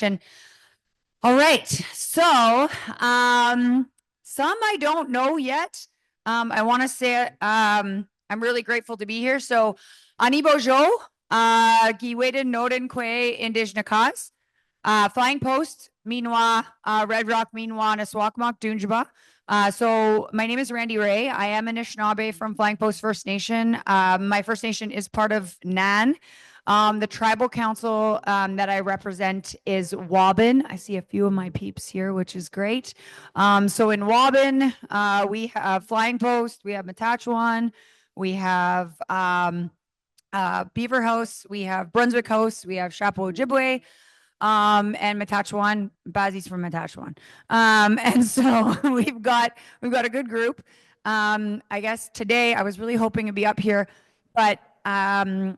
All right. So, some I don't know yet. I want to say I'm really grateful to be here. So, Ani Bojo, Giweden Noden Kwe Indijnakas, Flying Post, Minwa, Red Rock, Minwa, Naswakmak, Dunjaba. So my name is Randi Ray. I am a Nishnawbe from Flying Post First Nation. My First Nation is part of Nan. The tribal council that I represent is Waban. I see a few of my peeps here, which is great. So in Waban, we have Flying Post, we have Matachewan, we have Beaver House, we have Brunswick House, we have Chapeau Ojibwe, and Matachewan. Bazi's from Matachewan. And so we've got a good group. I guess today I was really hoping to be up here, but I'm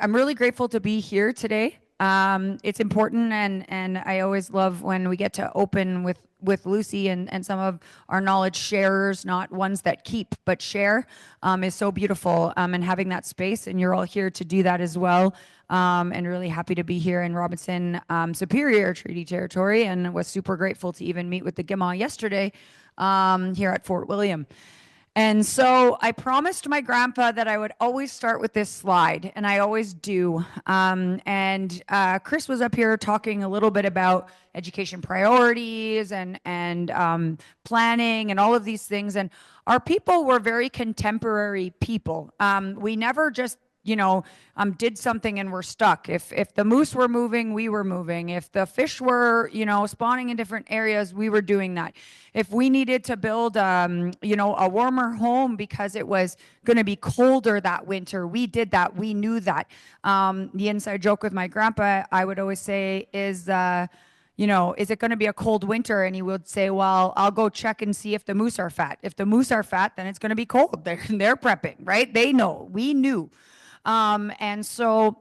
really grateful to be here today. It's important, and I always love when we get to open with Lucy and some of our knowledge sharers, not ones that keep but share, is so beautiful. And having that space, and you're all here to do that as well. And really happy to be here in Robinson Superior Treaty Territory, and was super grateful to even meet with the Gima yesterday here at Fort William. And so I promised my grandpa that I would always start with this slide, and I always do. And Chris was up here talking a little bit about education priorities and planning and all of these things. And our people were very contemporary people. We never just did something and we're stuck. If the moose were moving, we were moving. If the fish were, spawning in different areas, we were doing that. If we needed to build, a warmer home because it was going to be colder that winter, we did that. We knew that. The inside joke with my grandpa, I would always say, is, is it going to be a cold winter? And he would say, well, I'll go check and see if the moose are fat. If the moose are fat, then it's going to be cold. They're prepping, right? They know. We knew. And so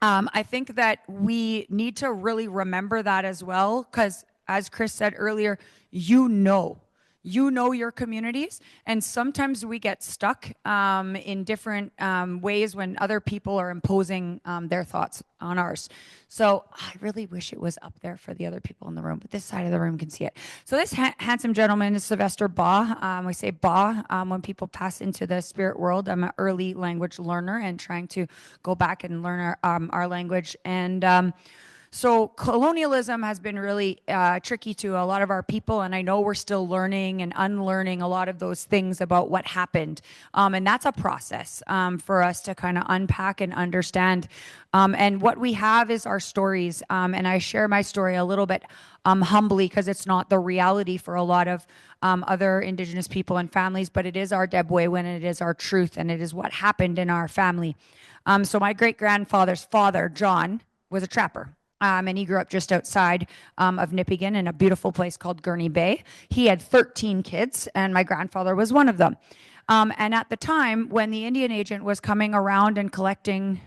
I think that we need to really remember that as well, because as Chris said earlier, you know your communities, and sometimes we get stuck in different ways when other people are imposing their thoughts on ours. So I really wish it was up there for the other people in the room, but this side of the room can see it. So this handsome gentleman is Sylvester Ba. We say Ba when people pass into the spirit world. I'm an early language learner and trying to go back and learn our language. And so colonialism has been really tricky to a lot of our people, and I know we're still learning and unlearning a lot of those things about what happened. And that's a process for us to kind of unpack and understand. And what we have is our stories. And I share my story a little bit humbly, because it's not the reality for a lot of other Indigenous people and families, but it is our Debwe when it is our truth, and it is what happened in our family. So my great-grandfather's father, John, was a trapper. And he grew up just outside of Nipigon in a beautiful place called Gurney Bay. He had 13 kids, and my grandfather was one of them. And at the time, when the Indian agent was coming around and collecting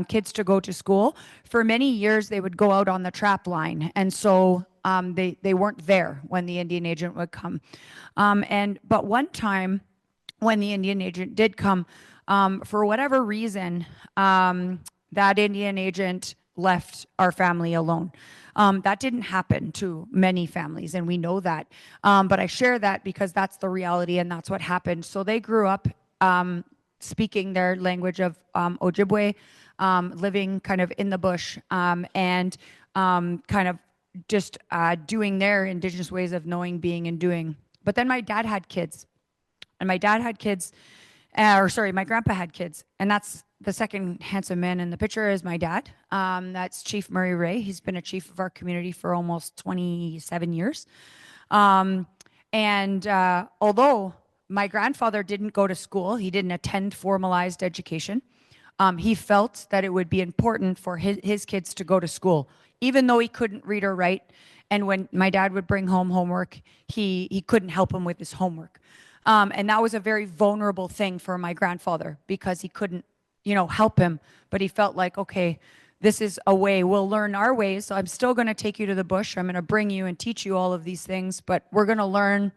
kids to go to school, for many years they would go out on the trap line. And so they weren't there when the Indian agent would come. But one time when the Indian agent did come, for whatever reason, that Indian agent left our family alone. That didn't happen to many families, and we know that. But I share that because that's the reality, and that's what happened. So they grew up speaking their language of Ojibwe, living kind of in the bush, and kind of just doing their Indigenous ways of knowing, being, and doing. But then my dad had kids, and my grandpa had kids, and that's the second handsome man in the picture is my dad. That's Chief Murray Ray. He's been a chief of our community for almost 27 years. Although my grandfather didn't go to school, he didn't attend formalized education, he felt that it would be important for his kids to go to school, even though he couldn't read or write. And when my dad would bring home homework, he couldn't help him with his homework. And that was a very vulnerable thing for my grandfather, because he couldn't help him, but he felt like, okay, this is a way, we'll learn our ways. So I'm still going to take you to the bush. I'm going to bring you and teach you all of these things, but we're going to learn,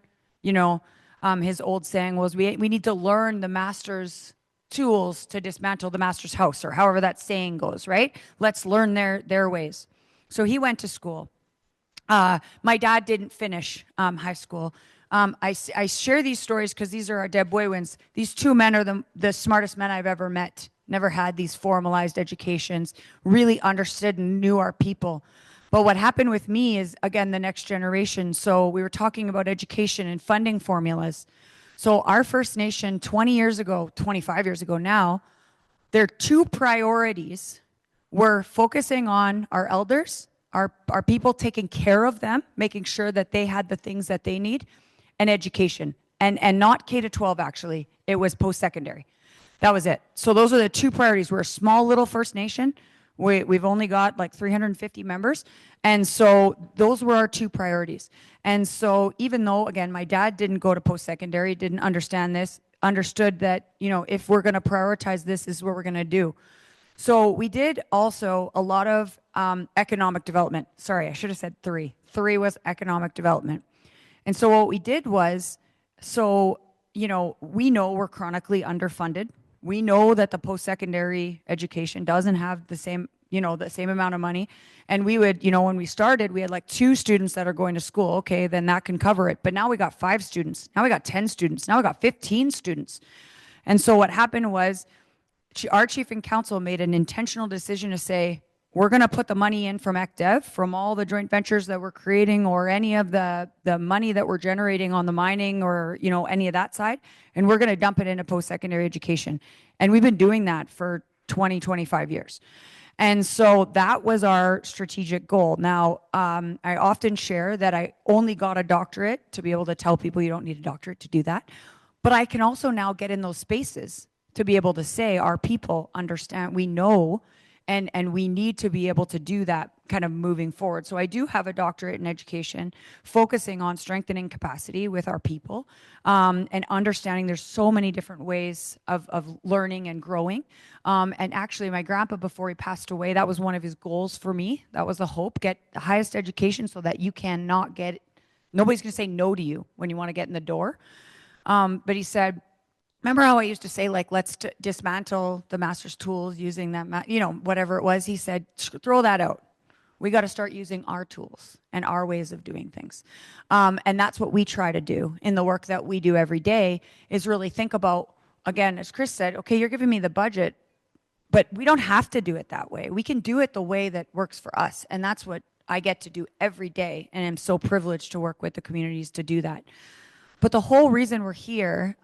his old saying was, we need to learn the master's tools to dismantle the master's house, or however that saying goes, right? Let's learn their ways. So he went to school. My dad didn't finish high school. I share these stories because these are our dead boy wins. These two men are the smartest men I've ever met. Never had these formalized educations, really understood and knew our people. But what happened with me is, again, the next generation. So we were talking about education and funding formulas. So our First Nation 20 years ago, 25 years ago now, their two priorities were focusing on our elders, our people, taking care of them, making sure that they had the things that they need, and education. And not K to 12, actually. It was post-secondary. That was it. So those are the two priorities. We're a small little First Nation. We've only got like 350 members. And so those were our two priorities. And so even though, again, my dad didn't go to post-secondary, didn't understand this, understood that, you know, if we're going to prioritize this is what we're going to do. So we did also a lot of economic development. Sorry, I should have said three. Three was economic development. And so what we did was, so, you know, we know we're chronically underfunded. We know that the post-secondary education doesn't have the same, you know, the same amount of money. And we would, you know, when we started, we had like 2 students that are going to school. Okay, then that can cover it. But now we got 5 students. Now we got 10 students. Now we got 15 students. And so what happened was our chief and council made an intentional decision to say, we're going to put the money in from ECDEV, from all the joint ventures that we're creating, or any of the money that we're generating on the mining, or, you know, any of that side, and we're going to dump it into post-secondary education. And we've been doing that for 20, 25 years. And so that was our strategic goal. Now, I often share that I only got a doctorate to be able to tell people you don't need a doctorate to do that. But I can also now get in those spaces to be able to say our people understand, we know, and we need to be able to do that kind of moving forward. So I do have a doctorate in education, focusing on strengthening capacity with our people, and understanding there's so many different ways of learning and growing. And actually, my grandpa, before he passed away, that was one of his goals for me. That was the hope: get the highest education so that you cannot get, nobody's going to say no to you when you want to get in the door. But he said, remember how I used to say, like, let's dismantle the master's tools using that, you know, whatever it was. He said, throw that out. We got to start using our tools and our ways of doing things. And that's what we try to do in the work that we do every day, is really think about, again, as Chris said, okay, you're giving me the budget, but we don't have to do it that way. We can do it the way that works for us. And that's what I get to do every day. And I'm so privileged to work with the communities to do that. But the whole reason we're here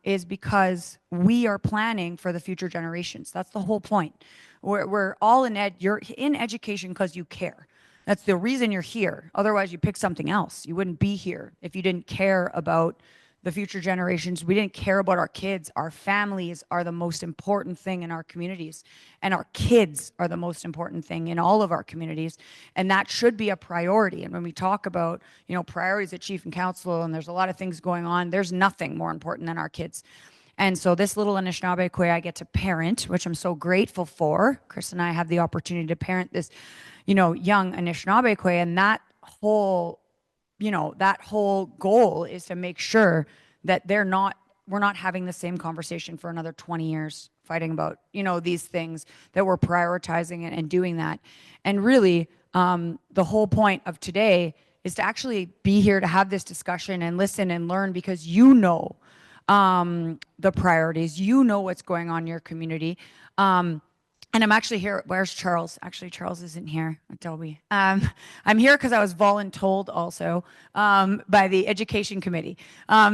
is because we are planning for the future generations. That's the whole point. We're all you're in education because you care. That's the reason you're here. Otherwise, you pick something else. You wouldn't be here if you didn't care about the future generations. We didn't care about our kids. Our families are the most important thing in our communities, and our kids are the most important thing in all of our communities, and that should be a priority. And when we talk about, you know, priorities at chief and council, and there's a lot of things going on, there's nothing more important than our kids. And so this little Nishnawbe Kwe I get to parent, which I'm so grateful for. Chris and I have the opportunity to parent this, you know, young Nishnawbe Kwe, and that whole, you know, that whole goal is to make sure that we're not having the same conversation for another 20 years, fighting about, you know, these things, that we're prioritizing and doing that. And really, the whole point of today is to actually be here to have this discussion and listen and learn, because you know the priorities, you know what's going on in your community. And I'm actually here. Where's Charles? Actually, Charles isn't here. Adobe. I'm here because I was voluntold also by the Education Committee.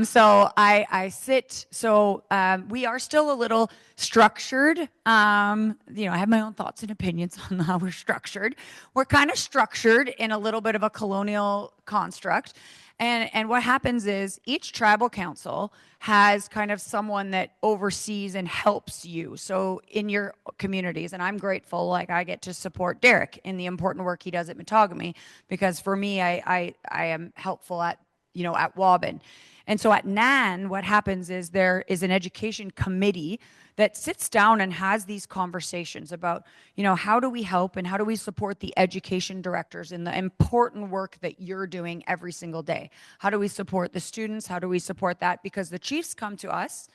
So I sit. So we are still a little structured. You know, I have my own thoughts and opinions on how we're structured. We're kind of structured in a little bit of a colonial construct. And what happens is each tribal council has kind of someone that oversees and helps you. So in your communities, and I'm grateful, like, I get to support Derek in the important work he does at Metagami, because for me, I am helpful at, you know, at Waubin. And so at NAN, what happens is there is an education committee that sits down and has these conversations about, you know, how do we help and how do we support the education directors in the important work that you're doing every single day? How do we support the students? How do we support that? Because the chiefs come to us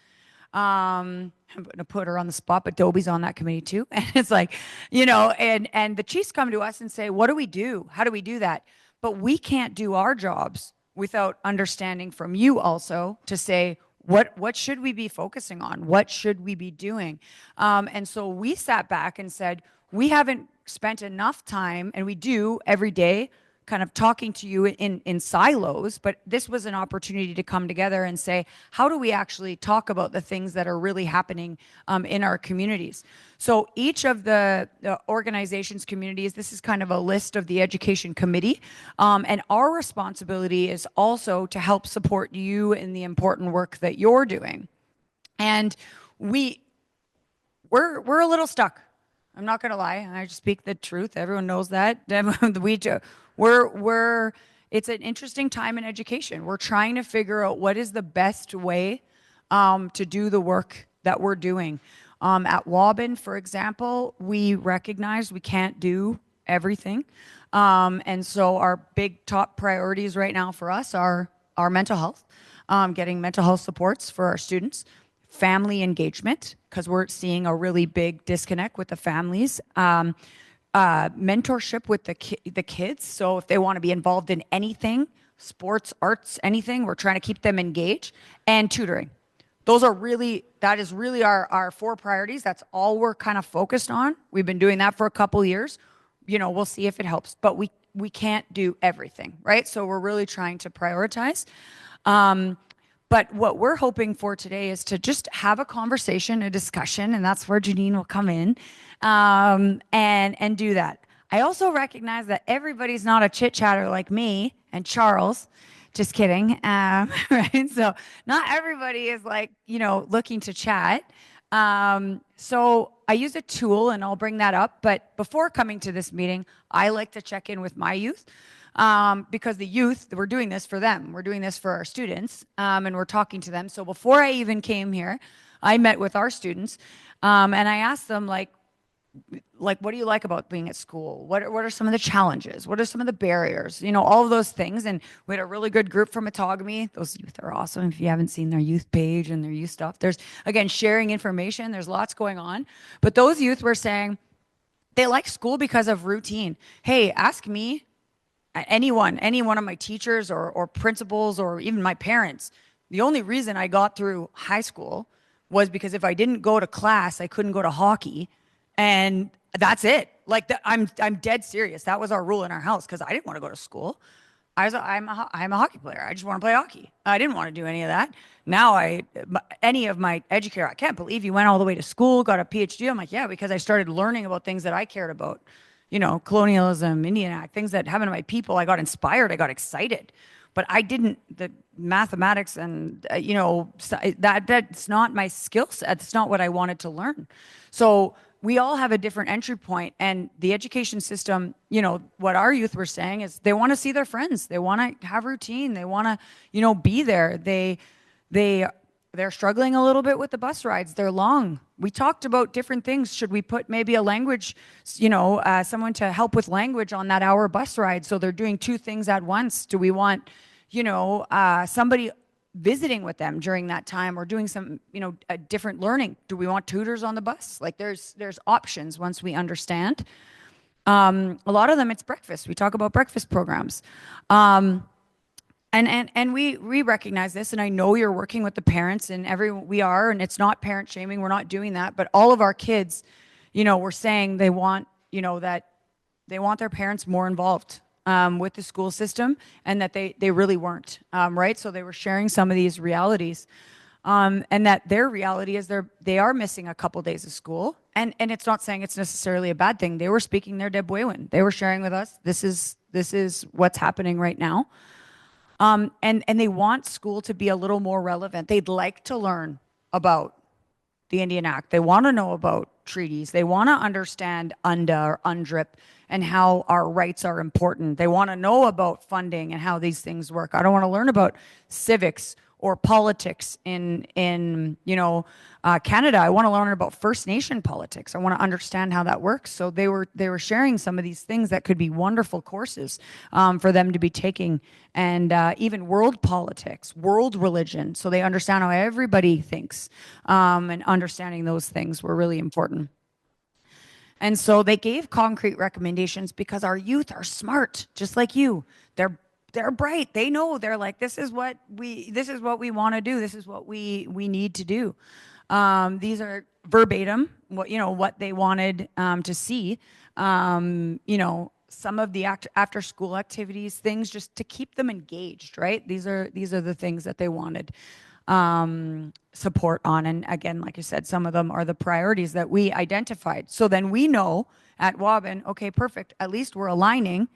I'm going to put her on the spot, but Dobie's on that committee too. And it's like, and the chiefs come to us and say, what do we do? How do we do that? But we can't do our jobs without understanding from you also to say, what should we be focusing on? What should we be doing? And so we sat back and said, we haven't spent enough time, and we do every day, kind of talking to you in silos, but this was an opportunity to come together and say, how do we actually talk about the things that are really happening in our communities? So each of the organizations, communities, this is kind of a list of the education committee, and our responsibility is also to help support you in the important work that you're doing. And we're a little stuck. I'm not going to lie. I just speak the truth. Everyone knows that. It's an interesting time in education. We're trying to figure out what is the best way to do the work that we're doing. At Waubin, for example, we recognize we can't do everything. And so our big top priorities right now for us are our mental health, getting mental health supports for our students, family engagement, because we're seeing a really big disconnect with the families. Mentorship with the kids. So if they want to be involved in anything, sports, arts, anything, we're trying to keep them engaged. And tutoring. That is really our 4 priorities. That's all we're kind of focused on. We've been doing that for a couple years. We'll see if it helps, but we can't do everything, right? So we're really trying to prioritize. But what we're hoping for today is to just have a conversation, a discussion, and that's where Janine will come in, and do that. I also recognize that everybody's not a chit-chatter like me and Charles. Just kidding. Right? So not everybody is looking to chat. So I use a tool, and I'll bring that up. But before coming to this meeting, I like to check in with my youth. Because the youth, we're doing this for them. We're doing this for our students, and we're talking to them. So before I even came here, I met with our students, and I asked them, what do you like about being at school? What are some of the challenges? What are some of the barriers? All of those things. And we had a really good group from Metogamy. Those youth are awesome. If you haven't seen their youth page and their youth stuff, there's, again, sharing information. There's lots going on. But those youth were saying they like school because of routine. Hey, ask me. Any one of my teachers or principals or even my parents, the only reason I got through high school was because if I didn't go to class, I couldn't go to hockey, and that's it. I'm dead serious. That was our rule in our house because I didn't want to go to school. I'm a hockey player. I just want to play hockey. I didn't want to do any of that. Now any of my educator, I can't believe you went all the way to school, got a PhD. I'm like, yeah, because I started learning about things that I cared about. Colonialism, Indian Act, things that happen to my people. I got inspired. I got excited. But I didn't, the mathematics and, that's not my skill set. That's not what I wanted to learn. So we all have a different entry point. And the education system, what our youth were saying is they want to see their friends. They want to have routine. They want to, be there. They're struggling a little bit with the bus rides. They're long. We talked about different things. Should we put maybe a language, someone to help with language on that hour bus ride so they're doing 2 things at once? Do we want, somebody visiting with them during that time or doing some, a different learning? Do we want tutors on the bus? There's options once we understand. A lot of them, it's breakfast. We talk about breakfast programs. And we recognize this, and I know you're working with the parents, and we are, and it's not parent shaming. We're not doing that, but all of our kids, we're saying they want, that they want their parents more involved with the school system, and that they really weren't, right? So they were sharing some of these realities, and that their reality is they are missing a couple days of school, and it's not saying it's necessarily a bad thing. They were speaking their Debwewen. They were sharing with us, this is what's happening right now. And they want school to be a little more relevant. They'd like to learn about the Indian Act. They want to know about treaties. They want to understand UNDA or UNDRIP and how our rights are important. They want to know about funding and how these things work. I don't want to learn about civics or politics in Canada. I want to learn about First Nation politics. I want to understand how that works. So they were sharing some of these things that could be wonderful courses for them to be taking, and even world politics, world religion, so they understand how everybody thinks, and understanding those things were really important. And so they gave concrete recommendations because our youth are smart, just like you. They're bright. They know. They're like, this is what we want to do. This is what we need to do. These are verbatim what they wanted to see. Some of the after school activities, things just to keep them engaged, right? These are the things that they wanted support on. And again, like I said, some of them are the priorities that we identified. So then we know at Waubun, okay, perfect. At least we're aligning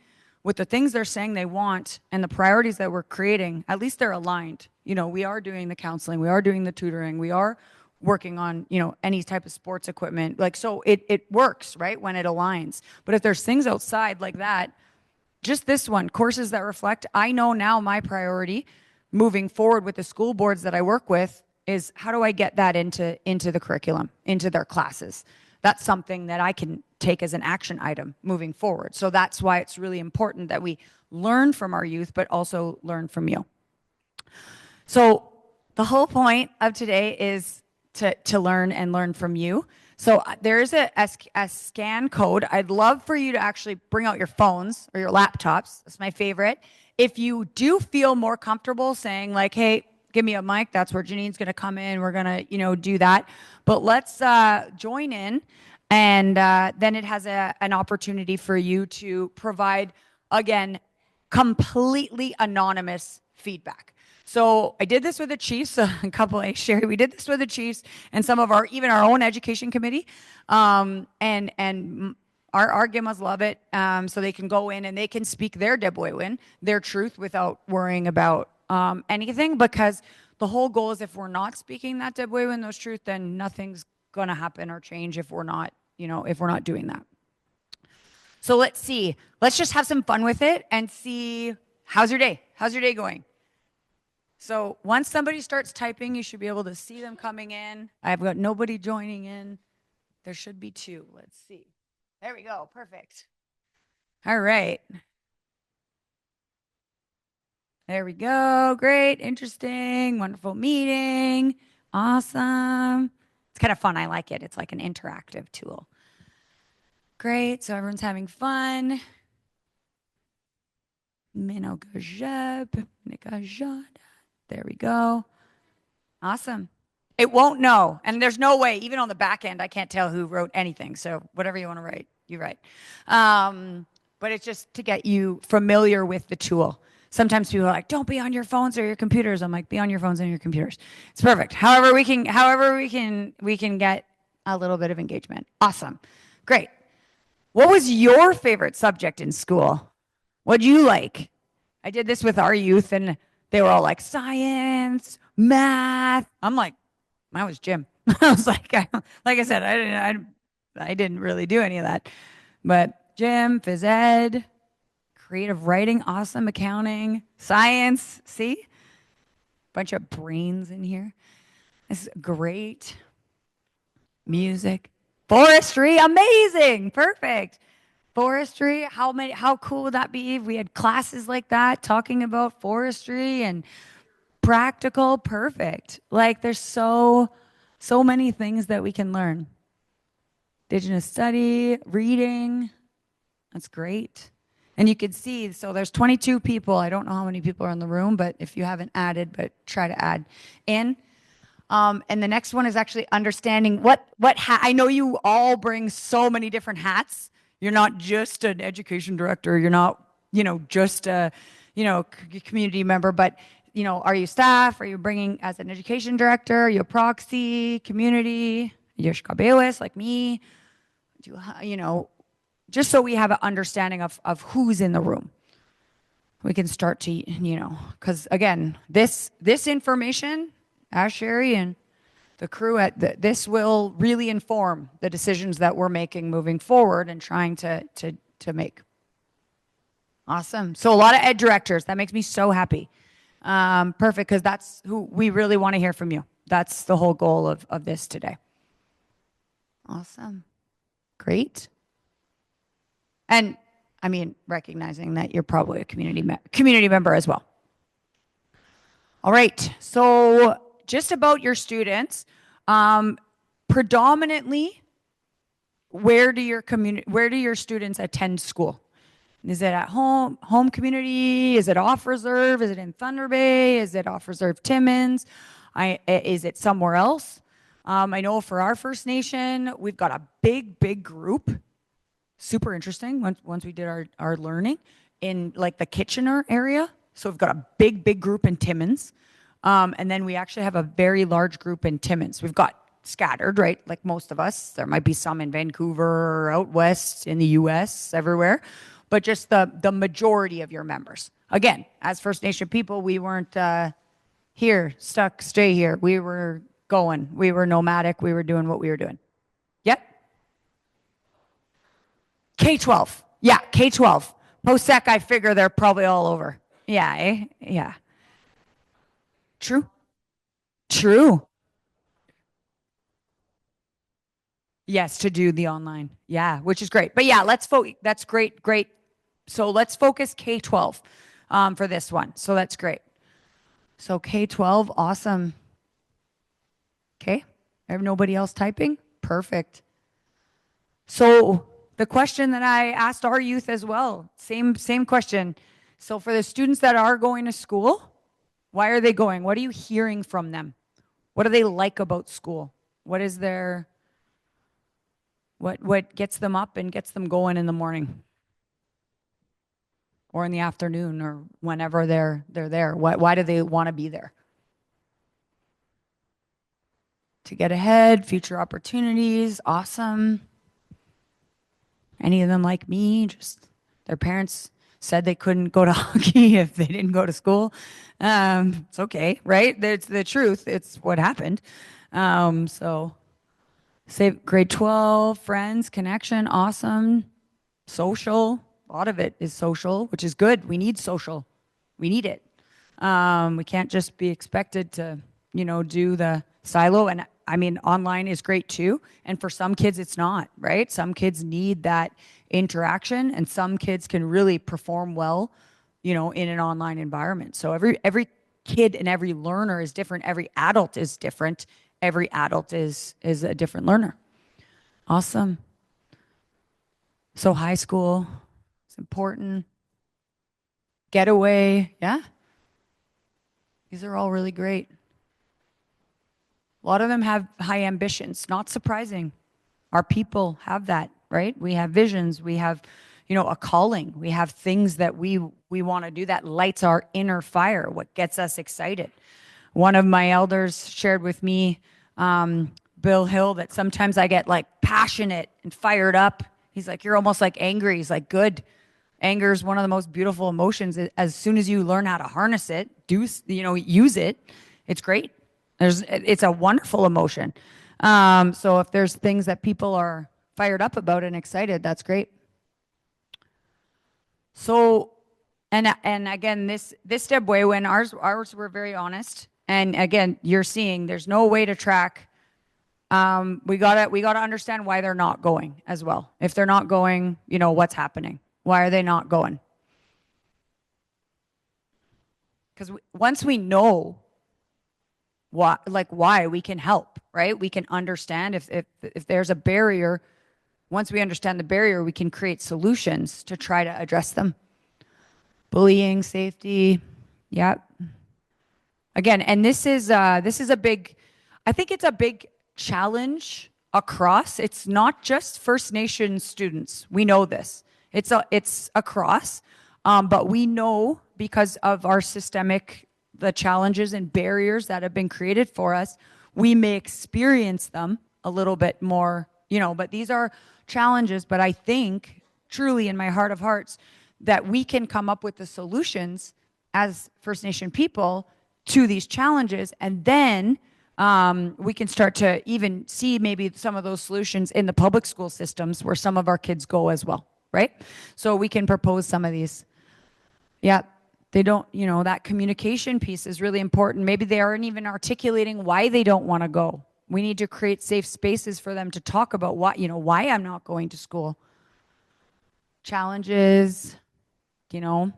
with the things they're saying they want and the priorities that we're creating. At least they're aligned. We are doing the counseling, we are doing the tutoring, we are working on, any type of sports equipment. Like, so it works, right? When it aligns. But if there's things outside like that, just this one, courses that reflect, I know now my priority moving forward with the school boards that I work with is how do I get that into the curriculum, into their classes? That's something that I can take as an action item moving forward. So that's why it's really important that we learn from our youth, but also learn from you. So the whole point of today is to learn and learn from you. So there is a scan code. I'd love for you to actually bring out your phones or your laptops. That's my favorite. If you do feel more comfortable saying like, hey, give me a mic, that's where Janine's going to come in. We're going to, do that. But let's join in. And then it has an opportunity for you to provide, again, completely anonymous feedback. So I did this with the Chiefs, Sherry, we did this with the Chiefs and some of even our own education committee. And our Gimmas love it. So they can go in and they can speak their Debwewin, their truth, without worrying about anything, because the whole goal is if we're not speaking that Debwewin, those truth, then nothing's going to happen or change if we're not doing that. So let's see. Let's just have some fun with it and see, how's your day? How's your day going? So once somebody starts typing, you should be able to see them coming in. I've got nobody joining in. There should be two. Let's see. There we go. Perfect. All right. There we go. Great. Interesting. Wonderful meeting. Awesome. It's kind of fun. I like it. It's like an interactive tool. Great. So everyone's having fun. There we go. Awesome. It won't know. And there's no way, even on the back end, I can't tell who wrote anything. So whatever you want to write, you write. But it's just to get you familiar with the tool. Sometimes people are like, don't be on your phones or your computers. I'm like, be on your phones and your computers. It's perfect. However we can get a little bit of engagement. Awesome. Great. What was your favorite subject in school? What'd you like? I did this with our youth and they were all like science, math. I'm like, mine was gym. I was like I said, I didn't really do any of that. But gym, phys ed, creative writing, awesome, accounting, science, see? Bunch of brains in here. This is great. Music, forestry, amazing, perfect. Forestry, how cool would that be if we had classes like that talking about forestry and practical, perfect. Like there's so many things that we can learn. Indigenous study, reading, that's great. And you can see, so there's 22 people. I don't know how many people are in the room, but if you haven't added, but try to add in. And the next one is actually understanding what I know you all bring so many different hats. You're not just an education director. You're not, just a, community member, but, are you staff? Are you bringing as an education director? Are you a proxy, community? You're Shkabewis like me? Just so we have an understanding of who's in the room. We can start to, because again, this information, Sherry and the crew this will really inform the decisions that we're making moving forward and trying to make. Awesome. So a lot of ed directors. That makes me so happy. Perfect, because that's who we really want to hear from you. That's the whole goal of this today. Awesome. Great. And I mean, recognizing that you're probably a community member as well. All right. So just about your students, predominantly, where do your students attend school? Is it at home community? Is it off reserve? Is it in Thunder Bay? Is it off reserve Timmins? Is it somewhere else? I know for our First Nation, we've got a big group. Super interesting. Once we did our learning in like the Kitchener area. So we've got a big group in Timmins. And then we actually have a very large group in Timmins. We've got scattered, right? Like most of us. There might be some in Vancouver or out west in the US, everywhere. But just the majority of your members. Again, as First Nation people, we weren't here, stuck, stay here. We were going. We were nomadic. We were doing what we were doing. Yep. K-12. Yeah, K-12. Post-sec, I figure they're probably all over. Yeah, eh? Yeah. True. True. Yes, to do the online. Yeah, which is great. But yeah, that's great. So let's focus K-12 for this one. So that's great. So K-12, awesome. Okay. I have nobody else typing? Perfect. So the question that I asked our youth as well, same question. So for the students that are going to school, why are they going? What are you hearing from them? What do they like about school? What is their what gets them up and gets them going in the morning? Or in the afternoon or whenever they're there? Why do they want to be there? To get ahead, future opportunities, awesome. Any of them like me, just their parents said they couldn't go to hockey if they didn't go to school. It's okay, right? It's the truth. It's what happened. So say grade 12, friends, connection, awesome. Social, a lot of it is social, which is good. We need social. We need it. We can't just be expected to, do the silo. And I mean, online is great too. And for some kids, it's not, right? Some kids need that interaction, and some kids can really perform well, in an online environment. So every kid and every learner is different. Every adult is different. Every adult is a different learner. Awesome. So high school, it's important. Getaway, yeah. These are all really great. A lot of them have high ambitions, not surprising. Our people have that, right? We have visions, we have, a calling. We have things that we want to do that lights our inner fire, what gets us excited. One of my elders shared with me, Bill Hill, that sometimes I get like passionate and fired up. He's like, you're almost like angry. He's like, good. Anger is one of the most beautiful emotions. As soon as you learn how to harness it, use it, it's great. It's a wonderful emotion. So if there's things that people are fired up about and excited, that's great. So, and again, this step way, when ours were very honest. And again, you're seeing there's no way to track. We gotta understand why they're not going as well. If they're not going, what's happening? Why are they not going? Because once we know why we can help, right? We can understand if there's a barrier. Once we understand the barrier, we can create solutions to try to address them. Bullying, safety, yeah. Again, and this is a big, I think it's a big challenge across. It's not just First Nation students. We know this. It's across, but we know because of our the challenges and barriers that have been created for us, we may experience them a little bit more, but these are challenges. But I think truly in my heart of hearts that we can come up with the solutions as First Nation people to these challenges, and then we can start to even see maybe some of those solutions in the public school systems where some of our kids go as well, right? So we can propose some of these. Yeah, They don't, that communication piece is really important. Maybe they aren't even articulating why they don't want to go. We need to create safe spaces for them to talk about why I'm not going to school. Challenges, you know,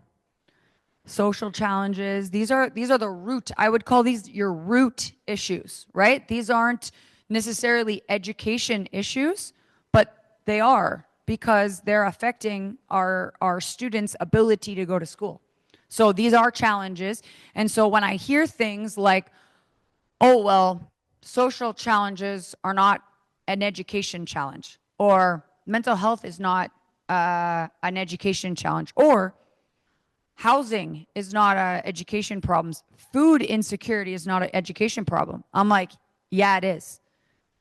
social challenges. These are the root. I would call these your root issues, right? These aren't necessarily education issues, but they are, because they're affecting our students' ability to go to school. So these are challenges. And so when I hear things like, oh, well, social challenges are not an education challenge, or mental health is not an education challenge, or housing is not an education problem, food insecurity is not an education problem. I'm like, yeah, it is.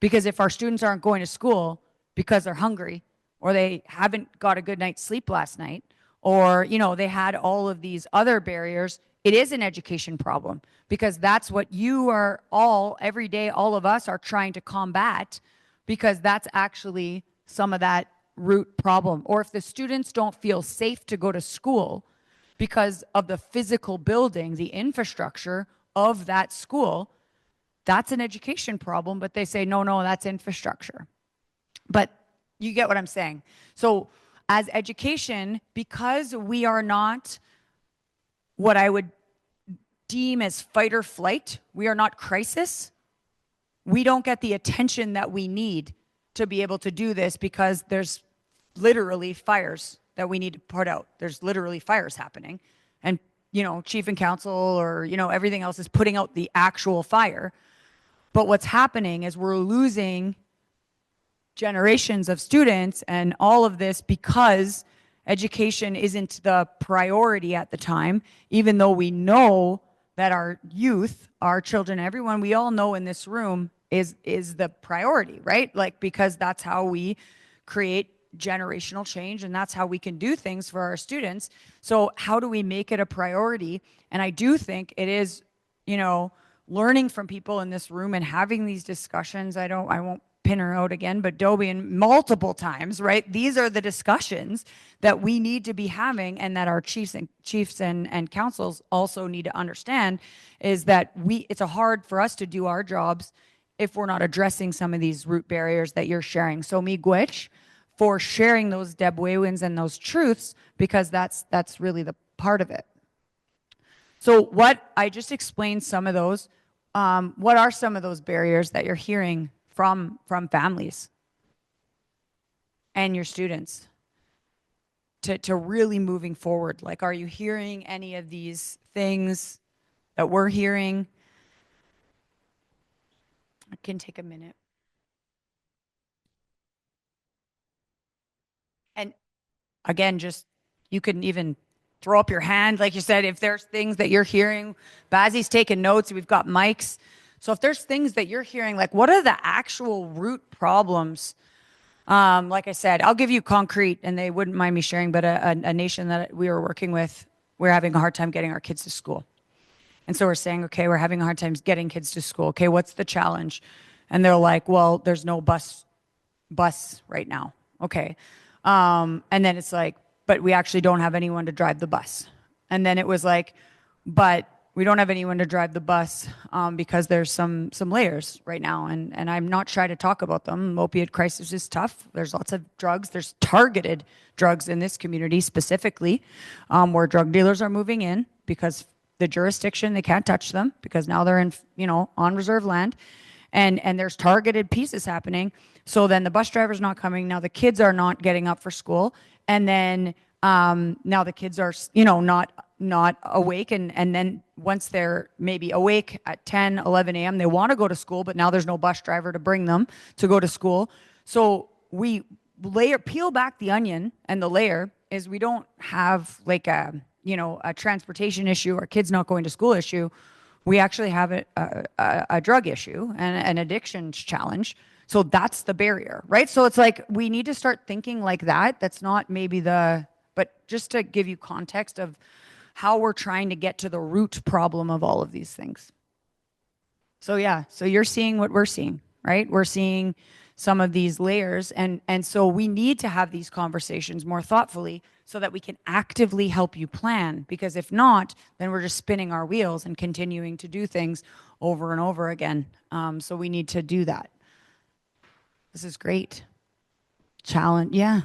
Because if our students aren't going to school because they're hungry, or they haven't got a good night's sleep last night, or they had all of these other barriers, it is an education problem, because that's what you are all every day, all of us are trying to combat, because that's actually some of that root problem. Or if the students don't feel safe to go to school because of the physical building, the infrastructure of that school, that's an education problem. But they say, no, that's infrastructure. But you get what I'm saying. So as education, because we are not what I would deem as fight or flight, we are not crisis, we don't get the attention that we need to be able to do this, because there's literally fires that we need to put out. There's literally fires happening. And, chief and council, or, everything else is putting out the actual fire. But what's happening is we're losing generations of students and all of this, because education isn't the priority at the time, even though we know that our youth, our children, everyone we all know in this room is the priority, right? Like, because that's how we create generational change, and that's how we can do things for our students. So how do we make it a priority? And I do think it is, learning from people in this room and having these discussions. I won't pin her out again, but Dobie, and multiple times, right? These are the discussions that we need to be having, and that our chiefs and councils also need to understand, is that it's hard for us to do our jobs if we're not addressing some of these root barriers that you're sharing. So miigwech for sharing those debwewins and those truths, because that's really the part of it. So what I just explained, some of those, what are some of those barriers that you're hearing from families and your students to really moving forward? Like, are you hearing any of these things that we're hearing? I can take a minute. And again, just, you can even throw up your hand, like you said, if there's things that you're hearing. Bazzy's taking notes. We've got mics. So if there's things that you're hearing, like, what are the actual root problems? Like I said, I'll give you concrete, and they wouldn't mind me sharing, but a nation that we were working with, we're having a hard time getting our kids to school. And so we're saying, okay, we're having a hard time getting kids to school. Okay, what's the challenge? And they're like, well, there's no bus right now. Okay. And then it's like, but we actually don't have anyone to drive the bus. And then it was like, but we don't have anyone to drive the bus because there's some layers right now. And I'm not shy to talk about them. Opioid crisis is tough. There's lots of drugs. There's targeted drugs in this community specifically, where drug dealers are moving in because the jurisdiction, they can't touch them because now they're in, on reserve land. And there's targeted pieces happening. So then the bus driver's not coming. Now the kids are not getting up for school. And then now the kids are, not awake. And then once they're maybe awake at 10, 11 a.m., they want to go to school, but now there's no bus driver to bring them to go to school. So we peel back the onion, and the layer is we don't have like a transportation issue or kids not going to school issue. We actually have a drug issue and an addiction challenge. So that's the barrier, right? So it's like we need to start thinking like that. That's not maybe but just to give you context of how we're trying to get to the root problem of all of these things. So yeah, so you're seeing what we're seeing, right? We're seeing some of these layers, and so we need to have these conversations more thoughtfully so that we can actively help you plan. Because if not, then we're just spinning our wheels and continuing to do things over and over again. So we need to do that. This is great. Challenge. Yeah.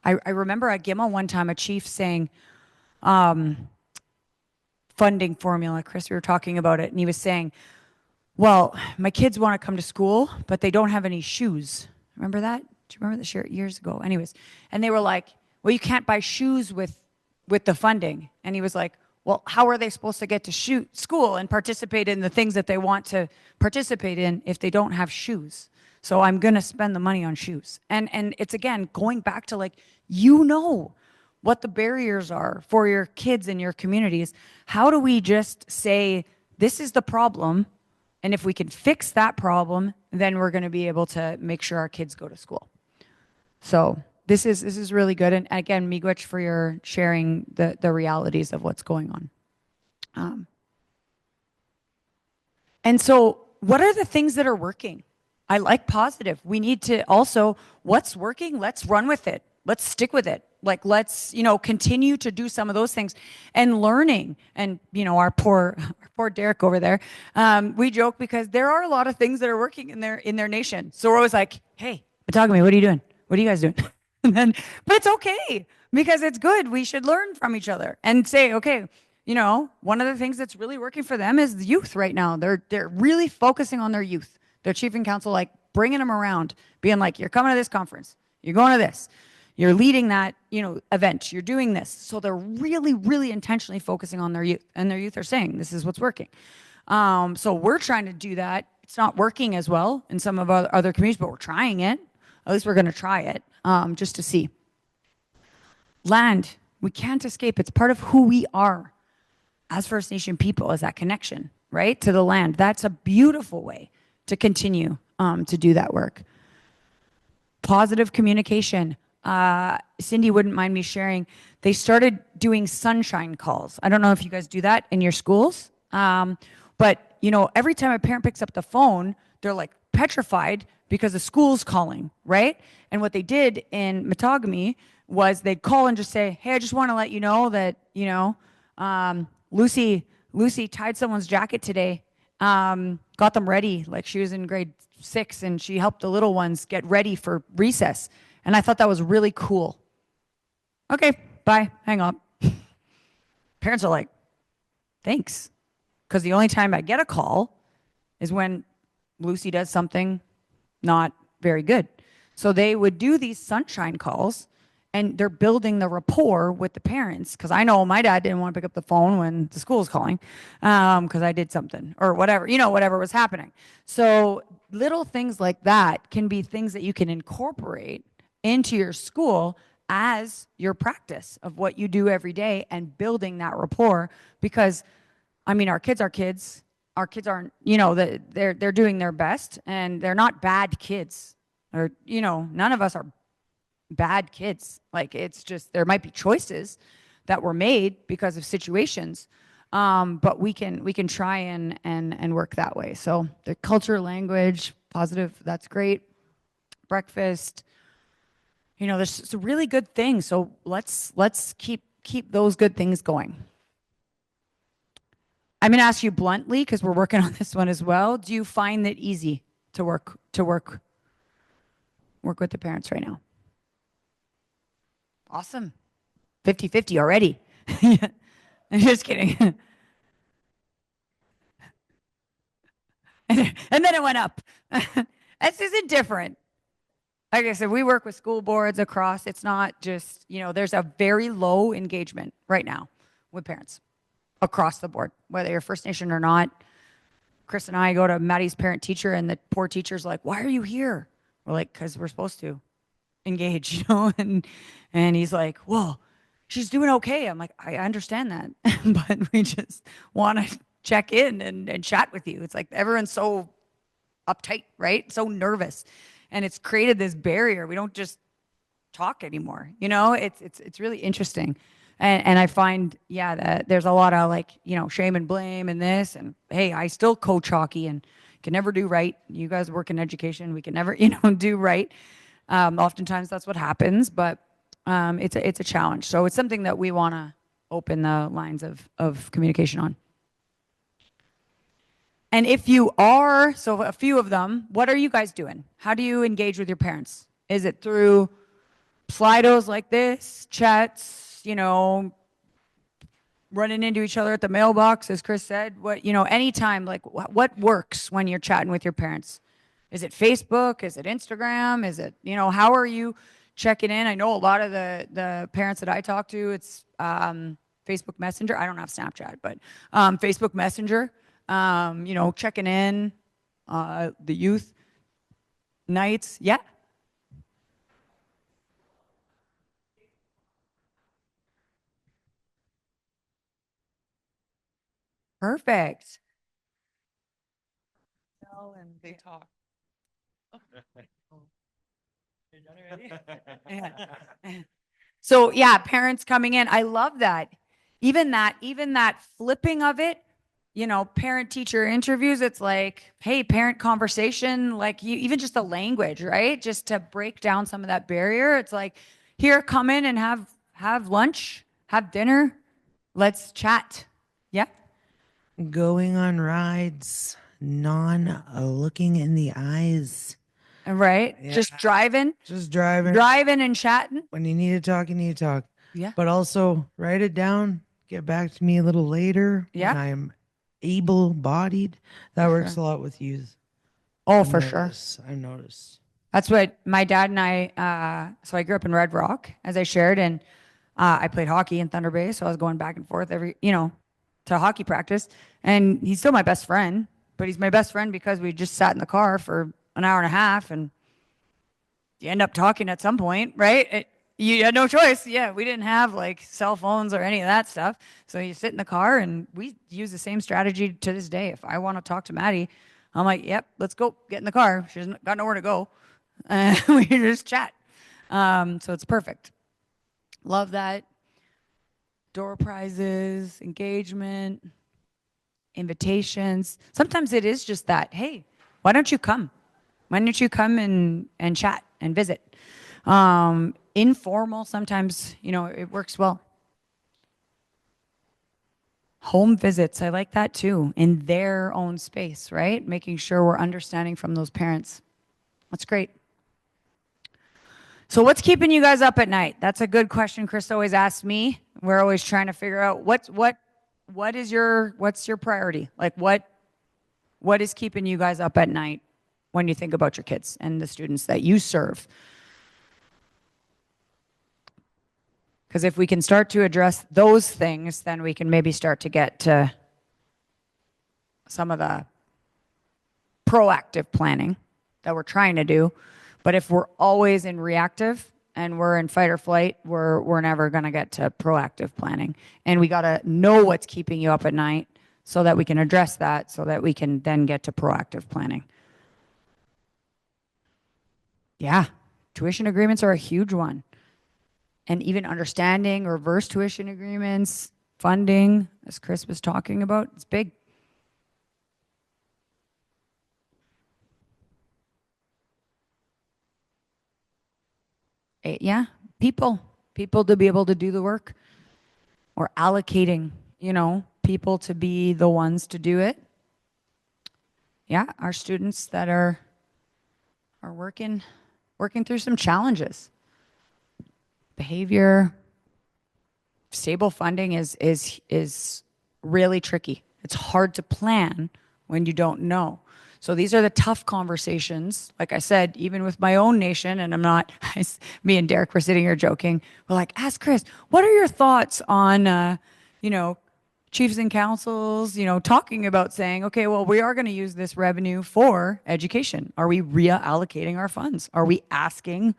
I remember at GIMA one time a chief saying, funding formula, Chris, we were talking about it, and he was saying, well, my kids want to come to school, but they don't have any shoes. Remember that? Do you remember this years ago? Anyways, and they were like, well, you can't buy shoes with the funding. And he was like, well, how are they supposed to get to school and participate in the things that they want to participate in if they don't have shoes? So I'm going to spend the money on shoes. And it's, again, going back to, like, you know what the barriers are for your kids in your communities. How do we just say, this is the problem, and if we can fix that problem, then we're going to be able to make sure our kids go to school. So this is really good. And again, Miigwech, for your sharing the realities of what's going on. And so what are the things that are working? I like positive. We need to also, what's working? Let's run with it. Let's stick with it. Like, let's, continue to do some of those things and learning. And, our poor Derek over there, we joke because there are a lot of things that are working in their nation. So we're always like, hey, Matagami, what are you doing? What are you guys doing? But it's okay because it's good. We should learn from each other and say, okay, one of the things that's really working for them is the youth right now. They're really focusing on their youth. Their chief and council, like, bringing them around, being like, you're coming to this conference, you're going to this, you're leading that, event, you're doing this. So they're really, really intentionally focusing on their youth, and their youth are saying, this is what's working. So we're trying to do that. It's not working as well in some of our other communities, but we're trying it. At least we're going to try it, just to see. Land, we can't escape. It's part of who we are as First Nation people, is that connection, right, to the land. That's a beautiful way to continue to do that work. Positive communication. Cindy wouldn't mind me sharing. They started doing sunshine calls. I don't know if you guys do that in your schools, but every time a parent picks up the phone, they're like petrified because the school's calling, right? And what they did in Matagami was they'd call and just say, hey, I just want to let you know that Lucy tied someone's jacket today. Got them ready, like she was in grade 6, and she helped the little ones get ready for recess. And I thought that was really cool. Okay, bye, hang up. Parents are like, thanks. Because the only time I get a call is when Lucy does something not very good. So they would do these sunshine calls, and they're building the rapport with the parents. Because I know my dad didn't want to pick up the phone when the school was calling because I did something or whatever, whatever was happening. So little things like that can be things that you can incorporate into your school as your practice of what you do every day and building that rapport. Because, our kids are kids. Our kids aren't, they're doing their best, and they're not bad kids. Or, none of us are bad kids. Like, it's just, there might be choices that were made because of situations, but we can try and work that way. So the culture, language, positive, that's great. Breakfast, there's some really good things. So let's keep those good things going. I'm going to ask you bluntly, because we're working on this one as well. Do you find it easy to work with the parents right now? Awesome. 50-50 already. I'm just kidding. And then it went up. This isn't different. Like I said, we work with school boards across. It's not just, there's a very low engagement right now with parents across the board, whether you're First Nation or not. Chris and I go to Maddie's parent teacher, and the poor teacher's like, why are you here? We're like, because we're supposed to engage, and he's like, well, she's doing okay. I'm like, I understand that, but we just want to check in and chat with you. It's like everyone's so uptight, right? So nervous. And it's created this barrier. We don't just talk anymore. It's really interesting. And I find, that there's a lot of shame and blame in this. And hey, I still coach hockey and can never do right. You guys work in education. We can never, do right. Oftentimes that's what happens. But It's a challenge. So it's something that we want to open the lines of communication on. And if you are, so a few of them, what are you guys doing? How do you engage with your parents? Is it through Slidos like this, chats, running into each other at the mailbox, as Chris said? Anytime, like what works when you're chatting with your parents? Is it Facebook? Is it Instagram? Is it, how are you checking in? I know a lot of the parents that I talk to, it's Facebook Messenger. I don't have Snapchat, but Facebook Messenger, checking in, the youth nights. Yeah. Perfect. And they talk. Yeah. So yeah, parents coming in. I love that. Even that flipping of it, parent teacher interviews, it's like, hey, parent conversation, like even just the language, right? Just to break down some of that barrier. It's like, here, come in and have lunch, have dinner, let's chat. Yeah. Going on rides, non looking in the eyes. Right. Yeah. Just driving Just driving. and chatting. When you need to talk, you need to talk. Yeah. But also write it down, get back to me a little later Yeah. when I'm able bodied. That For works sure. a lot with youth. Oh, for sure. I noticed. That's what my dad and so I grew up in Red Rock, as I shared, and I played hockey in Thunder Bay, so I was going back and forth to hockey practice. And he's still my best friend, but he's my best friend because we just sat in the car for an hour and a half, and you end up talking at some point, right? You had no choice. Yeah, we didn't have like cell phones or any of that stuff. So you sit in the car, and we use the same strategy to this day. If I want to talk to Maddie, I'm like, yep, let's go get in the car. She's got nowhere to go. We just chat. So it's perfect. Love that. Door prizes, engagement, invitations. Sometimes it is just that. Hey, why don't you come? Why don't you come and chat and visit? Informal, sometimes, it works well. Home visits, I like that too, in their own space, right? Making sure we're understanding from those parents. That's great. So what's keeping you guys up at night? That's a good question Chris always asks me. We're always trying to figure out what's your priority? Like what is keeping you guys up at night when you think about your kids and the students that you serve? Because if we can start to address those things, then we can maybe start to get to some of the proactive planning that we're trying to do. But if we're always in reactive and we're in fight or flight, we're never going to get to proactive planning. And we got to know what's keeping you up at night so that we can address that, so that we can then get to proactive planning. Yeah, tuition agreements are a huge one. And even understanding reverse tuition agreements, funding, as Chris was talking about, it's big. Yeah, people to be able to do the work, or allocating, people to be the ones to do it. Yeah, our students that are working through some challenges. Behavior, stable funding is really tricky. It's hard to plan when you don't know. So these are the tough conversations. Like I said, even with my own nation, and I'm not, me and Derek were sitting here joking. We're like, ask Chris, what are your thoughts on, chiefs and councils, talking about saying, okay, well, we are going to use this revenue for education. Are we reallocating our funds? Are we asking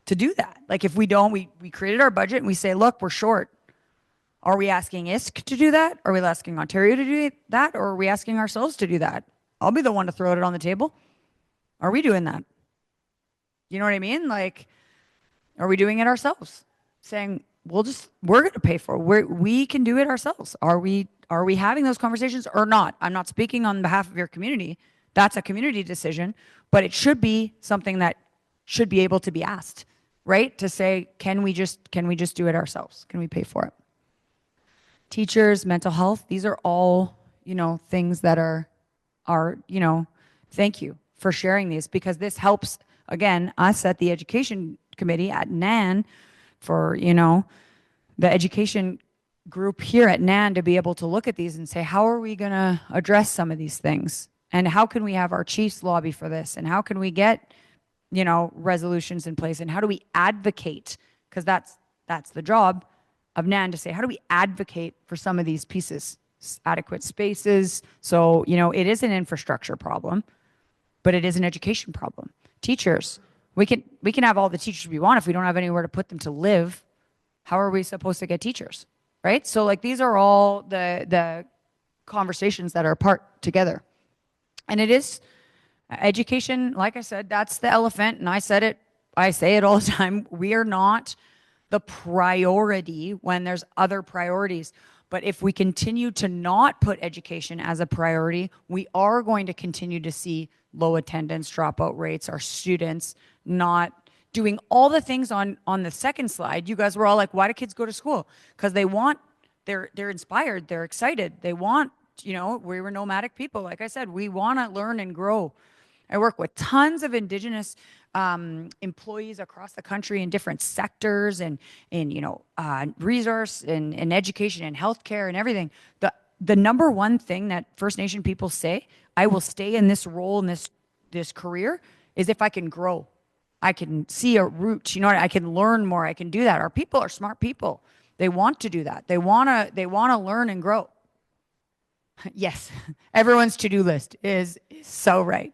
to do that? Like if we don't, we created our budget and we say, look, we're short. Are we asking ISK to do that? Are we asking Ontario to do that? Or are we asking ourselves to do that? I'll be the one to throw it on the table. Are we doing that? You know what I mean? Like, are we doing it ourselves? Saying, we're going to pay for it. We can do it ourselves. Are we having those conversations or not? I'm not speaking on behalf of your community. That's a community decision, but it should be something that should be able to be asked. right? To say, can we just do it ourselves? Can we pay for it? Teachers, mental health, these are all, things that are, thank you for sharing these because this helps, again, us at the education committee at NAN for, the education group here at NAN to be able to look at these and say, how are we going to address some of these things? And how can we have our chiefs lobby for this? And how can we get, resolutions in place? And how do we advocate? Because that's the job of NAN to say, how do we advocate for some of these pieces? Adequate spaces. So, it is an infrastructure problem, but it is an education problem. Teachers, we can have all the teachers we want if we don't have anywhere to put them to live. How are we supposed to get teachers? Right? So like these are all the conversations that are part together. And it is education, like I said, that's the elephant. And I say it all the time. We are not the priority when there's other priorities. But if we continue to not put education as a priority, we are going to continue to see low attendance, dropout rates, our students not doing all the things on the second slide. You guys were all like, why do kids go to school? Because they're inspired, they're excited, they want, we were nomadic people. Like I said, we want to learn and grow. I work with tons of Indigenous employees across the country in different sectors and in resource and education and healthcare and everything. The number one thing that First Nation people say, I will stay in this role in this career, is if I can grow. I can see a route, I can learn more, I can do that. Our people are smart people. They want to do that. They want to learn and grow. Yes, everyone's to-do list is so right.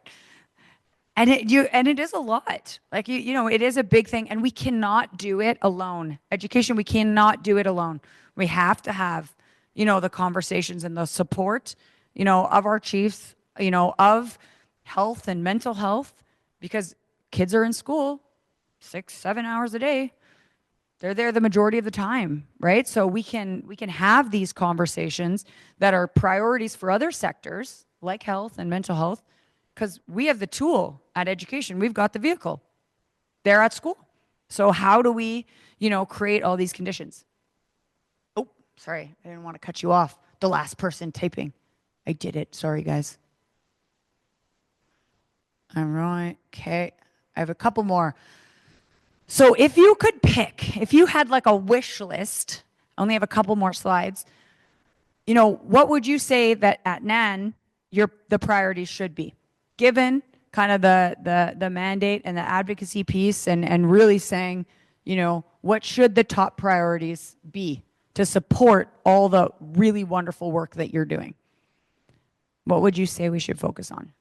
And it is a lot. Like it is a big thing, and we cannot do it alone. Education, we cannot do it alone. We have to have, the conversations and the support, of our chiefs, of health and mental health, because kids are in school 6-7 hours a day. They're there the majority of the time, right? So we can have these conversations that are priorities for other sectors like health and mental health, because we have the tool at education. We've got the vehicle. They're at school. So how do we, create all these conditions? Oh, sorry. I didn't want to cut you off. The last person typing. I did it. Sorry, guys. All right. Okay. I have a couple more. So if you could pick, if you had like a wish list, I only have a couple more slides, what would you say that at NAN the priorities should be? Given kind of the mandate and the advocacy piece and really saying, what should the top priorities be to support all the really wonderful work that you're doing? What would you say we should focus on?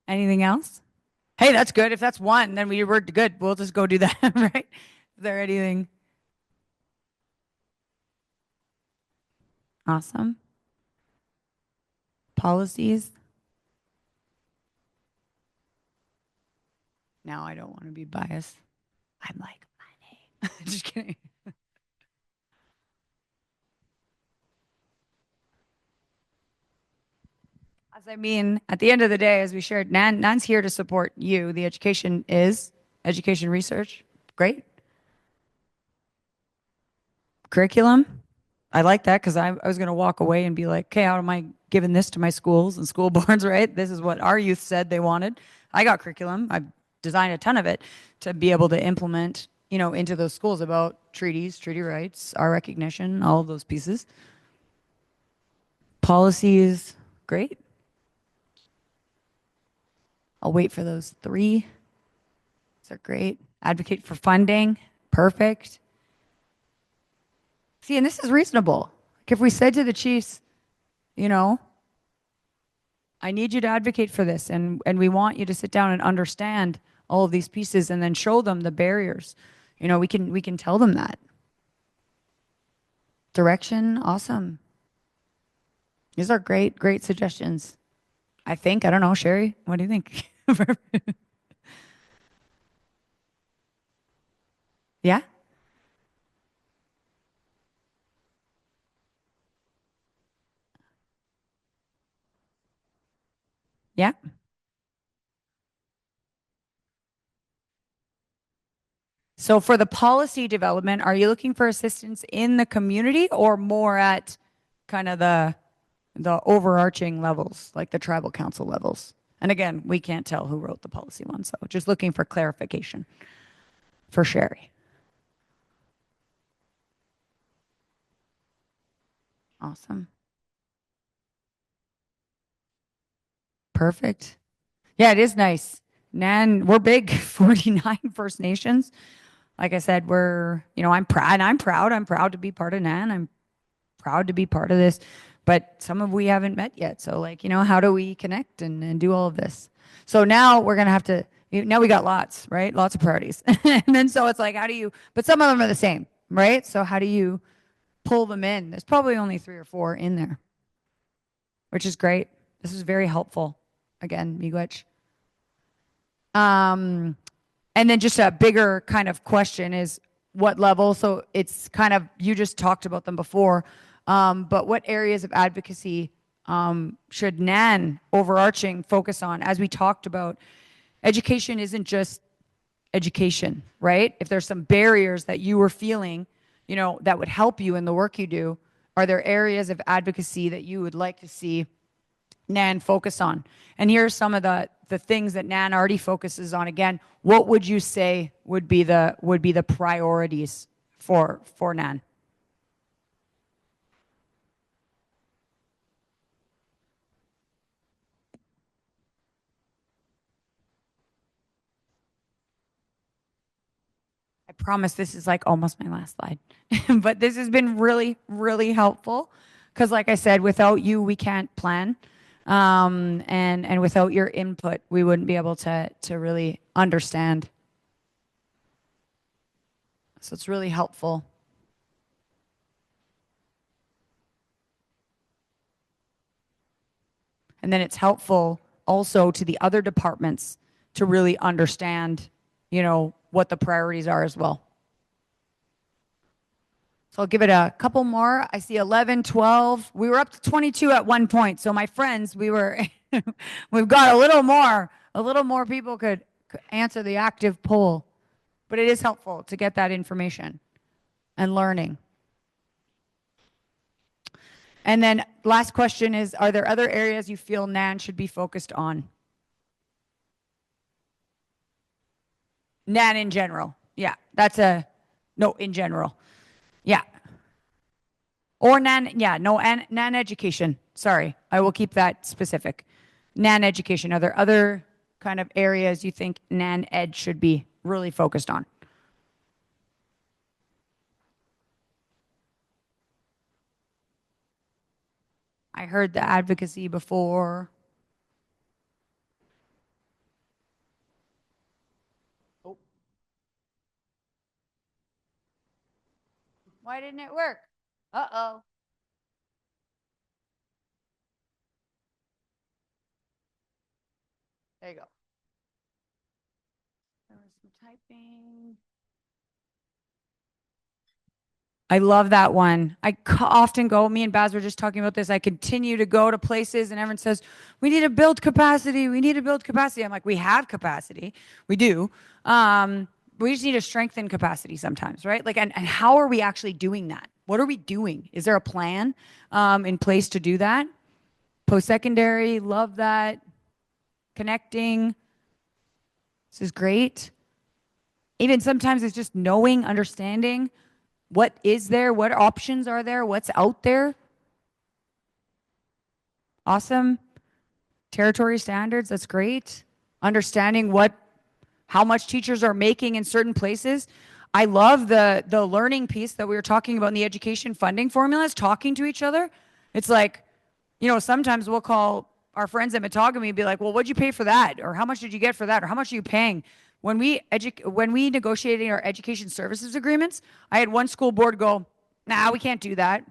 Anything else? Hey, that's good. If that's one, then we were good. We'll just go do that, right? Is there anything? Awesome. Policies? Now I don't want to be biased. I'm like, money. Just kidding. As I mean, at the end of the day, as we shared, Nan's here to support you. The education is education research. Great. Curriculum. I like that because I was going to walk away and be like, okay, how am I giving this to my schools and school boards, right? This is what our youth said they wanted. I got curriculum. I've designed a ton of it to be able to implement, into those schools about treaties, treaty rights, our recognition, all of those pieces. Policies, great. I'll wait for those three. These are great. Advocate for funding, perfect. See, and this is reasonable. Like if we said to the chiefs, I need you to advocate for this, and we want you to sit down and understand all of these pieces and then show them the barriers. We can tell them that. Direction, awesome. These are great suggestions. I think, I don't know, Sherry, what do you think? Yeah? Yeah. So for the policy development, are you looking for assistance in the community or more at kind of the overarching levels, like the tribal council levels? And again, we can't tell who wrote the policy one, so just looking for clarification for Sherry. Awesome. Perfect. Yeah, it is nice. Nan, we're big 49 First Nations. Like I said, I'm proud. I'm proud to be part of Nan. I'm proud to be part of this, but some of we haven't met yet. So like, how do we connect and do all of this? So now we're going to have to, now we got lots, right? Lots of priorities. And then so it's like, but some of them are the same, right? So how do you pull them in? There's probably only 3 or 4 in there, which is great. This is very helpful. Again, miigwech. Um, and then just a bigger kind of question is what level? So it's kind of, you just talked about them before, but what areas of advocacy should NAN overarching focus on? As we talked about, education isn't just education, right? If there's some barriers that you were feeling, that would help you in the work you do, are there areas of advocacy that you would like to see NAN focus on? And here are some of the things that NAN already focuses on. Again, what would you say would be the priorities for NAN? I promise this is like almost my last slide, but this has been really, really helpful because, like I said, without you, we can't plan, and without your input, we wouldn't be able to really understand. So it's really helpful. And then it's helpful also to the other departments to really understand, what the priorities are as well. So I'll give it a couple more. I see 11, 12. We were up to 22 at one point. So my friends, we've got a little more. A little more people could answer the active poll. But it is helpful to get that information and learning. And then last question is, are there other areas you feel NAN should be focused on? NAN in general. Yeah, no, in general. Yeah. Or NAN, yeah, no, NAN education. Sorry, I will keep that specific. NAN education. Are there other kind of areas you think NAN ed should be really focused on? I heard the advocacy before. Oh, why didn't it work? Uh-oh. There you go. There was some typing. I love that one. Often go, me and Baz were just talking about this. I continue to go to places and everyone says, we need to build capacity. We need to build capacity. I'm like, we have capacity. We do. We just need to strengthen capacity sometimes, right? Like, and how are we actually doing that? What are we doing? Is there a plan in place to do that? Post-secondary, love that. Connecting. This is great. Even sometimes it's just knowing, understanding what is there, what options are there, what's out there. Awesome. Territory standards, that's great. Understanding how much teachers are making in certain places. I love the learning piece that we were talking about in the education funding formulas, talking to each other. It's like, sometimes we'll call our friends at Matagami and be like, well, what'd you pay for that? Or how much did you get for that? Or how much are you paying? When we negotiated our education services agreements, I had one school board go, nah, we can't do that.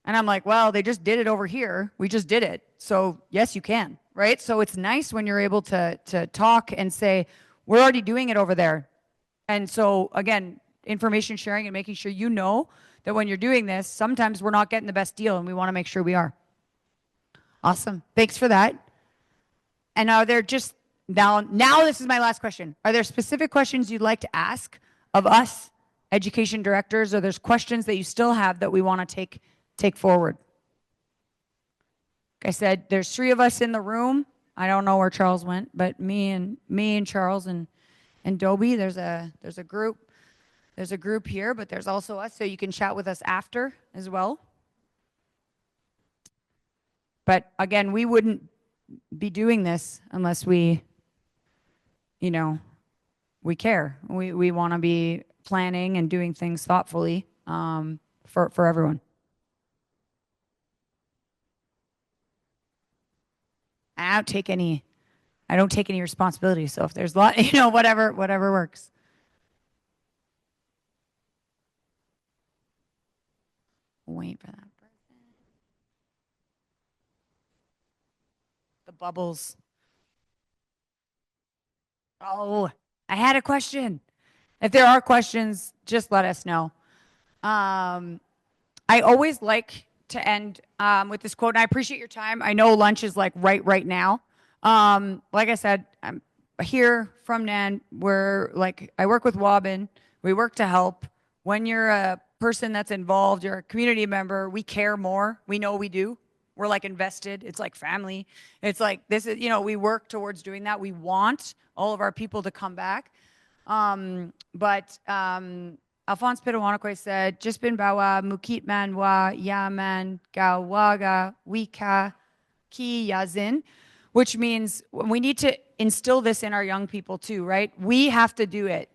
And I'm like, well, they just did it over here. We just did it. So yes, you can, right? So it's nice when you're able to talk and say, we're already doing it over there. And so again, information sharing and making sure that when you're doing this, sometimes we're not getting the best deal and we want to make sure we are. Awesome. Thanks for that. And are there just now this is my last question. Are there specific questions you'd like to ask of us, education directors, or there's questions that you still have that we want to take forward? Like I said, there's 3 of us in the room. I don't know where Charles went, but me and Charles and Dobie, there's a group. There's a group here, but there's also us, so you can chat with us after as well. But again, we wouldn't be doing this unless we, we care. We want to be planning and doing things thoughtfully for everyone. I don't take any responsibility. So if there's whatever works. Wait for that. The bubbles. Oh, I had a question. If there are questions, just let us know. I always like to end with this quote, and I appreciate your time. I know lunch is like right now. Like I said, I'm here from Nan. I work with Wobbin. We work to help. When you're a person that's involved, you're a community member, we care more. We know we do. We're like invested. It's like family. It's like this is, we work towards doing that. We want all of our people to come back. But Alphonse Pitawanakwe said, Jispin bawa mukit man wa yaman gawaga wika ki yazin, which means we need to instill this in our young people too, right? We have to do it.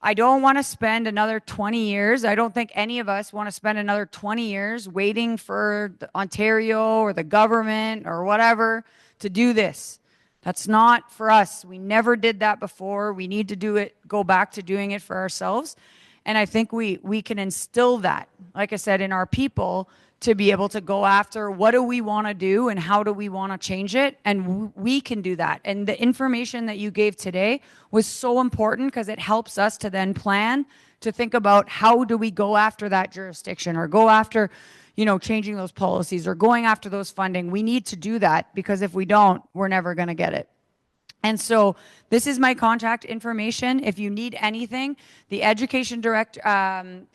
I don't want to spend another 20 years. I don't think any of us want to spend another 20 years waiting for Ontario or the government or whatever to do this. That's not for us. We never did that before. We need to do it, go back to doing it for ourselves. And I think we can instill that, like I said, in our people to be able to go after what do we want to do and how do we want to change it. And we can do that. And the information that you gave today was so important because it helps us to then plan to think about how do we go after that jurisdiction or go after, changing those policies or going after those funding. We need to do that because if we don't, we're never going to get it. And so this is my contact information. If you need anything, the Education Direct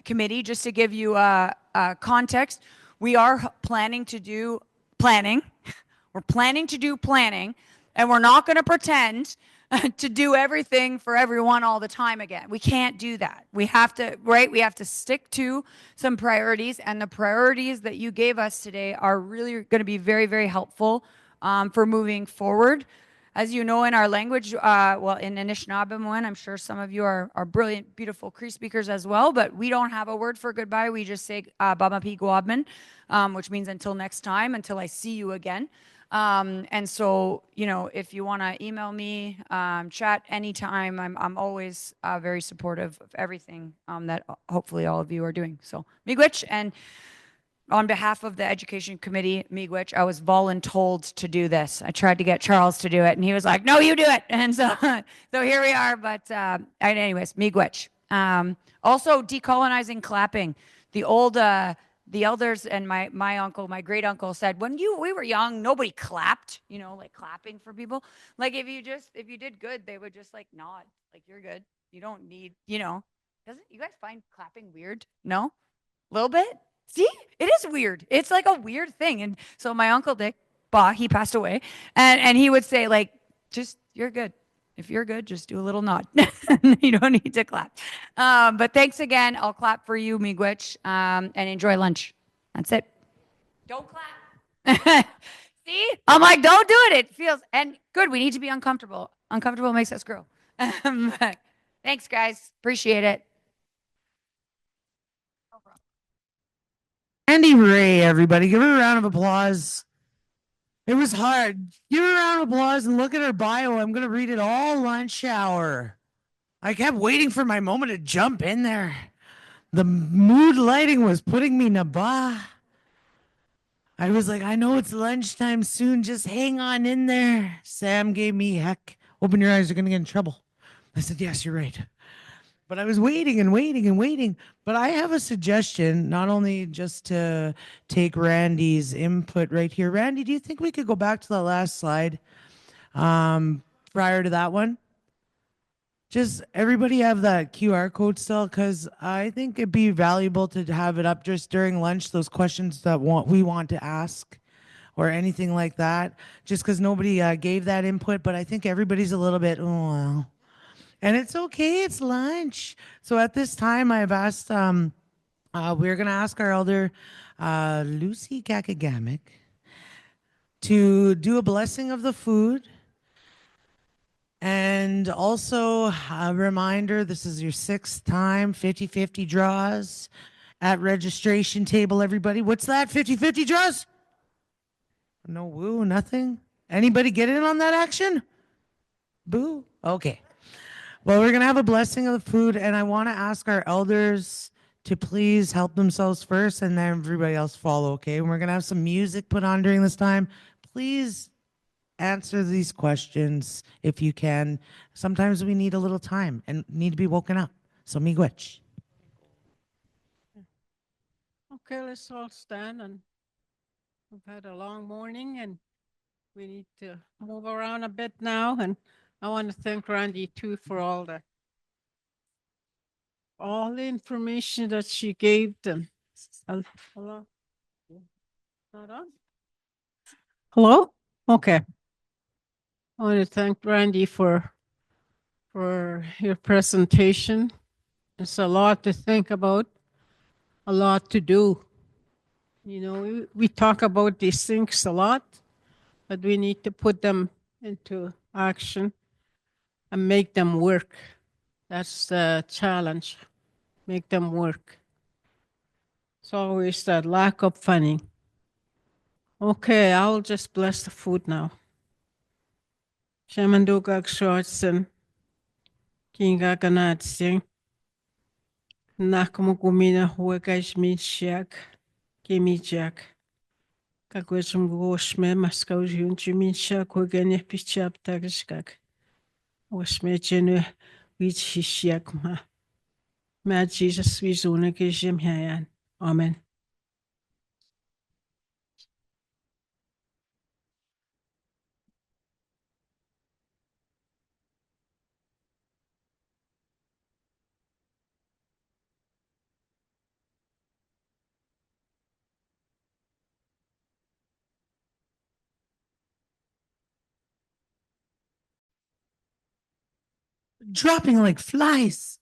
Committee, just to give you a context, we are planning to do planning. We're planning to do planning, and we're not going to pretend to do everything for everyone all the time again. We can't do that. We have to, right? We have to stick to some priorities, and the priorities that you gave us today are really going to be very, very helpful for moving forward. As you know, in our language, in Nishnawbe, I'm sure some of you are brilliant, beautiful Cree speakers as well, but we don't have a word for goodbye. We just say Bamapi Guabman, which means until next time, until I see you again. And so, if you want to email me, chat anytime, I'm always very supportive of everything that hopefully all of you are doing. So, miigwech, and on behalf of the Education Committee, miigwech, I was voluntold to do this. I tried to get Charles to do it, and he was like, "No, you do it." And so, so here we are. But anyways, miigwech. Also, decolonizing clapping. The elders and my uncle, my great uncle said, when we were young, nobody clapped. Like clapping for people. Like if you did good, they would just like nod, like you're good. You don't need, Doesn't you guys find clapping weird? No, a little bit. See, it is weird. It's like a weird thing. And so my uncle Dick, he passed away, and he would say like, just you're good. If you're good, just do a little nod. You don't need to clap. But thanks again. I'll clap for you, miigwech, and enjoy lunch. That's it. Don't clap. See, I'm like, don't do it. It feels and good. We need to be uncomfortable. Uncomfortable makes us grow. Thanks, guys. Appreciate it. Andy Ray, everybody. Give her a round of applause. It was hard. Give her a round of applause and look at her bio. I'm going to read it all lunch hour. I kept waiting for my moment to jump in there. The mood lighting was putting me naba. I was like, I know it's lunchtime soon. Just hang on in there. Sam gave me heck. Open your eyes. You're going to get in trouble. I said, yes, you're right. But I was waiting and waiting and waiting. But I have a suggestion, not only just to take Randy's input right here. Randy, do you think we could go back to the last slide? prior to that one. Just everybody have that QR code still, because I think it'd be valuable to have it up just during lunch, those questions that we want to ask or anything like that, just because nobody gave that input. But I think everybody's a little bit, oh, well. And it's okay, it's lunch. So at this time, I've asked, we're going to ask our elder, Lucy Kakagamic, to do a blessing of the food. And also a reminder, this is your sixth time, 50-50 draws at registration table, everybody. What's that, 50-50 draws? No woo, nothing? Anybody get in on that action? Boo? Okay. Well, we're going to have a blessing of the food, and I want to ask our elders to please help themselves first, and then everybody else follow, okay? And we're going to have some music put on during this time. Please answer these questions if you can. Sometimes we need a little time and need to be woken up. So, miigwech. Okay, let's all stand, and we've had a long morning and we need to move around a bit now. And I want to thank Randi too for all the information that she gave them. Hello? Not on? Hello? Okay. I want to thank Randi for your presentation. It's a lot to think about, a lot to do. You know, we talk about these things a lot, but we need to put them into action and make them work. That's the challenge. Make them work. It's always that lack of funding. Okay, I'll just bless the food now. Shamandugak Shortson, Kinga Ganatsing, Nakamugumina Huagajmin Shak, Gimme Jack. Kagwajum Woshme, Moscow Jimin Shak, Waganya Pichap Tagashkak. Washme Genu, which he Shakma. Mad Jesus, we zone Jim Hayan. Amen. Dropping like flies.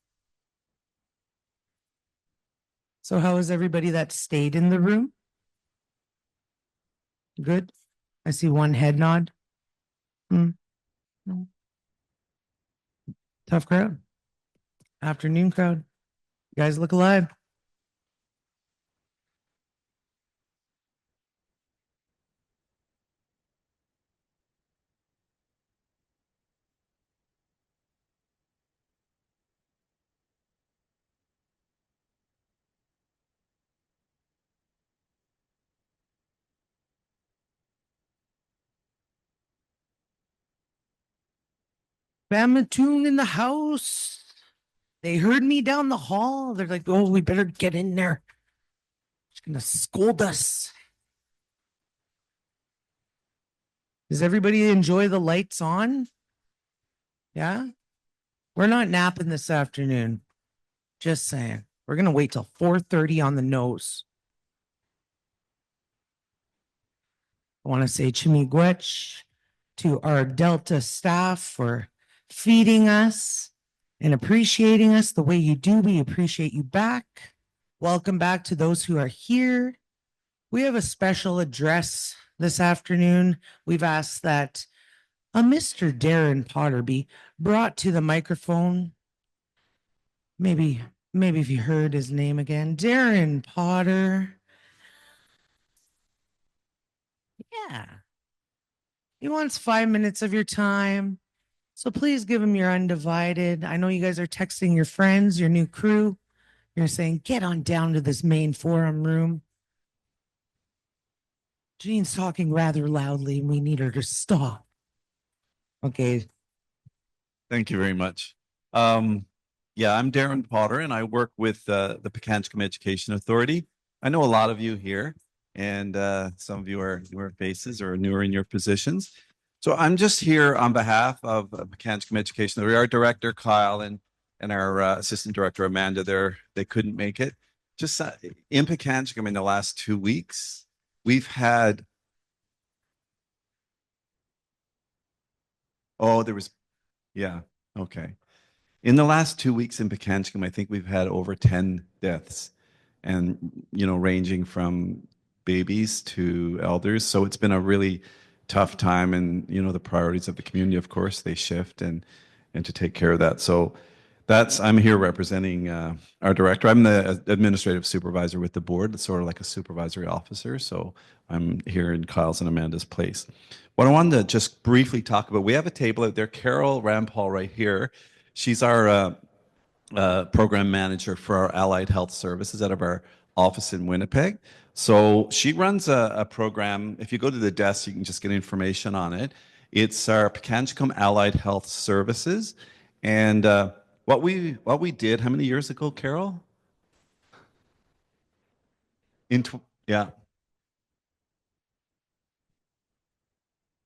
So, how is everybody that stayed in the room? Good. I see one head nod. Tough crowd. Afternoon crowd. You guys look alive. Bamatoon in the house. They heard me down the hall. They're like, oh, we better get in there. She's going to scold us. Does everybody enjoy the lights on? Yeah? We're not napping this afternoon. Just saying. We're going to wait till 4:30 on the nose. I want to say chimigwech to our Delta staff for feeding us and appreciating us the way you do. We appreciate you back. Welcome back to those who are here. We have a special address this afternoon. We've asked that a Mr. Darren Potter be brought to the microphone. Maybe if you heard his name again, Darren Potter. Yeah. He wants 5 minutes of your time. So please give him your undivided. I know you guys are texting your friends, your new crew. You're saying, get on down to this main forum room. Jean's talking rather loudly and we need her to stop. Okay. Thank you very much. Yeah, I'm Darren Potter and I work with the Pikanchcum Education Authority. I know a lot of you here and some of you are newer faces or newer in your positions. So I'm just here on behalf of Pekanskam Education. Our director, Kyle, and our assistant director, Amanda, they couldn't make it. Just in Pekanskam in the last 2 weeks, we've had, there was, yeah, okay. In the last 2 weeks in Pekanskam, I think we've had over 10 deaths and, ranging from babies to elders. So it's been a really tough time, and, the priorities of the community, of course, they shift and to take care of that. So I'm here representing our director. I'm the administrative supervisor with the board. It's sort of like a supervisory officer. So I'm here in Kyle's and Amanda's place. What I wanted to just briefly talk about, we have a table out there. Carol Rampal right here. She's our program manager for our allied health services out of our office in Winnipeg. So she runs a program. If you go to the desk, you can just get information on it. It's our Pekanskam Allied Health Services. And what we did, how many years ago, Carol? Yeah.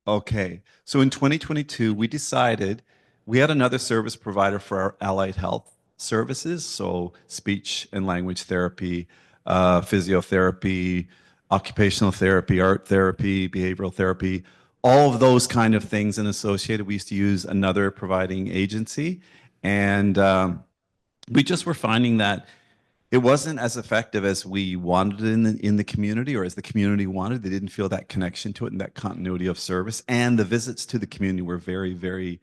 Okay. So in 2022, we decided we had another service provider for our allied health services. So speech and language therapy, physiotherapy, occupational therapy, art therapy, behavioral therapy, all of those kind of things and associated. We used to use another providing agency. And we just were finding that it wasn't as effective as we wanted it in the community, or as the community wanted. They didn't feel that connection to it and that continuity of service. And the visits to the community were very, very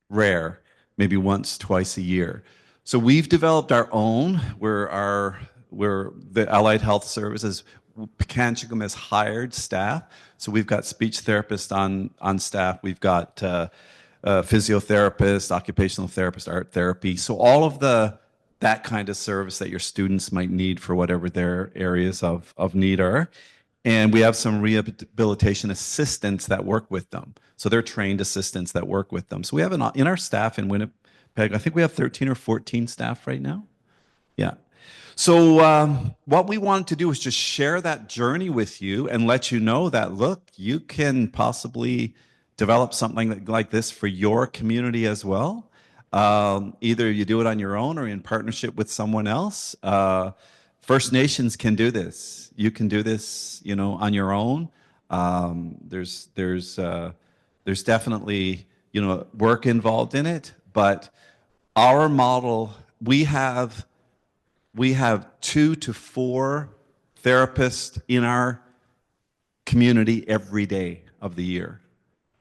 rare, maybe once, twice a year. So we've developed our own, where the Allied Health Services, Pekanskam has hired staff. So we've got speech therapists on staff. We've got physiotherapists, occupational therapists, art therapy. So all of that kind of service that your students might need for whatever their areas of need are. And we have some rehabilitation assistants that work with them. So they're trained assistants that work with them. So we have in our staff in Winnipeg, I think we have 13 or 14 staff right now. Yeah. So what we wanted to do is just share that journey with you and let you know that, look, you can possibly develop something like this for your community as well. Either you do it on your own or in partnership with someone else. First Nations can do this. You can do this, on your own. There's definitely, work involved in it, but our model, we have 2 to 4 therapists in our community every day of the year.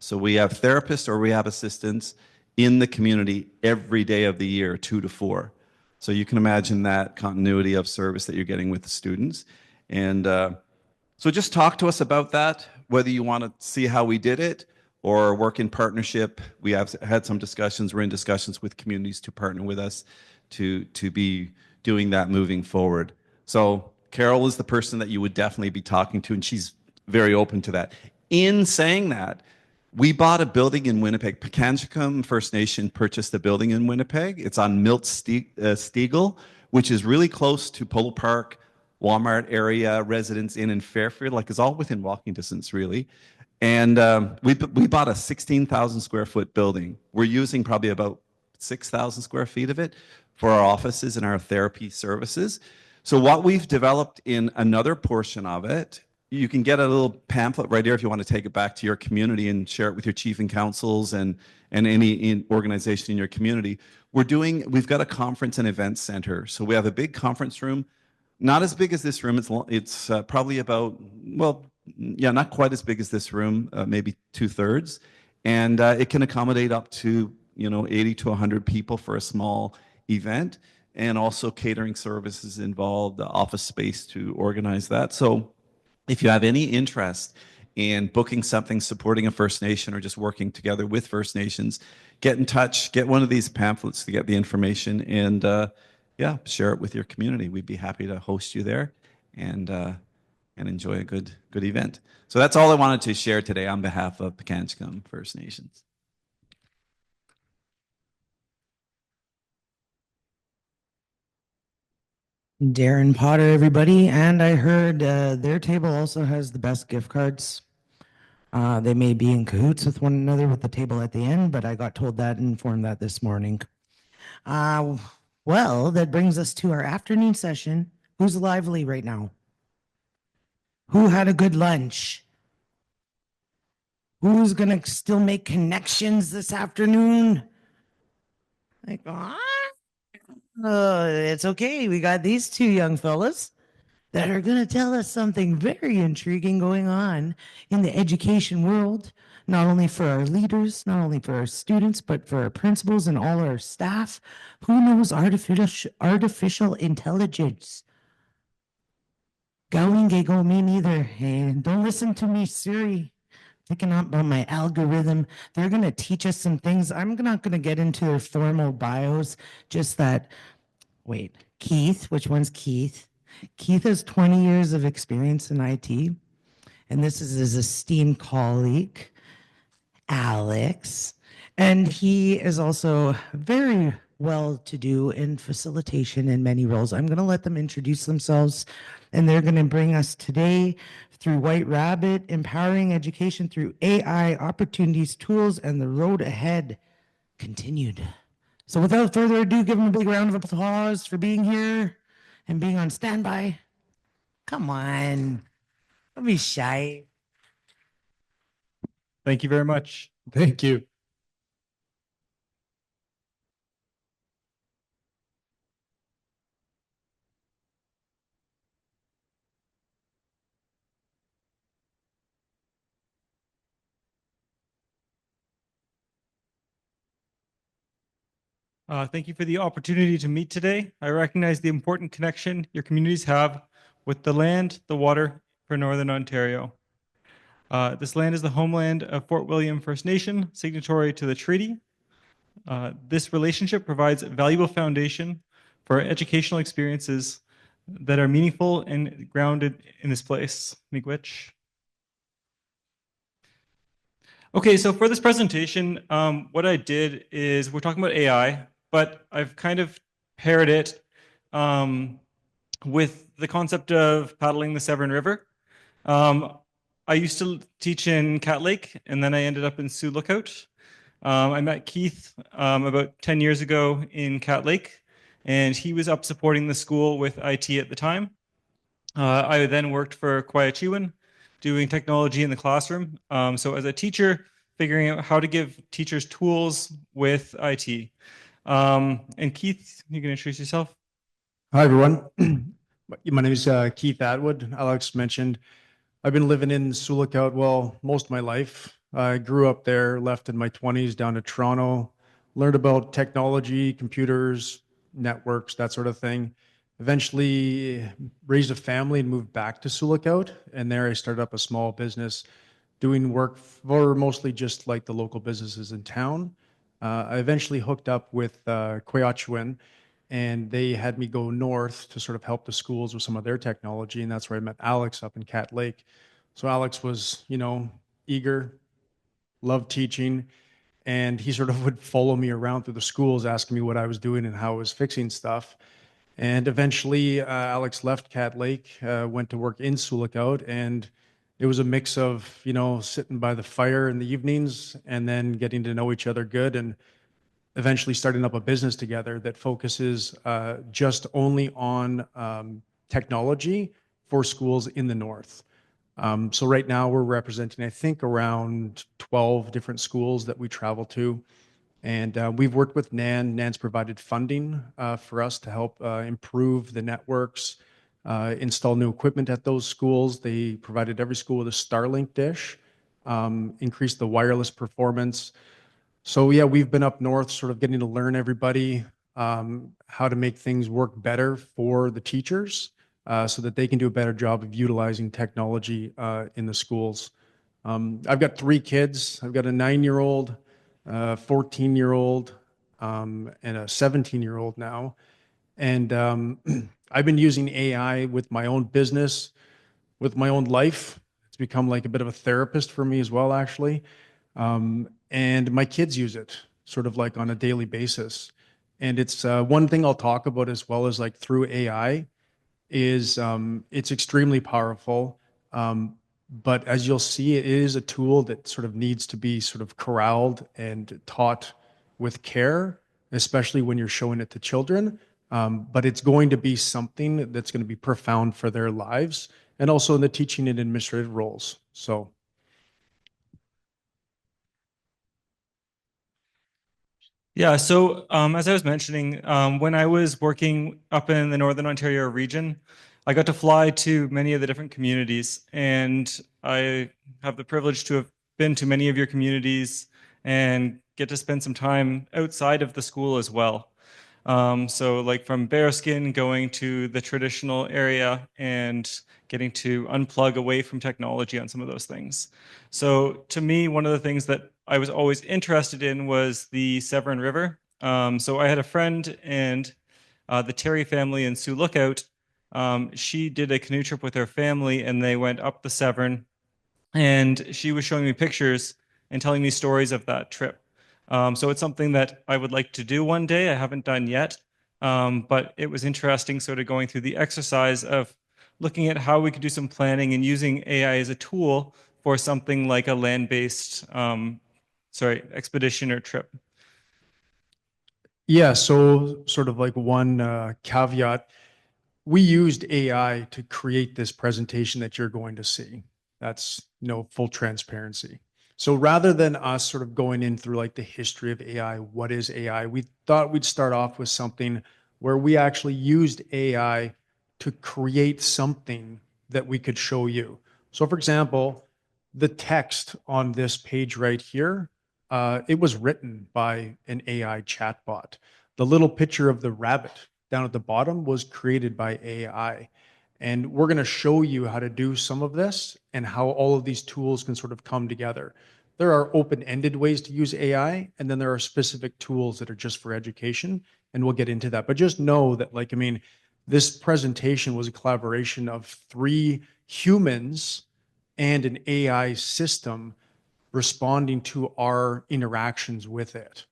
So we have therapists or rehab assistants in the community every day of the year, 2 to 4. So you can imagine that continuity of service that you're getting with the students. And so just talk to us about that, whether you want to see how we did it or work in partnership. We have had some discussions. We're in discussions with communities to partner with us to be doing that moving forward. So Carol is the person that you would definitely be talking to, and she's very open to that. In saying that, we bought a building in Winnipeg. Pekanskam First Nation purchased a building in Winnipeg. It's on Milt Stiegel, which is really close to Polo Park, Walmart area, Residence Inn, and Fairfield. Like, it's all within walking distance, really. And we bought a 16,000 square foot building. We're using probably about 6,000 square feet of it for our offices and our therapy services. So what we've developed in another portion of it, you can get a little pamphlet right here if you want to take it back to your community and share it with your chief and councils and any organization in your community. We've got a conference and event center. So we have a big conference room, not as big as this room. It's probably about, not quite as big as this room, maybe 2/3. And it can accommodate up to, 80 to 100 people for a small event, and also catering services involved, office space to organize that. So if you have any interest in booking something, supporting a First Nation, or just working together with First Nations, get in touch, get one of these pamphlets to get the information, and share it with your community. We'd be happy to host you there and enjoy a good event. So that's all I wanted to share today on behalf of Pekanskam First Nations. Darren Potter, everybody. And I heard their table also has the best gift cards. They may be in cahoots with one another with the table at the end, but I got told that and informed that this morning. Uh, well, that brings us to our afternoon session. Who's lively right now? Who had a good lunch? Who's gonna still make connections this afternoon? Like, it's okay. We got these two young fellas that are going to tell us something very intriguing going on in the education world, not only for our leaders, not only for our students, but for our principals and all our staff. Who knows artificial intelligence? Going go me neither. Hey, don't listen to me, Siri. Thinking about my algorithm. They're going to teach us some things. I'm not going to get into their formal bios, just that. Wait, Keith, which one's Keith? Keith has 20 years of experience in IT, and this is his esteemed colleague, Alex. And he is also very well to do in facilitation in many roles. I'm going to let them introduce themselves, and they're going to bring us today through White Rabbit, empowering education through AI, opportunities, tools, and the road ahead continued. So without further ado, give them a big round of applause for being here and being on standby. Come on, don't be shy. Thank you very much. Thank you. Thank you for the opportunity to meet today. I recognize the important connection your communities have with the land, the water for Northern Ontario. This land is the homeland of Fort William First Nation, signatory to the treaty. This relationship provides a valuable foundation for educational experiences that are meaningful and grounded in this place. Miigwech. Okay, so for this presentation, what I did is we're talking about AI, but I've kind of paired it with the concept of paddling the Severn River. I used to teach in Cat Lake, and then I ended up in Sioux Lookout. I met Keith about 10 years ago in Cat Lake, and he was up supporting the school with IT at the time. I then worked for Siigwan, doing technology in the classroom. So as a teacher, figuring out how to give teachers tools with IT. And Keith, you can introduce yourself. Hi, everyone. My name is Keith Atwood. Alex mentioned I've been living in Sioux Lookout, well, most of my life. I grew up there, left in my 20s down to Toronto, learned about technology, computers, networks, that sort of thing. Eventually raised a family and moved back to Sioux Lookout. And there I started up a small business doing work for mostly just like the local businesses in town. I eventually hooked up with Siigwan, and they had me go north to sort of help the schools with some of their technology. And that's where I met Alex up in Cat Lake. So Alex was, eager, loved teaching, and he sort of would follow me around through the schools, asking me what I was doing and how I was fixing stuff. And eventually, Alex left Cat Lake, went to work in Sioux Lookout, and it was a mix of, sitting by the fire in the evenings and then getting to know each other good, and eventually starting up a business together that focuses just only on technology for schools in the north. So right now we're representing, I think, around 12 different schools that we travel to. And we've worked with NAN. NAN's provided funding for us to help improve the networks, install new equipment at those schools. They provided every school with a Starlink dish, increased the wireless performance. So yeah, we've been up north sort of getting to learn everybody how to make things work better for the teachers so that they can do a better job of utilizing technology in the schools. I've got 3 kids. I've got a 9-year-old, 14-year-old, and a 17-year-old now. And I've been using AI with my own business, with my own life. It's become like a bit of a therapist for me as well, actually. And my kids use it sort of like on a daily basis. And it's one thing I'll talk about as well as like through AI is it's extremely powerful. But as you'll see, it is a tool that sort of needs to be sort of corralled and taught with care, especially when you're showing it to children. But it's going to be something that's going to be profound for their lives and also in the teaching and administrative roles. So Yeah, so as I was mentioning, when I was working up in the Northern Ontario region, I got to fly to many of the different communities, and I have the privilege to have been to many of your communities and get to spend some time outside of the school as well. So like from bearskin going to the traditional area and getting to unplug away from technology on some of those things. So to me, one of the things that I was always interested in was the Severn River. So I had a friend and the Terry family in Sioux Lookout. She did a canoe trip with her family and they went up the Severn, and she was showing me pictures and telling me stories of that trip. So it's something that I would like to do one day. I haven't done yet, but it was interesting sort of going through the exercise of looking at how we could do some planning and using AI as a tool for something like a land-based, expedition or trip. yeah, so sort of like one caveat, we used AI to create this presentation that you're going to see. That's full transparency. So rather than us sort of going in through like the history of AI, what is AI, we thought we'd start off with something where we actually used AI to create something that we could show you. So for example, the text on this page right here, it was written by an AI chatbot. The little picture of the rabbit down at the bottom was created by AI. And we're going to show you how to do some of this and how all of these tools can sort of come together. There are open-ended ways to use AI, and then there are specific tools that are just for education, and we'll get into that. But just know that, like, I mean, this presentation was a collaboration of 3 humans and an AI system responding to our interactions with it.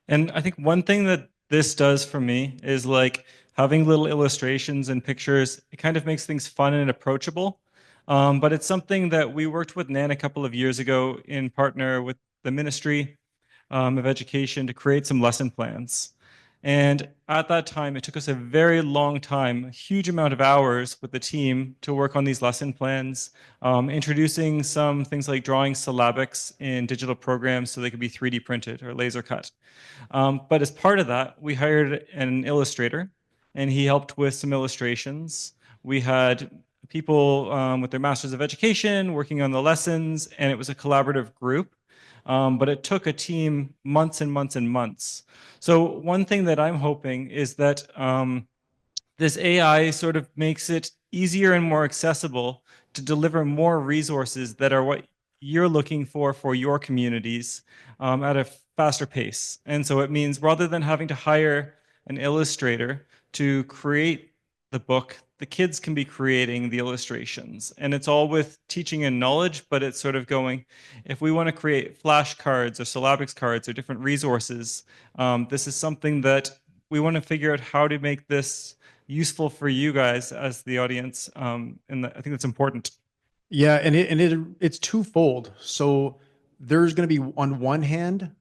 And I think one thing that this does for me is like having little illustrations and pictures. It kind of makes things fun and approachable. But it's something that we worked with Nan a couple of years ago in partner with the Ministry of Education to create some lesson plans. And at that time, it took us a very long time, a huge amount of hours with the team to work on these lesson plans, introducing some things like drawing syllabics in digital programs so they could be 3D printed or laser cut. But as part of that, we hired an illustrator and he helped with some illustrations. We had people with their Masters of Education working on the lessons, and it was a collaborative group. But it took a team months and months and months. So one thing that I'm hoping is that this AI sort of makes it easier and more accessible to deliver more resources that are what you're looking for your communities at a faster pace. And so it means rather than having to hire an illustrator to create the book, the kids can be creating the illustrations. And it's all with teaching and knowledge, but it's sort of going, if we want to create flashcards or syllabics cards or different resources, this is something that we want to figure out how to make this useful for you guys as the audience. And I think that's important. Yeah, and it's twofold. So there's going to be, on one hand,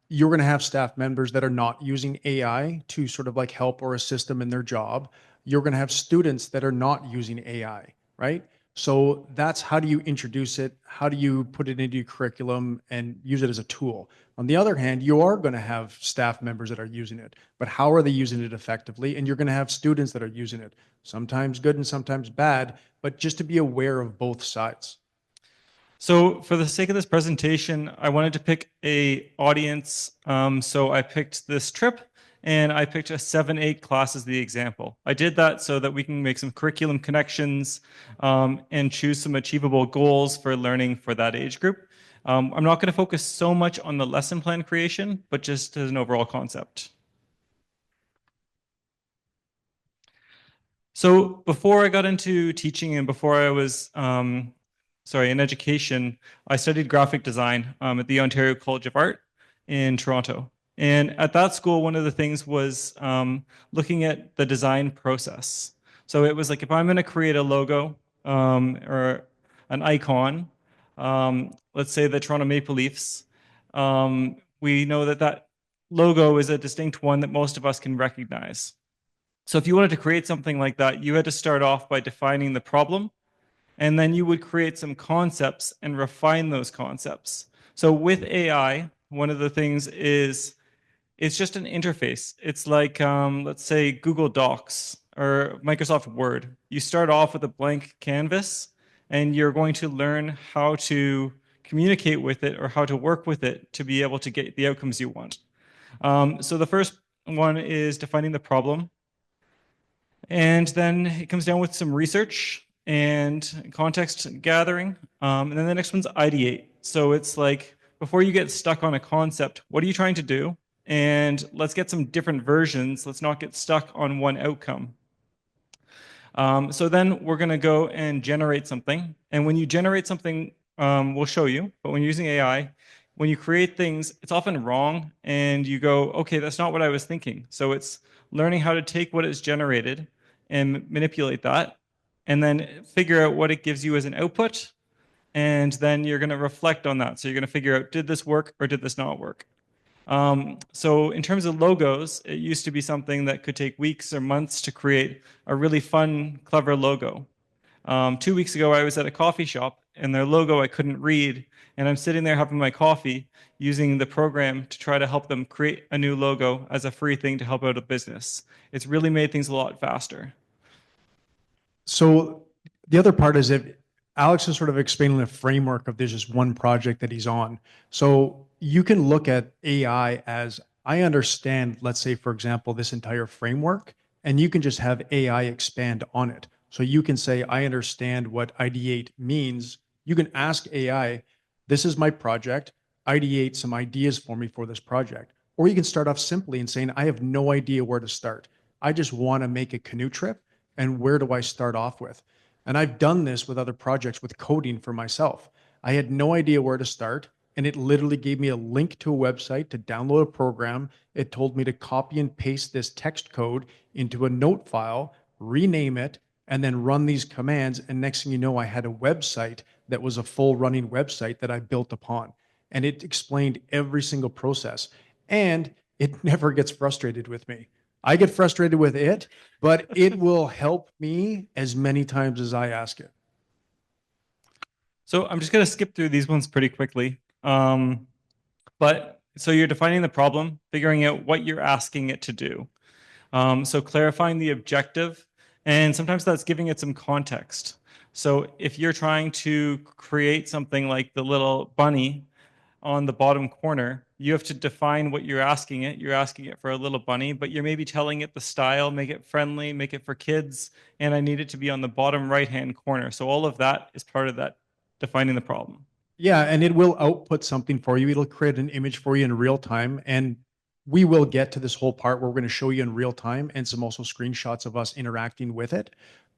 you're going to have staff members that are not using AI to sort of like help or assist them in their job. You're going to have students that are not using AI, right? So that's, how do you introduce it? How do you put it into your curriculum and use it as a tool? On the other hand, you are going to have staff members that are using it, but how are they using it effectively? And you're going to have students that are using it, sometimes good and sometimes bad, but just to be aware of both sides. So for the sake of this presentation, I wanted to pick a audience. So I picked this trip and I picked a 7-8 class as the example. I did that so that we can make some curriculum connections and choose some achievable goals for learning for that age group. I'm not going to focus so much on the lesson plan creation, but just as an overall concept. So before I got into teaching and before I was in education, I studied graphic design at the Ontario College of Art in Toronto. And at that school, one of the things was looking at the design process. So it was like, if I'm going to create a logo or an icon, let's say the Toronto Maple Leafs, we know that that logo is a distinct one that most of us can recognize. So if you wanted to create something like that, you had to start off by defining the problem, and then you would create some concepts and refine those concepts. So with AI, one of the things is it's just an interface. It's like, let's say, Google Docs or Microsoft Word. You start off with a blank canvas, and you're going to learn how to communicate with it or how to work with it to be able to get the outcomes you want. So the first one is defining the problem. And then it comes down with some research and context gathering. And then the next one's ideate. So it's like, before you get stuck on a concept, what are you trying to do? And let's get some different versions. Let's not get stuck on one outcome. So then we're going to go and generate something. And when you generate something, we'll show you. But when you're using AI, when you create things, it's often wrong. And you go, okay, that's not what I was thinking. So it's learning how to take what is generated and manipulate that, and then figure out what it gives you as an output. And then you're going to reflect on that. So you're going to figure out, did this work or did this not work? So in terms of logos, it used to be something that could take weeks or months to create a really fun, clever logo. 2 weeks ago, I was at a coffee shop, and their logo I couldn't read, and I'm sitting there having my coffee using the program to try to help them create a new logo as a free thing to help out a business. It's really made things a lot faster. So the other part is if Alex is sort of explaining the framework of there's just one project that he's on. So you can look at AI as, I understand, let's say, for example, this entire framework, and you can just have AI expand on it. So you can say, I understand what ideate means. You can ask AI, this is my project, ideate some ideas for me for this project. Or you can start off simply and saying, I have no idea where to start. I just want to make a canoe trip. And where do I start off with? And I've done this with other projects with coding for myself. I had no idea where to start. And it literally gave me a link to a website to download a program. It told me to copy and paste this text code into a note file, rename it, and then run these commands. And next thing you know, I had a website that was a full running website that I built upon. And it explained every single process. And it never gets frustrated with me. I get frustrated with it, but it will help me as many times as I ask it. So I'm just going to skip through these ones pretty quickly. But so you're defining the problem, figuring out what you're asking it to do. So clarifying the objective, and sometimes that's giving it some context. So if you're trying to create something like the little bunny on the bottom corner, you have to define what you're asking it. You're asking it for a little bunny, but you're maybe telling it the style, make it friendly, make it for kids, and I need it to be on the bottom right-hand corner. So all of that is part of that defining the problem. Yeah, and it will output something for you. It'll create an image for you in real time. And we will get to this whole part where we're going to show you in real time and some also screenshots of us interacting with it.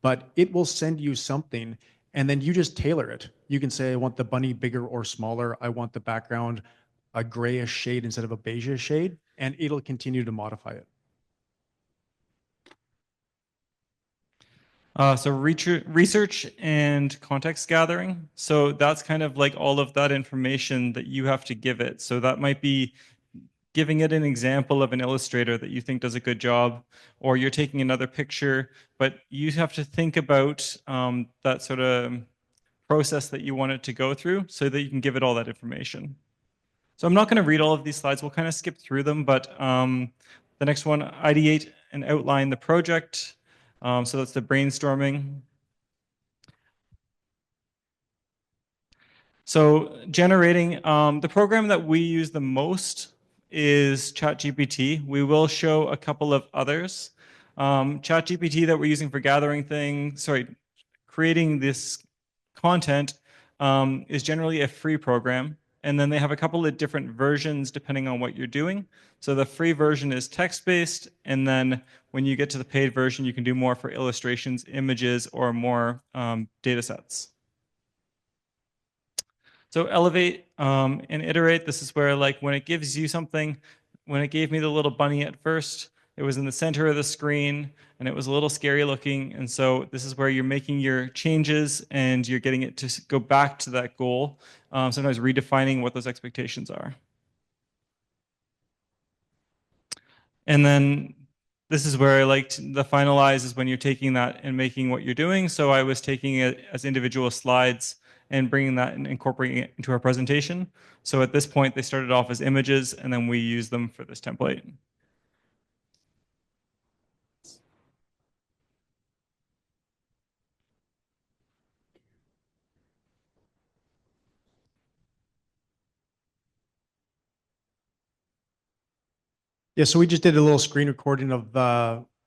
But it will send you something, and then you just tailor it. You can say, I want the bunny bigger or smaller. I want the background a grayish shade instead of a beigeish shade, and it'll continue to modify it. So research and context gathering. So that's kind of like all of that information that you have to give it. So that might be giving it an example of an illustrator that you think does a good job, or you're taking another picture, but you have to think about that sort of process that you want it to go through so that you can give it all that information. So I'm not going to read all of these slides. We'll kind of skip through them, but the next one, ideate and outline the project. So that's the brainstorming. So generating, the program that we use the most is ChatGPT. We will show a couple of others. ChatGPT that we're using for creating this content is generally a free program. And then they have a couple of different versions depending on what you're doing. So the free version is text-based, and then when you get to the paid version, you can do more for illustrations, images, or more data sets. So elevate and iterate. This is where, like, when it gives you something, when it gave me the little bunny at first, It was in the center of the screen and it was a little scary looking. And so this is where you're making your changes and you're getting it to go back to that goal. Sometimes redefining what those expectations are. And then this is where I liked the finalize is when you're taking that and making what you're doing. So I was taking it as individual slides and bringing that and incorporating it into our presentation. So at this point, they started off as images and then we use them for this template. Yeah, so we just did a little screen recording of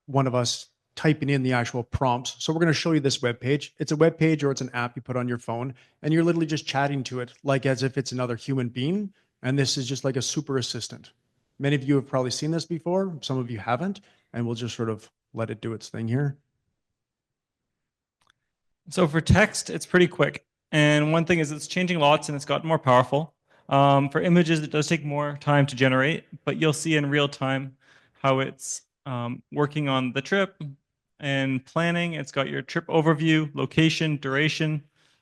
one of us typing in the actual prompts. So we're going to show you this web page. It's a web page or it's an app you put on your phone, and you're literally just chatting to it like as if it's another human being. And this is just like a super assistant. Many of you have probably seen this before. Some of you haven't, and we'll just sort of let it do its thing here. So for text, it's pretty quick. And one thing is it's changing lots and it's gotten more powerful. For images, it does take more time to generate, but you'll see in real time how it's working on the trip and planning. It's got your trip overview, location, duration,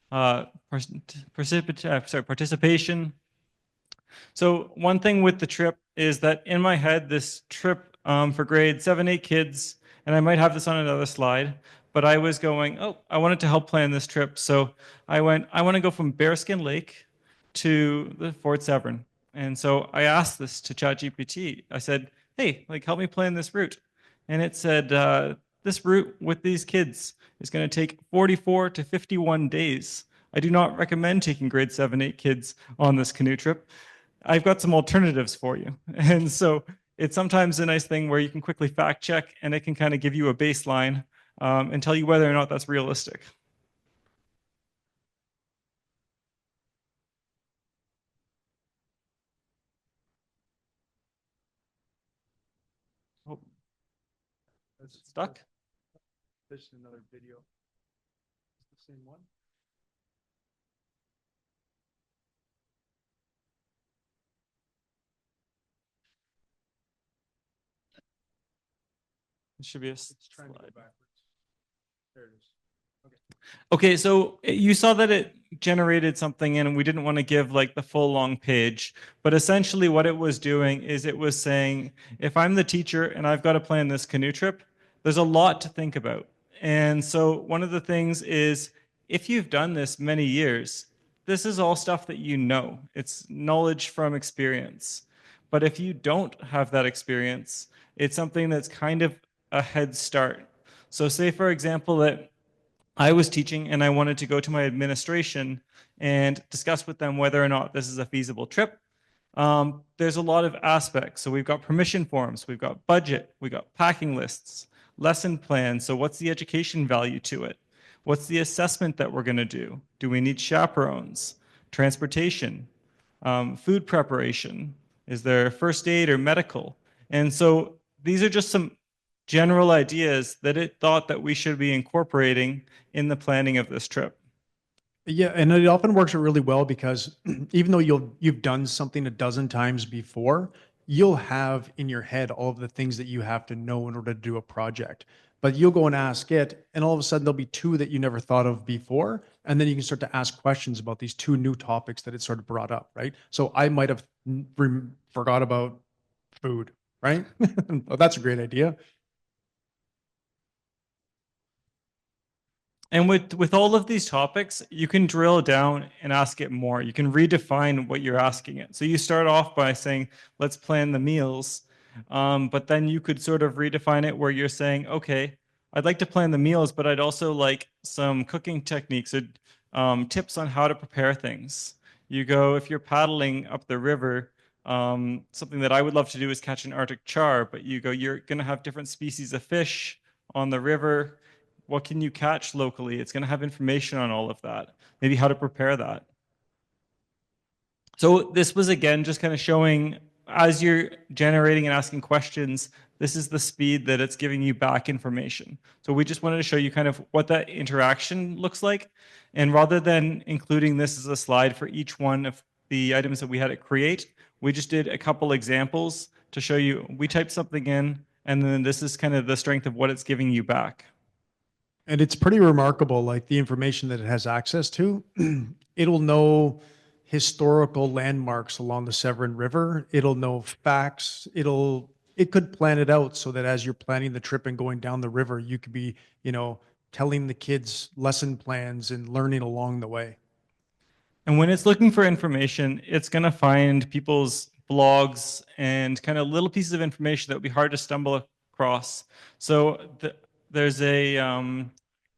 participation. So one thing with the trip is that in my head, this trip for grade 7, 8 kids, and I might have this on another slide, but I was going, oh, I wanted to help plan this trip. So I went, I want to go from Bearskin Lake to the Fort Severn. And so I asked this to ChatGPT. I said, hey, like help me plan this route. And it said, this route with these kids is going to take 44 to 51 days. I do not recommend taking grade 7, 8 kids on this canoe trip. I've got some alternatives for you. And so it's sometimes a nice thing where you can quickly fact check and it can kind of give you a baseline and tell you whether or not that's realistic. Oh, is it stuck? There's another video. It's the same one. It should be a It's trying to go slide. backwards. There it is. Okay, so you saw that it generated something and we didn't want to give like the full long page, but essentially what it was doing is it was saying, if I'm the teacher and I've got to plan this canoe trip, there's a lot to think about. And so one of the things is if you've done this many years, this is all stuff that you know. It's knowledge from experience. But if you don't have that experience, it's something that's kind of a head start. So say, for example, that I was teaching and I wanted to go to my administration and discuss with them whether or not this is a feasible trip. There's a lot of aspects. So we've got permission forms, we've got budget, we've got packing lists, lesson plans. So what's the education value to it? What's the assessment that we're going to do? Do we need chaperones? Transportation? Food preparation? Is there first aid or medical? And so these are just some general ideas that it thought that we should be incorporating in the planning of this trip. Yeah, and it often works out really well because even though you've done something a dozen times before, you'll have in your head all of the things that you have to know in order to do a project. But you'll go and ask it, and all of a sudden there'll be two that you never thought of before, and then you can start to ask questions about these two new topics that it sort of brought up, right? So I might have forgot about food, right? Well, that's a great idea. And with all of these topics, you can drill down and ask it more. You can redefine what you're asking it. So you start off by saying, let's plan the meals. But then you could sort of redefine it where you're saying, okay, I'd like to plan the meals, but I'd also like some cooking techniques or tips on how to prepare things. You go, if you're paddling up the river, something that I would love to do is catch an Arctic char, but you go, you're going to have different species of fish on the river. What can you catch locally? It's going to have information on all of that, maybe how to prepare that. So this was, again, just kind of showing as you're generating and asking questions, this is the speed that it's giving you back information. So we just wanted to show you kind of what that interaction looks like. And rather than including this as a slide for each one of the items that we had it create, we just did a couple examples to show you, we typed something in, And then this is kind of the strength of what it's giving you back. And it's pretty remarkable, like the information that it has access to. It'll know historical landmarks along the Severn River. It'll know facts. It could plan it out so that as you're planning the trip and going down the river, you could be, telling the kids lesson plans and learning along the way. And when it's looking for information, it's going to find people's blogs and kind of little pieces of information that would be hard to stumble across. So there's a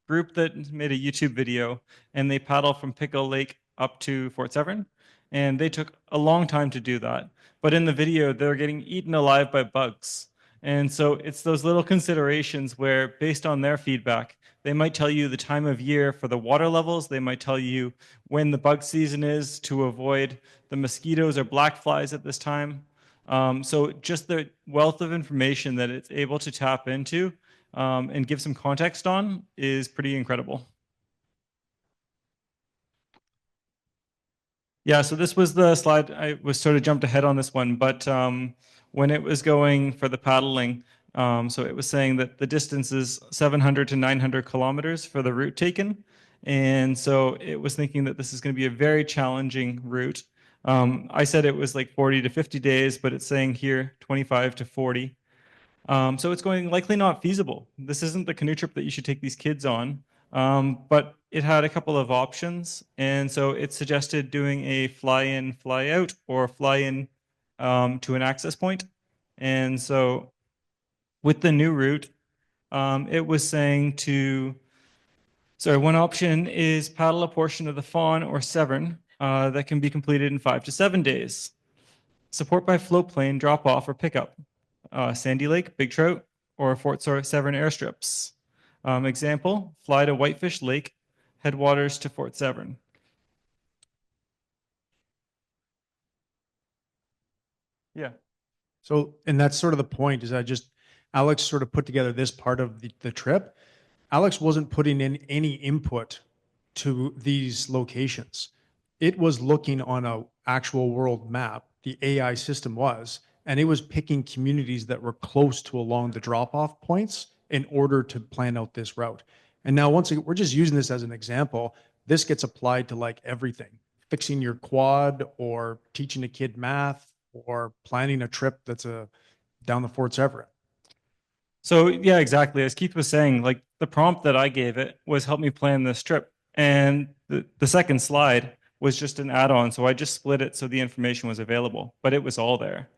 group that made a YouTube video, and they paddle from Pickle Lake up to Fort Severn. And they took a long time to do that. But in the video, they're getting eaten alive by bugs. And so it's those little considerations where, based on their feedback, they might tell you the time of year for the water levels. They might tell you when the bug season is to avoid the mosquitoes or black flies at this time. So just the wealth of information that it's able to tap into and give some context on is pretty incredible. Yeah, so this was the slide. I was sort of jumped ahead on this one, but when it was going for the paddling, so it was saying that the distance is 700 to 900 kilometers for the route taken. And so it was thinking that this is going to be a very challenging route. I said it was like 40 to 50 days, but it's saying here 25 to 40. So it's going likely not feasible. This isn't the canoe trip that you should take these kids on. But it had a couple of options. And so it suggested doing a fly in, fly out, or fly in to an access point. And so with the new route, it was saying one option is paddle a portion of the Fawn or Severn that can be completed in 5 to 7 days. Support by float plane, drop off, or pickup. Sandy Lake, Big Trout, or Fort Severn airstrips. Example, fly to Whitefish Lake, headwaters to Fort Severn. Yeah. So, and that's sort of the point is Alex sort of put together this part of the trip. Alex wasn't putting in any input to these locations. It was looking on a actual world map, the AI system was, and it was picking communities that were close to along the drop-off points in order to plan out this route. And now once again, we're just using this as an example. This gets applied to like everything, fixing your quad or teaching a kid math or planning a trip that's down the Fort Severn. So yeah, exactly. As Keith was saying, like the prompt that I gave it was help me plan this trip. And the second slide was just an add-on. So I just split it so the information was available, but it was all there.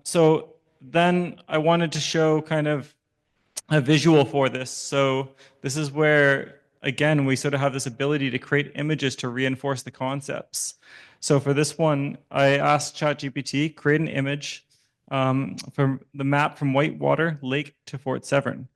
So then I wanted to show kind of a visual for this. So this is where, again, we sort of have this ability to create images to reinforce the concepts. So for this one, I asked ChatGPT, create an image from the map from Whitewater Lake to Fort Severn.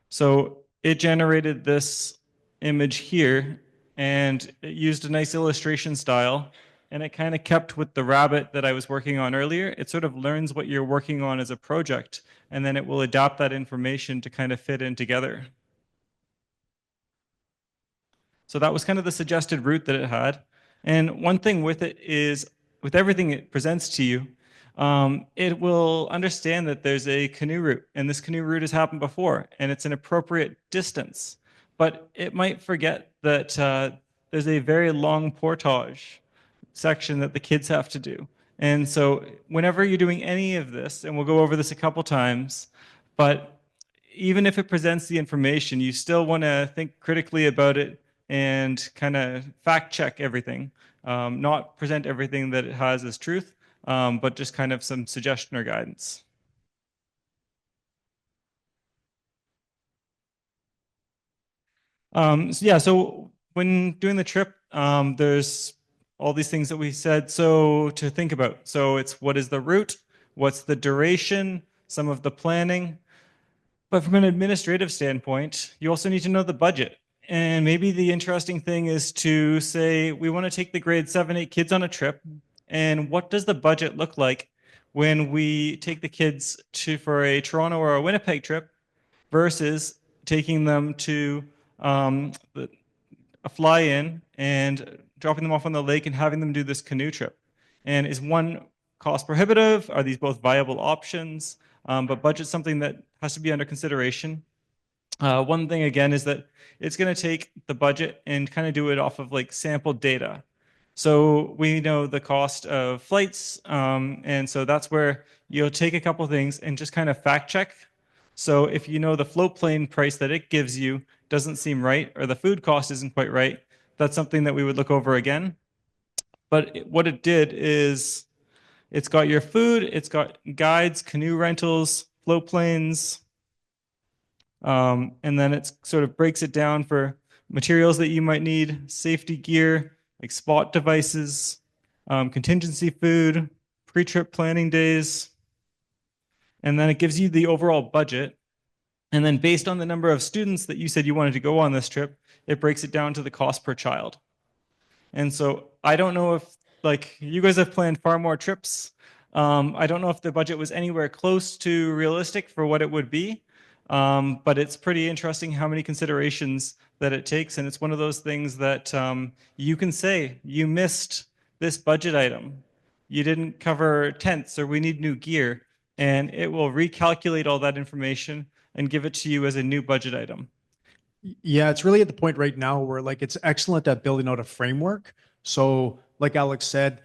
So it generated this image here, and it used a nice illustration style, and it kind of kept with the rabbit that I was working on earlier. It sort of learns what you're working on as a project, and then it will adapt that information to kind of fit in together. So that was kind of the suggested route that it had. And one thing with it is, with everything it presents to you, it will understand that there's a canoe route, and this canoe route has happened before, and it's an appropriate distance. But it might forget that there's a very long portage section that the kids have to do. And so whenever you're doing any of this, and we'll go over this a couple times, but even if it presents the information, you still want to think critically about it and kind of fact check everything, not present everything that it has as truth, but just kind of some suggestion or guidance. So when doing the trip, there's all these things that we said to think about. So it's what is the route, what's the duration, some of the planning. But from an administrative standpoint, you also need to know the budget. And maybe the interesting thing is to say, we want to take the grade 7, 8 kids on a trip. And what does the budget look like when we take the kids for a Toronto or a Winnipeg trip versus taking them to a fly-in and dropping them off on the lake and having them do this canoe trip? And is one cost prohibitive? Are these both viable options? But budget's something that has to be under consideration. One thing again is that it's going to take the budget and kind of do it off of like sample data. So we know the cost of flights, and so that's where you'll take a couple things and just kind of fact check. So if you know the float plane price that it gives you doesn't seem right, or the food cost isn't quite right, that's something that we would look over again. But what it did is it's got your food, it's got guides, canoe rentals, float planes, and then it sort of breaks it down for materials that you might need, safety gear, like spot devices, contingency food, pre-trip planning days. And then it gives you the overall budget. And then based on the number of students that you said you wanted to go on this trip, it breaks it down to the cost per child. And so I don't know if, like, you guys have planned far more trips. I don't know if the budget was anywhere close to realistic for what it would be. But it's pretty interesting how many considerations that it takes. And it's one of those things that you can say, you missed this budget item. You didn't cover tents, or we need new gear. And it will recalculate all that information and give it to you as a new budget item. Yeah, it's really at the point right now where like it's excellent at building out a framework. So like Alex said,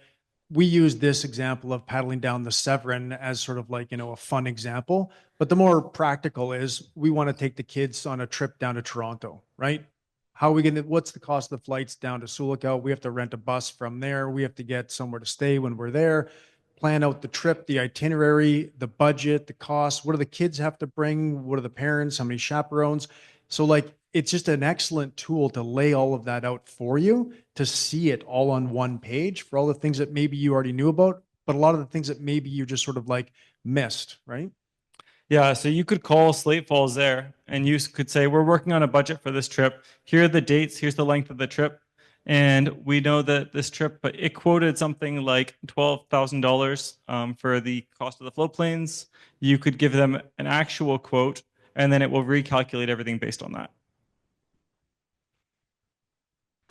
we use this example of paddling down the Severn as sort of like, a fun example. But the more practical is we want to take the kids on a trip down to Toronto, right? How are we going to, what's the cost of the flights down to Sioux Lookout? We have to rent a bus from there. We have to get somewhere to stay when we're there, plan out the trip, the itinerary, the budget, the cost. What do the kids have to bring? What are the parents? How many chaperones? So like, it's just an excellent tool to lay all of that out for you, to see it all on one page for all the things that maybe you already knew about, but a lot of the things that maybe you just sort of like missed, right? Yeah, so you could call Slate Falls there and you could say, we're working on a budget for this trip. Here are the dates, here's the length of the trip. And we know that this trip, but it quoted something like $12,000 for the cost of the float planes. You could give them an actual quote, and then it will recalculate everything based on that.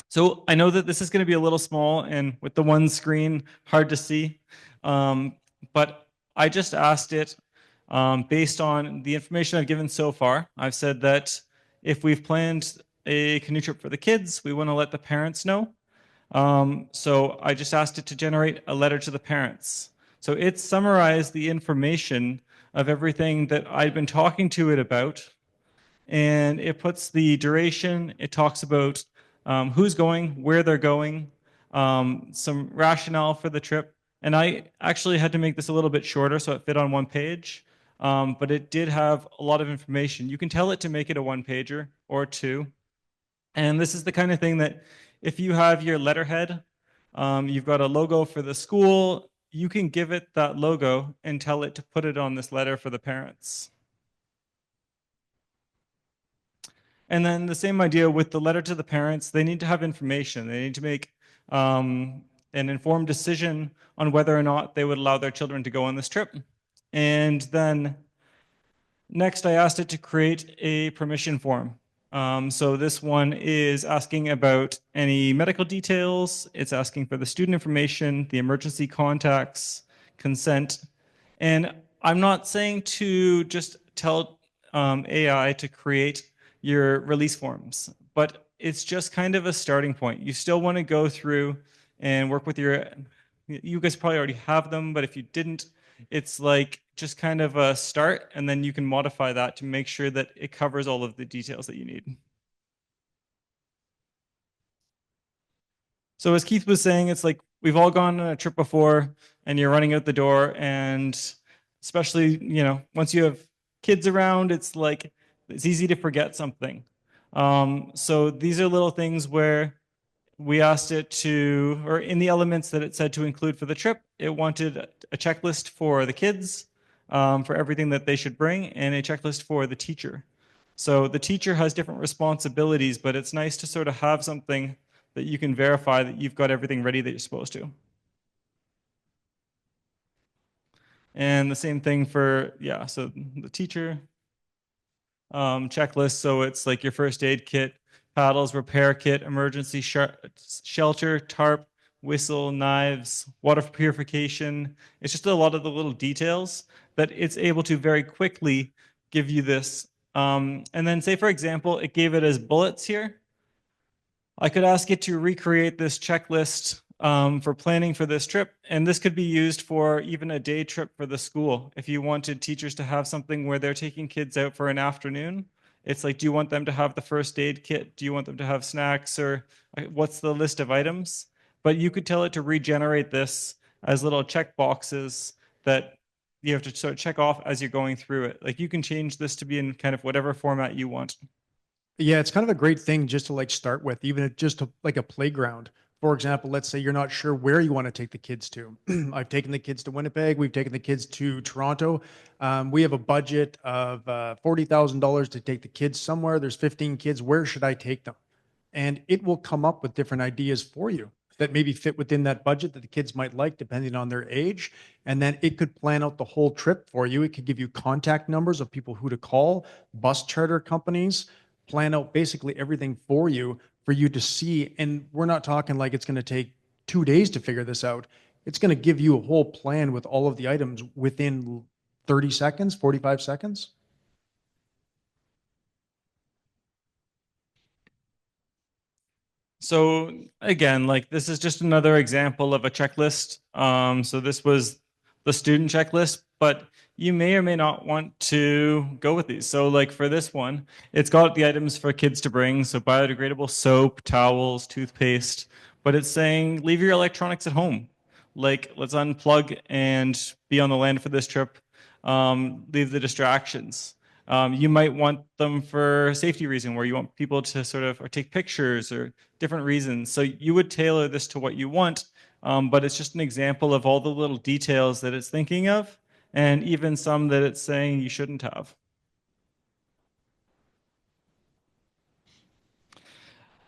So I know that this is going to be a little small and with the one screen, hard to see. But I just asked it based on the information I've given so far. I've said that if we've planned a canoe trip for the kids, we want to let the parents know. So I just asked it to generate a letter to the parents. So it summarized the information of everything that I'd been talking to it about. And it puts the duration, it talks about who's going, where they're going, some rationale for the trip. And I actually had to make this a little bit shorter so it fit on one page. But it did have a lot of information. You can tell it to make it a one-pager or two. And this is the kind of thing that if you have your letterhead, you've got a logo for the school, you can give it that logo and tell it to put it on this letter for the parents. And then the same idea with the letter to the parents, they need to have information. They need to make an informed decision on whether or not they would allow their children to go on this trip. And then next, I asked it to create a permission form. So this one is asking about any medical details. It's asking for the student information, the emergency contacts, consent. And I'm not saying to just tell AI to create your release forms, but it's just kind of a starting point. You still want to go through and work with you guys probably already have them, but if you didn't, it's like just kind of a start, and then you can modify that to make sure that it covers all of the details that you need. So as Keith was saying, it's like we've all gone on a trip before and you're running out the door, and especially, once you have kids around, it's like it's easy to forget something. So these are little things where we asked it to, or in the elements that it said to include for the trip, it wanted a checklist for the kids, for everything that they should bring, and a checklist for the teacher. So the teacher has different responsibilities, but it's nice to sort of have something that you can verify that you've got everything ready that you're supposed to. And the same thing for, so the teacher checklist. So it's like your first aid kit, paddles, repair kit, emergency shelter, tarp, whistle, knives, water purification. It's just a lot of the little details that it's able to very quickly give you this. And then say, for example, it gave it as bullets here. I could ask it to recreate this checklist for planning for this trip. And this could be used for even a day trip for the school. If you wanted teachers to have something where they're taking kids out for an afternoon, it's like, do you want them to have the first aid kit? Do you want them to have snacks? Or what's the list of items? But you could tell it to regenerate this as little check boxes that you have to sort of check off as you're going through it. Like you can change this to be in kind of whatever format you want. Yeah, it's kind of a great thing just to like start with, even at just like a playground. For example, let's say you're not sure where you want to take the kids to. I've taken the kids to Winnipeg. We've taken the kids to Toronto. We have a budget of $40,000 to take the kids somewhere. There's 15 kids. Where should I take them? And it will come up with different ideas for you that maybe fit within that budget that the kids might like, depending on their age. And then it could plan out the whole trip for you. It could give you contact numbers of people who to call, bus charter companies, plan out basically everything for you to see. And we're not talking like it's going to take 2 days to figure this out. It's going to give you a whole plan with all of the items within 30 seconds, 45 seconds. So again, like this is just another example of a checklist. So this was the student checklist, but you may or may not want to go with these. So like for this one, it's got the items for kids to bring. So biodegradable soap, towels, toothpaste, but it's saying leave your electronics at home. Like let's unplug and be on the land for this trip. Leave the distractions. You might want them for safety reason where you want people to sort of or take pictures or different reasons. So you would tailor this to what you want, but it's just an example of all the little details that it's thinking of and even some that it's saying you shouldn't have.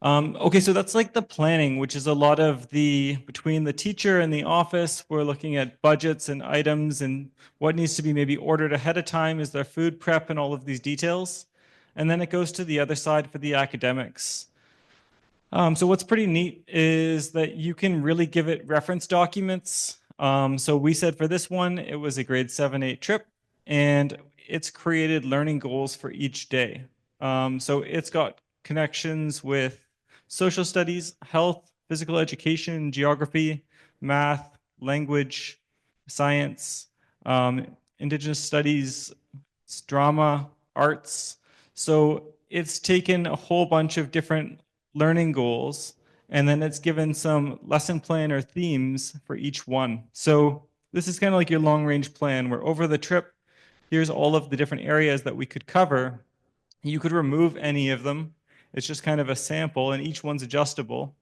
Okay, so that's like the planning, which is a lot of the between the teacher and the office. We're looking at budgets and items and what needs to be maybe ordered ahead of time. Is there food prep and all of these details? And then it goes to the other side for the academics. So what's pretty neat is that you can really give it reference documents. So we said for this one, it was a grade 7-8 trip, and it's created learning goals for each day. So it's got connections with social studies, health, physical education, geography, math, language, science, indigenous studies, drama, arts. So it's taken a whole bunch of different learning goals, and then it's given some lesson plan or themes for each one. So this is kind of like your long range plan where over the trip, here's all of the different areas that we could cover. You could remove any of them. It's just kind of a sample and each one's adjustable.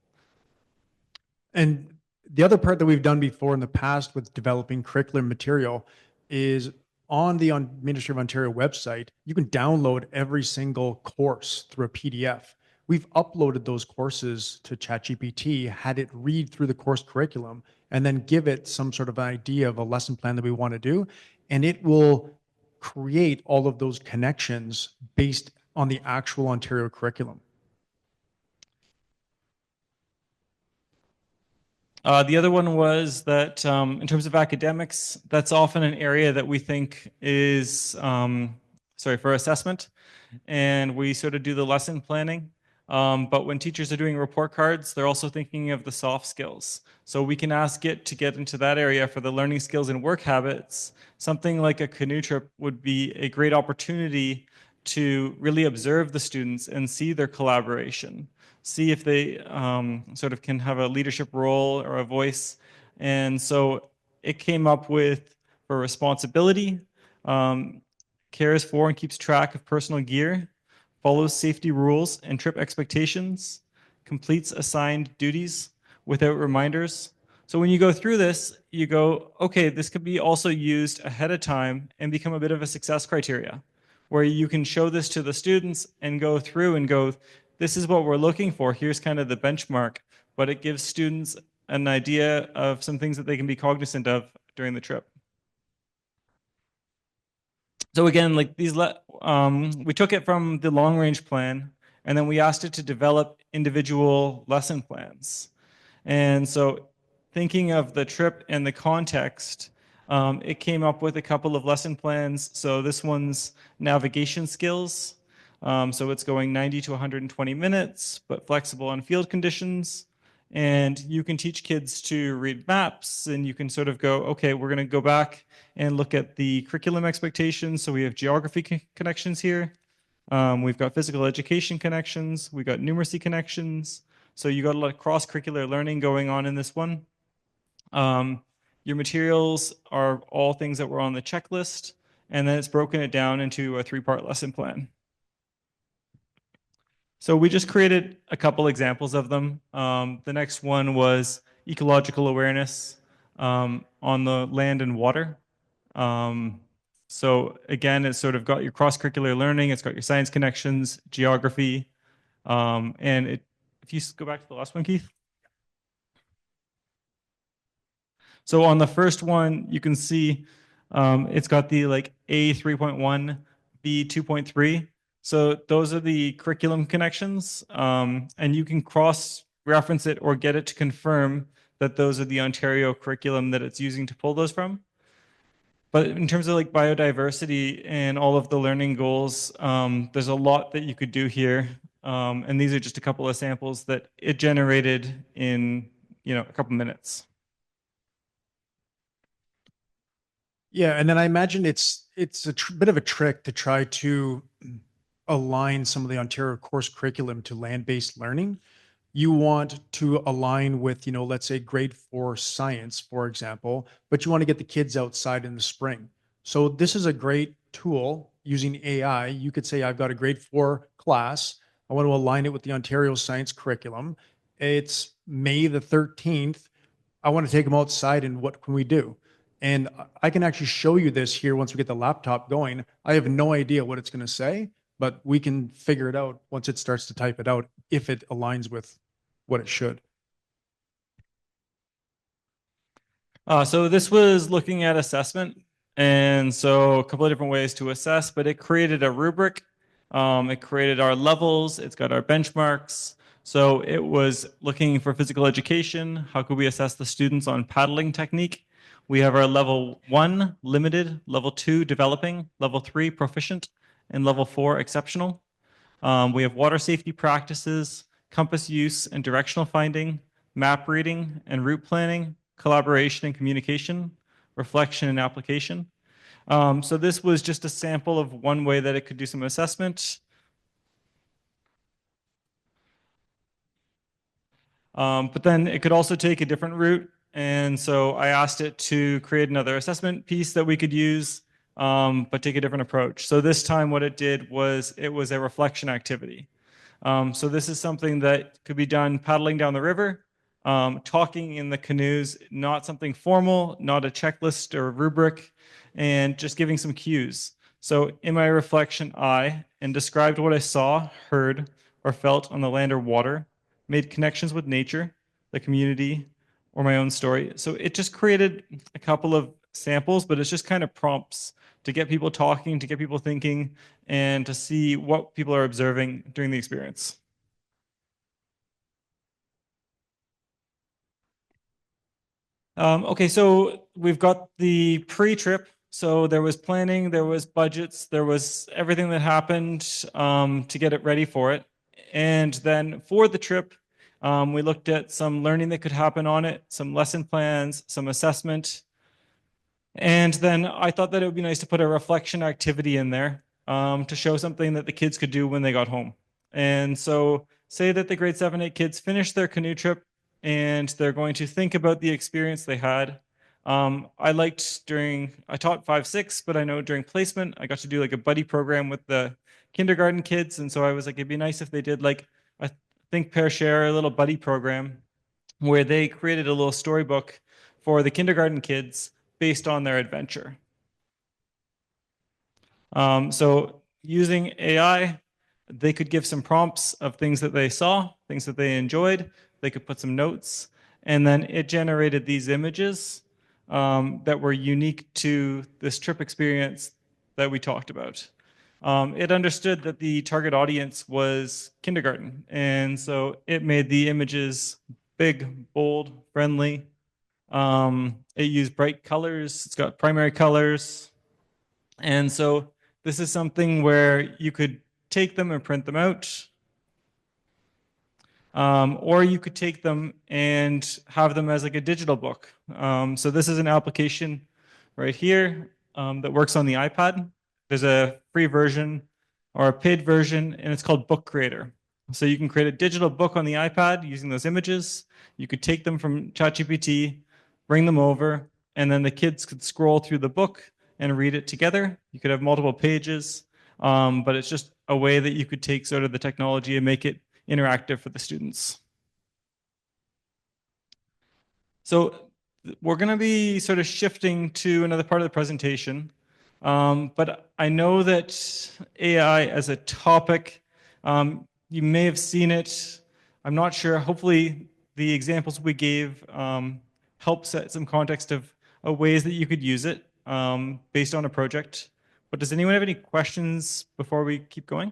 And the other part that we've done before in the past with developing curriculum material is on the Ministry of Ontario website, you can download every single course through a PDF. We've uploaded those courses to ChatGPT, had it read through the course curriculum, and then give it some sort of idea of a lesson plan that we want to do. And it will create all of those connections based on the actual Ontario curriculum. The other one was that in terms of academics, that's often an area that we think is, for assessment. And we sort of do the lesson planning. But when teachers are doing report cards, they're also thinking of the soft skills. So we can ask it to get into that area for the learning skills and work habits. Something like a canoe trip would be a great opportunity to really observe the students and see their collaboration, see if they sort of can have a leadership role or a voice. And so it came up with for responsibility, cares for and keeps track of personal gear, follows safety rules and trip expectations, completes assigned duties without reminders. So when you go through this, you go, okay, this could be also used ahead of time and become a bit of a success criteria, where you can show this to the students and go through and go, this is what we're looking for. Here's kind of the benchmark, but it gives students an idea of some things that they can be cognizant of during the trip. So again, like these, we took it from the long range plan, and then we asked it to develop individual lesson plans. And so thinking of the trip and the context, it came up with a couple of lesson plans. So this one's navigation skills. So it's going 90 to 120 minutes, but flexible on field conditions. And you can teach kids to read maps, and you can sort of go, okay, we're going to go back and look at the curriculum expectations. So we have geography connections here. We've got physical education connections. We've got numeracy connections. So you got a lot of cross-curricular learning going on in this one. Your materials are all things that were on the checklist, and then it's broken it down into a 3-part lesson plan. So we just created a couple examples of them. The next one was ecological awareness on the land and water. So again, it's sort of got your cross-curricular learning, it's got your science connections, geography, and if you go back to the last one, Keith. So on the first one, you can see it's got the like A 3.1, B 2.3. So those are the curriculum connections, and you can cross-reference it or get it to confirm that those are the Ontario curriculum that it's using to pull those from. But in terms of like biodiversity and all of the learning goals, there's a lot that you could do here. And these are just a couple of samples that it generated in, a couple minutes. Yeah, and then I imagine it's a bit of a trick to try to align some of the Ontario course curriculum to land-based learning. You want to align with, let's say grade 4 science, for example, but you want to get the kids outside in the spring. So this is a great tool using AI. You could say, I've got a grade 4 class. I want to align it with the Ontario science curriculum. It's May the 13th. I want to take them outside, and what can we do? And I can actually show you this here once we get the laptop going. I have no idea what it's going to say, but we can figure it out once it starts to type it out if it aligns with what it should. So this was looking at assessment. And so a couple of different ways to assess, but it created a rubric. It created our levels. It's got our benchmarks. So it was looking for physical education. How could we assess the students on paddling technique? We have our level 1, limited, level 2, developing, level 3, proficient, and level 4, exceptional. We have water safety practices, compass use and directional finding, map reading and route planning, collaboration and communication, reflection and application. So this was just a sample of one way that it could do some assessment. But then it could also take a different route. And so I asked it to create another assessment piece that we could use, but take a different approach. So this time what it did was it was a reflection activity. So this is something that could be done paddling down the river, talking in the canoes, not something formal, not a checklist or a rubric, and just giving some cues. So in my reflection, I described what I saw, heard, or felt on the land or water, made connections with nature, the community, or my own story. So it just created a couple of samples, but it's just kind of prompts to get people talking, to get people thinking, and to see what people are observing during the experience. Okay, so we've got the pre-trip. So there was planning, there was budgets, there was everything that happened to get it ready for it. And then for the trip, we looked at some learning that could happen on it, some lesson plans, some assessment. And then I thought that it would be nice to put a reflection activity in there to show something that the kids could do when they got home. And so say that the grade 7, 8 kids finished their canoe trip and they're going to think about the experience they had. I taught 5, 6, but I know during placement, I got to do like a buddy program with the kindergarten kids. And so I was like, it'd be nice if they did like a think, pair, share, a little buddy program where they created a little storybook for the kindergarten kids based on their adventure. So using AI, they could give some prompts of things that they saw, things that they enjoyed. They could put some notes, and then it generated these images that were unique to this trip experience that we talked about. It understood that the target audience was kindergarten, and so it made the images big, bold, friendly, It used bright colors. It's got primary colors. And so this is something where you could take them and print them out. Or you could take them and have them as like a digital book. So this is an application right here that works on the iPad. There's a free version or a paid version, and it's called Book Creator. So you can create a digital book on the iPad using those images. You could take them from ChatGPT, bring them over, and then the kids could scroll through the book and read it together. You could have multiple pages, but it's just a way that you could take sort of the technology and make it interactive for the students. So we're going to be sort of shifting to another part of the presentation. But I know that AI as a topic, you may have seen it. I'm not sure. Hopefully the examples we gave help set some context of ways that you could use it based on a project. But does anyone have any questions before we keep going?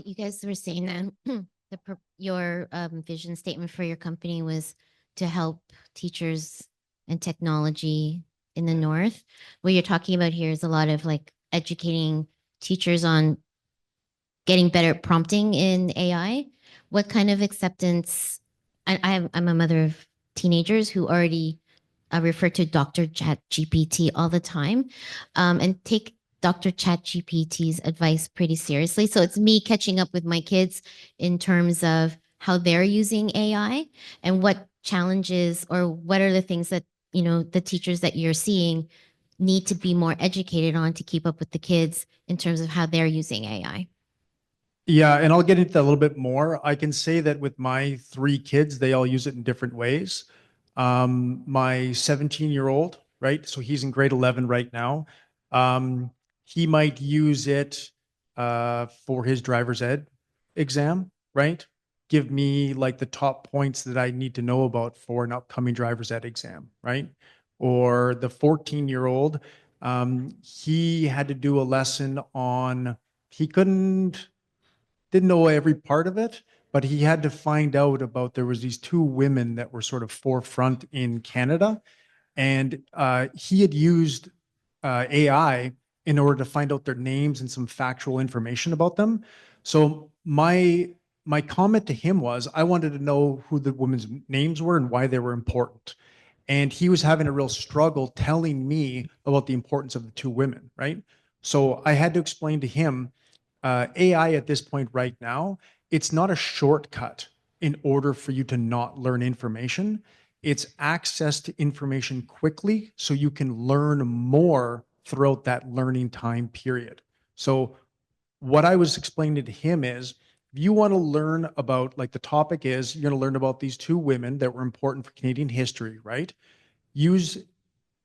You guys were saying that your vision statement for your company was to help teachers and technology in the North. What you're talking about here is a lot of like educating teachers on getting better at prompting in AI. What kind of acceptance? I'm a mother of teenagers who already refer to Dr. Chat GPT all the time, and take Dr. Chat GPT's advice pretty seriously. So it's me catching up with my kids in terms of how they're using AI and what challenges or what are the things that, you know, the teachers that you're seeing need to be more educated on to keep up with the kids in terms of how they're using AI. Yeah, and I'll get into that a little bit more. I can say that with my three kids, they all use it in different ways. My 17-year-old, right? So he's in grade 11 right now. He might use it for his driver's ed exam, right? Give me like the top points that I need to know about for an upcoming driver's ed exam, right? Or the 14-year-old, he had to do a lesson on, he didn't know every part of it, but he had to find out about there was these two women that were sort of forefront in Canada, and he had used AI in order to find out their names and some factual information about them. So my comment to him was, I wanted to know who the women's names were and why they were important. And he was having a real struggle telling me about the importance of the two women, right? So I had to explain to him AI at this point right now, it's not a shortcut in order for you to not learn information. It's access to information quickly so you can learn more throughout that learning time period. So what I was explaining to him is, if you want to learn about, like the topic is, you're going to learn about these two women that were important for Canadian history, right? Use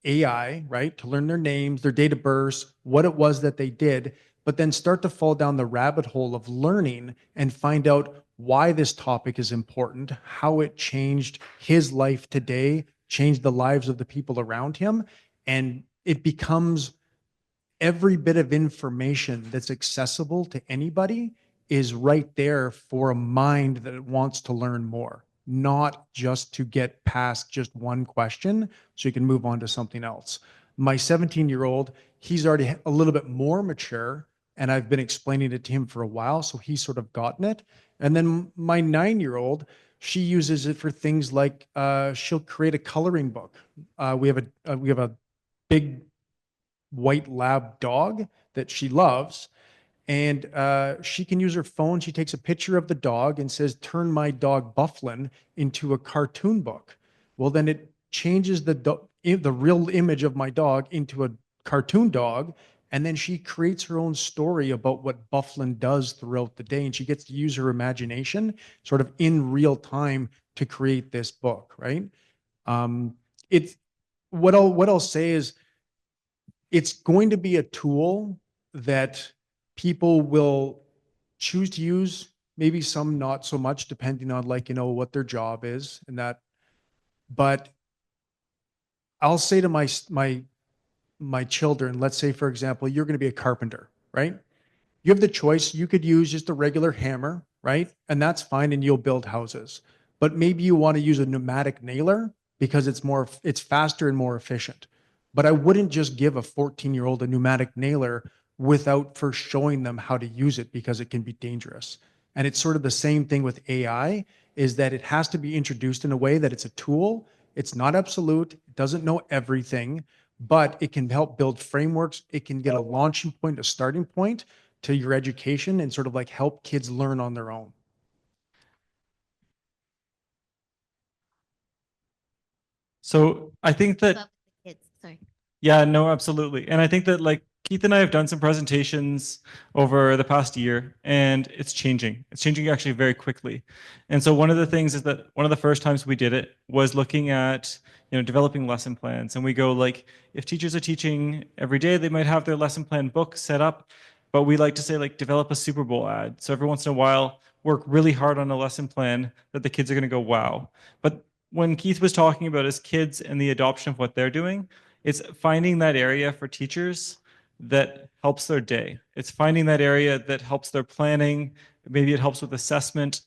AI, right, to learn their names, their date of birth, what it was that they did, but then start to fall down the rabbit hole of learning and find out why this topic is important, how it changed his life today, changed the lives of the people around him, and it becomes every bit of information that's accessible to anybody is right there for a mind that wants to learn more, not just to get past just one question so you can move on to something else. My 17-year-old, he's already a little bit more mature, and I've been explaining it to him for a while, so he's sort of gotten it. And then my 9-year-old, she uses it for things like she'll create a coloring book. We have a big white lab dog that she loves, and she can use her phone. She takes a picture of the dog and says, turn my dog Bufflin into a cartoon book. Well, then it changes the real image of my dog into a cartoon dog, and then she creates her own story about what Bufflin does throughout the day, and she gets to use her imagination sort of in real time to create this book, right? It's what I'll say is, it's going to be a tool that people will choose to use, maybe some not so much, depending on, like, you know, what their job is and that. But I'll say to my children, let's say, for example, you're going to be a carpenter, right? You have the choice. You could use just a regular hammer, right? And that's fine, and you'll build houses. But maybe you want to use a pneumatic nailer because it's faster and more efficient. But I wouldn't just give a 14-year-old a pneumatic nailer without first showing them how to use it because it can be dangerous. And it's sort of the same thing with AI, is that it has to be introduced in a way that it's a tool. It's not absolute. It doesn't know everything, but it can help build frameworks. It can get a launching point, a starting point to your education, and sort of like help kids learn on their own. So I think that Love the kids. Sorry. yeah, no, absolutely. And I think that like Keith and I have done some presentations over the past year, and it's changing. It's changing actually very quickly. And so one of the things is that one of the first times we did it was looking at, developing lesson plans. And we go like, if teachers are teaching every day, they might have their lesson plan book set up, but we like to say like develop a Super Bowl ad. So every once in a while, work really hard on a lesson plan that the kids are going to go, wow. But when Keith was talking about his kids and the adoption of what they're doing, it's finding that area for teachers that helps their day. It's finding that area that helps their planning. Maybe it helps with assessment.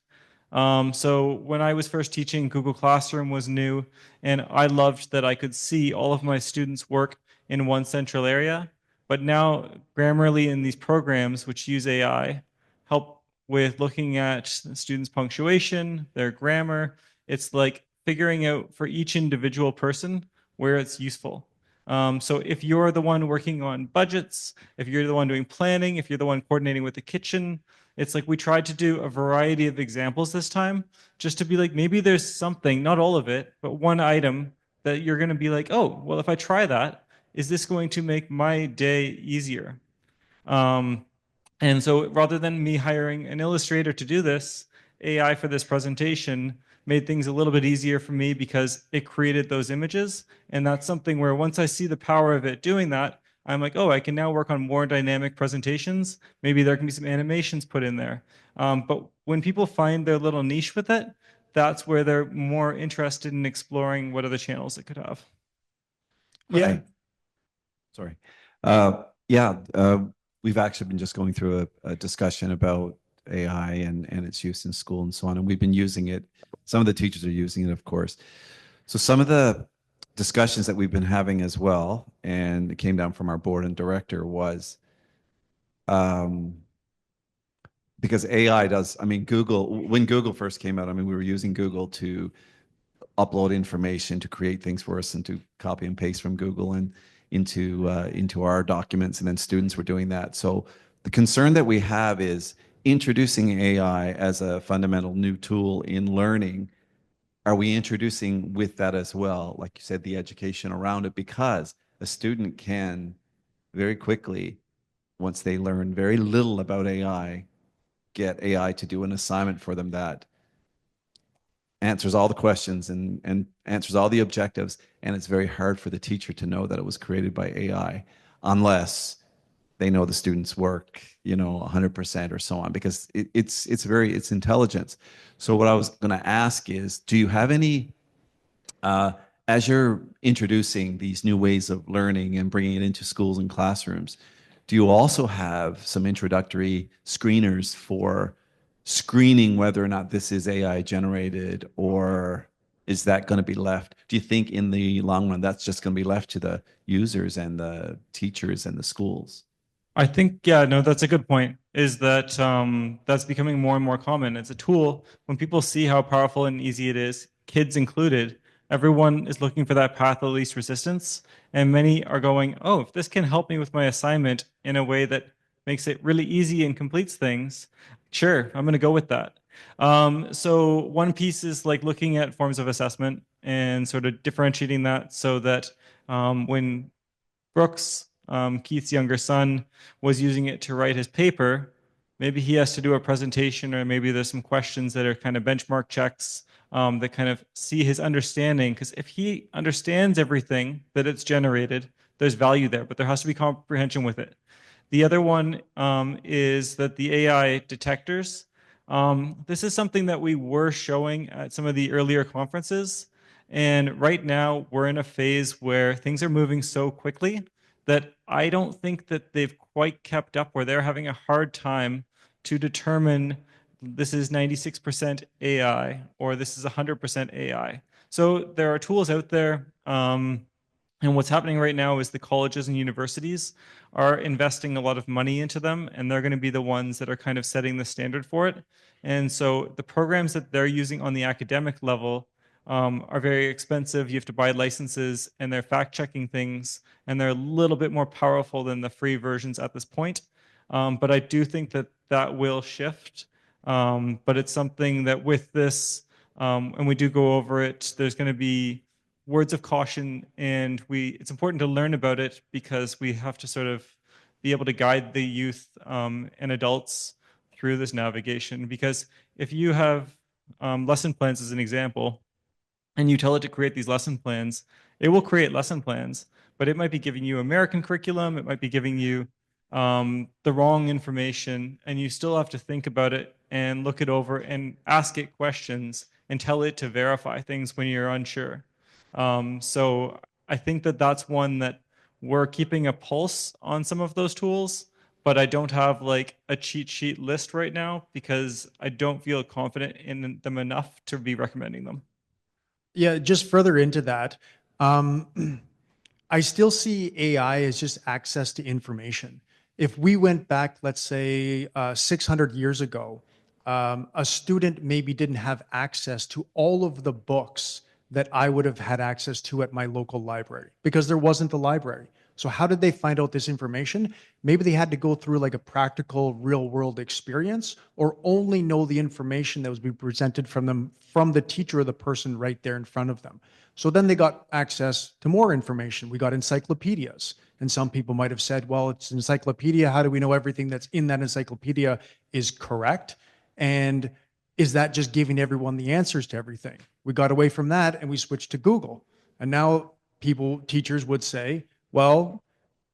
So when I was first teaching, Google Classroom was new, and I loved that I could see all of my students' work in one central area. But now Grammarly and these programs, which use AI, help with looking at students' punctuation, their grammar. It's like figuring out for each individual person where it's useful. So if you're the one working on budgets, if you're the one doing planning, if you're the one coordinating with the kitchen, it's like we tried to do a variety of examples this time, just to be like, maybe there's something, not all of it, but one item that you're going to be like, oh, well, if I try that, is this going to make my day easier? And so rather than me hiring an illustrator to do this, AI for this presentation made things a little bit easier for me because it created those images. And that's something where once I see the power of it doing that, I'm like, oh, I can now work on more dynamic presentations. Maybe there can be some animations put in there. But when people find their little niche with it, that's where they're more interested in exploring what other channels it could have. Yeah. Sorry. We've actually been just going through a discussion about AI and its use in school and so on. And we've been using it. Some of the teachers are using it, of course. So some of the discussions that we've been having as well, and it came down from our board and director, was because AI does, I mean, when Google first came out, I mean, we were using Google to upload information, to create things for us, and to copy and paste from Google and into our documents, and then students were doing that. So the concern that we have is introducing AI as a fundamental new tool in learning. Are we introducing with that as well, like you said, the education around it? Because a student can very quickly, once they learn very little about AI, get AI to do an assignment for them that answers all the questions and answers all the objectives. And it's very hard for the teacher to know that it was created by AI unless they know the student's work, 100% or so on, because it's intelligence. So what I was going to ask is, do you have any, as you're introducing these new ways of learning and bringing it into schools and classrooms, do you also have some introductory screeners for screening whether or not this is AI generated, or is that going to be left? Do you think in the long run that's just going to be left to the users and the teachers and the schools? I think, yeah, no, that's a good point. Is that that's becoming more and more common. It's a tool. When people see how powerful and easy it is, kids included, everyone is looking for that path of least resistance. And many are going, oh, if this can help me with my assignment in a way that makes it really easy and completes things, sure, I'm going to go with that. So one piece is like looking at forms of assessment and sort of differentiating that so that when Brooks, Keith's younger son, was using it to write his paper, maybe he has to do a presentation, or maybe there's some questions that are kind of benchmark checks that kind of see his understanding. Because if he understands everything that it's generated, there's value there, but there has to be comprehension with it. The other one is that the AI detectors, this is something that we were showing at some of the earlier conferences. And right now we're in a phase where things are moving so quickly that I don't think that they've quite kept up, where they're having a hard time to determine this is 96% AI or this is 100% AI. So there are tools out there. And what's happening right now is the colleges and universities are investing a lot of money into them, and they're going to be the ones that are kind of setting the standard for it. And so the programs that they're using on the academic level are very expensive. You have to buy licenses, and they're fact checking things, and they're a little bit more powerful than the free versions at this point. But I do think that that will shift. But it's something that with this, and we do go over it, there's going to be words of caution, and it's important to learn about it because we have to sort of be able to guide the youth and adults through this navigation. Because if you have lesson plans as an example, and you tell it to create these lesson plans, it will create lesson plans, but it might be giving you American curriculum, it might be giving you the wrong information, and you still have to think about it and look it over and ask it questions and tell it to verify things when you're unsure. So I think that that's one that we're keeping a pulse on some of those tools, but I don't have like a cheat sheet list right now because I don't feel confident in them enough to be recommending them. Yeah, just further into that, I still see AI as just access to information. If we went back, let's say, 600 years ago, a student maybe didn't have access to all of the books that I would have had access to at my local library because there wasn't a library. So how did they find out this information? Maybe they had to go through like a practical real world experience or only know the information that was being presented from them from the teacher or the person right there in front of them. So then they got access to more information. We got encyclopedias. And some people might have said, well, it's an encyclopedia. How do we know everything that's in that encyclopedia is correct? And is that just giving everyone the answers to everything? We got away from that and we switched to Google. And now teachers would say, well,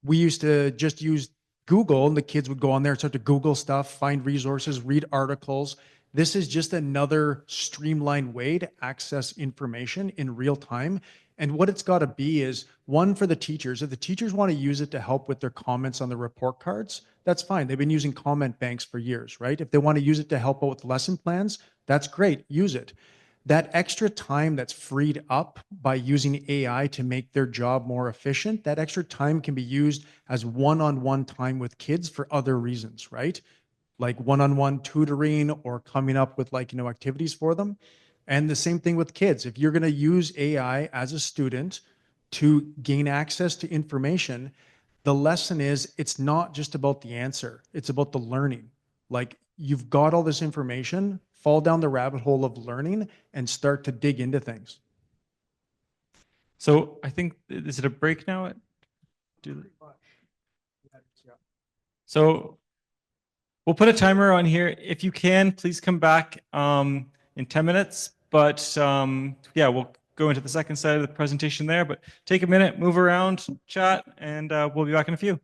we used to just use Google and the kids would go on there and start to Google stuff, find resources, read articles. This is just another streamlined way to access information in real time. And what it's got to be is one for the teachers. If the teachers want to use it to help with their comments on the report cards, that's fine. They've been using comment banks for years, right? If they want to use it to help out with lesson plans, that's great. Use it. That extra time that's freed up by using AI to make their job more efficient, that extra time can be used as one-on-one time with kids for other reasons, right? Like one-on-one tutoring or coming up with like, activities for them. And the same thing with kids. If you're going to use AI as a student to gain access to information, the lesson is it's not just about the answer, it's about the learning. Like you've got all this information, fall down the rabbit hole of learning and start to dig into things. So I think, is it a break now? So we'll put a timer on here. If you can, please come back in 10 minutes. But yeah, we'll go into the second side of the presentation there. But take a minute, move around, chat, and we'll be back in a few.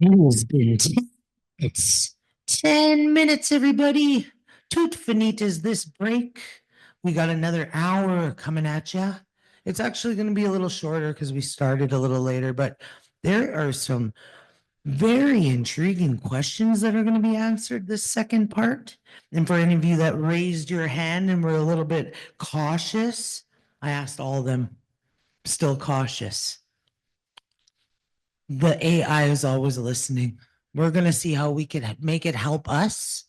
It has been it's 10 minutes, everybody. Toot finitas this break. We got another hour coming at ya. It's actually going to be a little shorter because we started a little later, but there are some very intriguing questions that are going to be answered this second part. And for any of you that raised your hand and were a little bit cautious, I asked all of them, still cautious. The AI is always listening. We're going to see how we can make it help us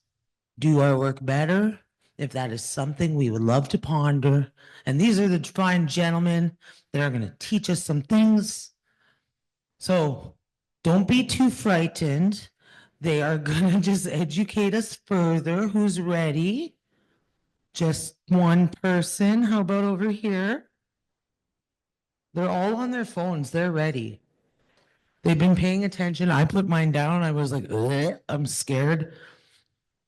do our work better. If that is something we would love to ponder. And these are the fine gentlemen that are going to teach us some things. So don't be too frightened. They are going to just educate us further. Who's ready? Just one person. How about over here? They're all on their phones. They're ready. They've been paying attention. I put mine down. I was like, "Ugh, I'm scared.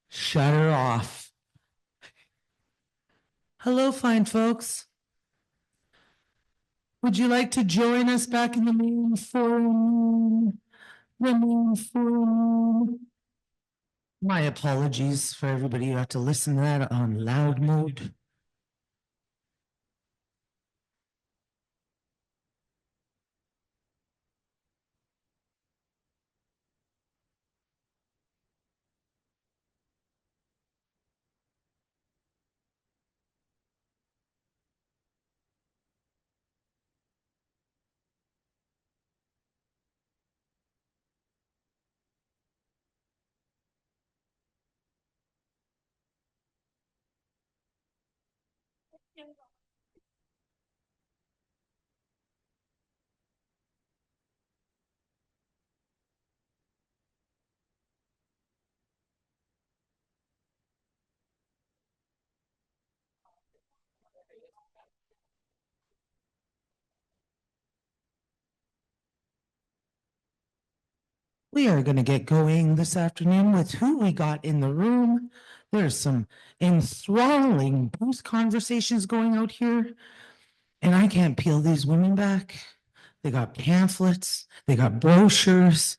Shut her off." Hello, fine folks. Would you like to join us back in the main forum? The main forum. My apologies for everybody who had to listen to that on loud mode. We are going to get going this afternoon with who we got in the room. There's some enthralling booth conversations going out here, and I can't peel these women back. They got pamphlets, they got brochures,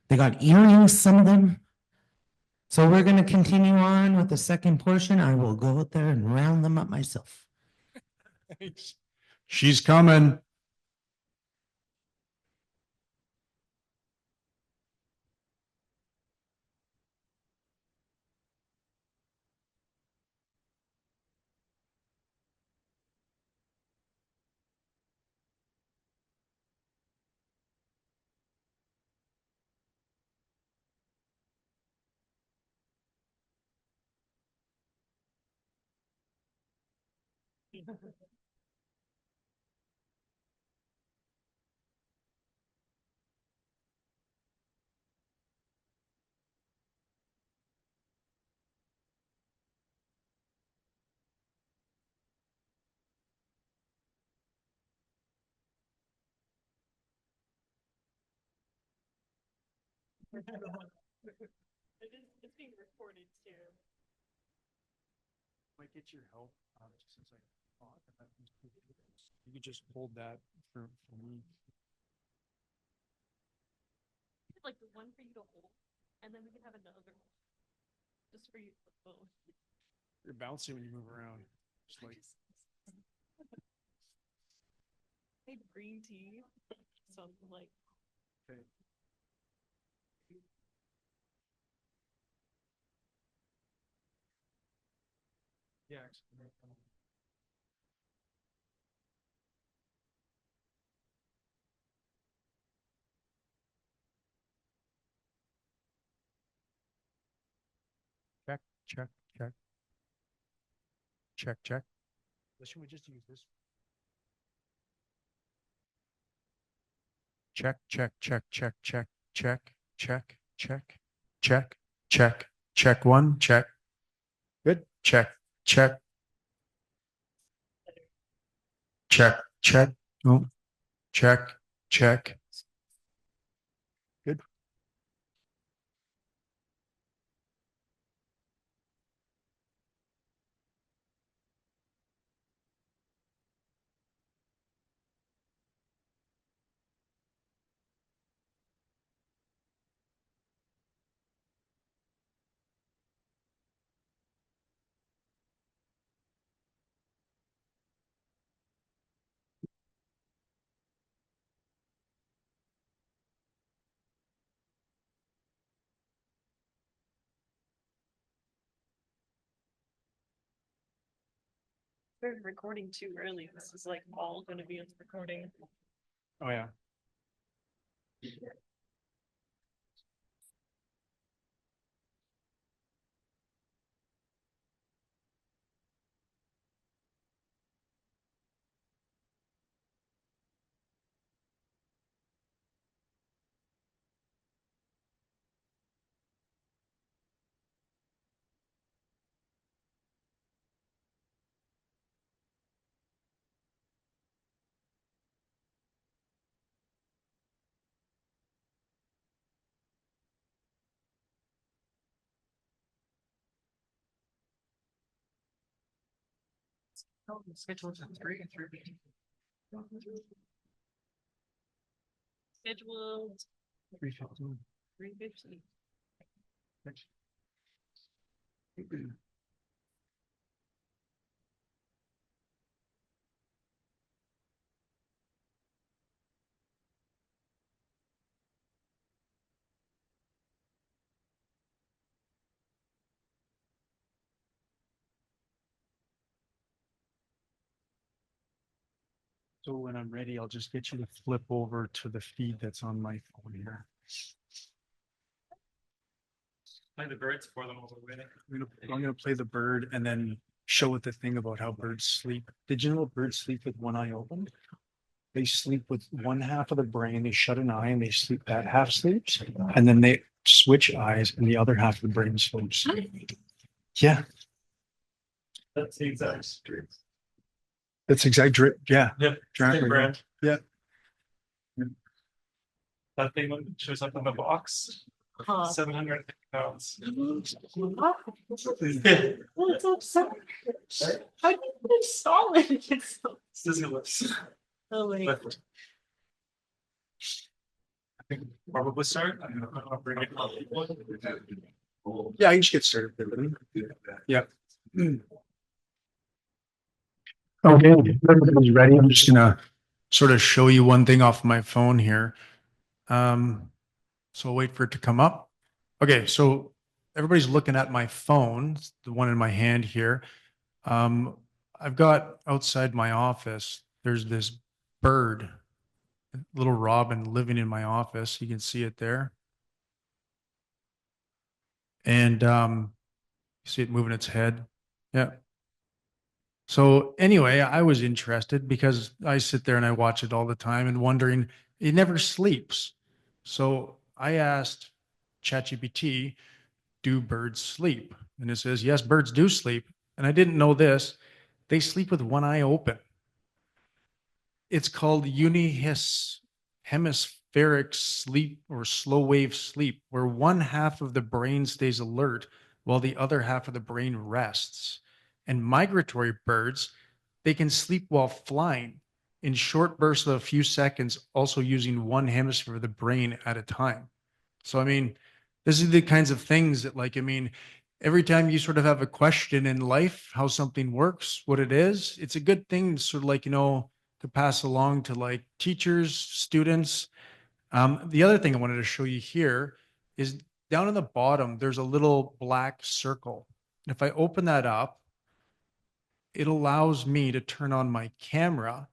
they got earrings, some of them. So we're going to continue on with the second portion. I will go out there and round them up myself. She's coming. Might get your help, since I thought that you could just hold that for me. Like the one for you to hold, and then we can have another one just for you to both. You're bouncing when you move around. Just like I had green tea, so I'm like, okay. Yeah. Check, check, check. Check, check. Should we just use this? Check, check, check, check, check, check, check, check, check, check, check one, check. Good. Check, check. Check, check. Oh, check, check. Good. We're recording too early. This is like all gonna be in the recording. Oh, yeah. Oh, scheduled at 3. Scheduled 3:15. 3:50. So when I'm ready, I'll just get you to flip over to the feed that's on my phone here. Play the birds for them all the way. I'm gonna play the bird and then show it the thing about how birds sleep. Did you know birds sleep with one eye open? They sleep with one half of the brain, they shut an eye and they sleep, that half sleeps, and then they switch eyes and the other half of the brain sleeps. Yeah, That's the exact dream. that's exact drip. Yeah. Yep. Exactly. Same brand. Yeah. That thing that shows up in the box. 750 pounds. Oh, it's so sad. How do you install it? It's so Scissor-lifts. silly. But I think probably start. I'll bring it up. Yeah, you should get started. Yeah. Okay, everybody's ready. I'm just gonna sort of show you one thing off my phone here. So I'll wait for it to come up. Okay, so everybody's looking at my phone, the one in my hand here. I've got outside my office, there's this bird, little robin living in my office. You can see it there. And you see it moving its head. Yeah. So anyway, I was interested because I sit there and I watch it all the time and wondering, it never sleeps. So I asked ChatGPT, do birds sleep? And it says, yes, birds do sleep. And I didn't know this. They sleep with one eye open. It's called hemispheric sleep or slow wave sleep, where one half of the brain stays alert while the other half of the brain rests. And migratory birds, they can sleep while flying in short bursts of a few seconds, also using one hemisphere of the brain at a time. So, I mean, this is the kinds of things that, like, I mean, every time you sort of have a question in life, how something works, what it is, it's a good thing to sort of like, to pass along to like teachers, students. The other thing I wanted to show you here is down in the bottom, there's a little black circle. If I open that up, it allows me to turn on my camera.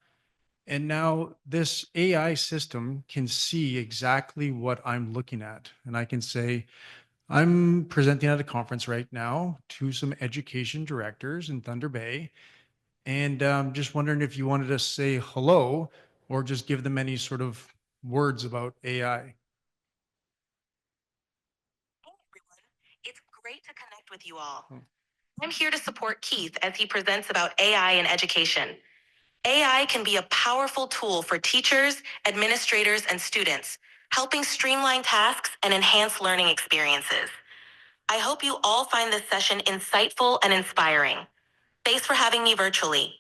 And now this AI system can see exactly what I'm looking at. And I can say, I'm presenting at a conference right now to some education directors in Thunder Bay. And just wondering if you wanted to say hello or just give them any sort of words about AI. Hey everyone, it's great to connect with you all. I'm here to support Keith as he presents about AI in education. AI can be a powerful tool for teachers, administrators, and students, helping streamline tasks and enhance learning experiences. I hope you all find this session insightful and inspiring. Thanks for having me virtually.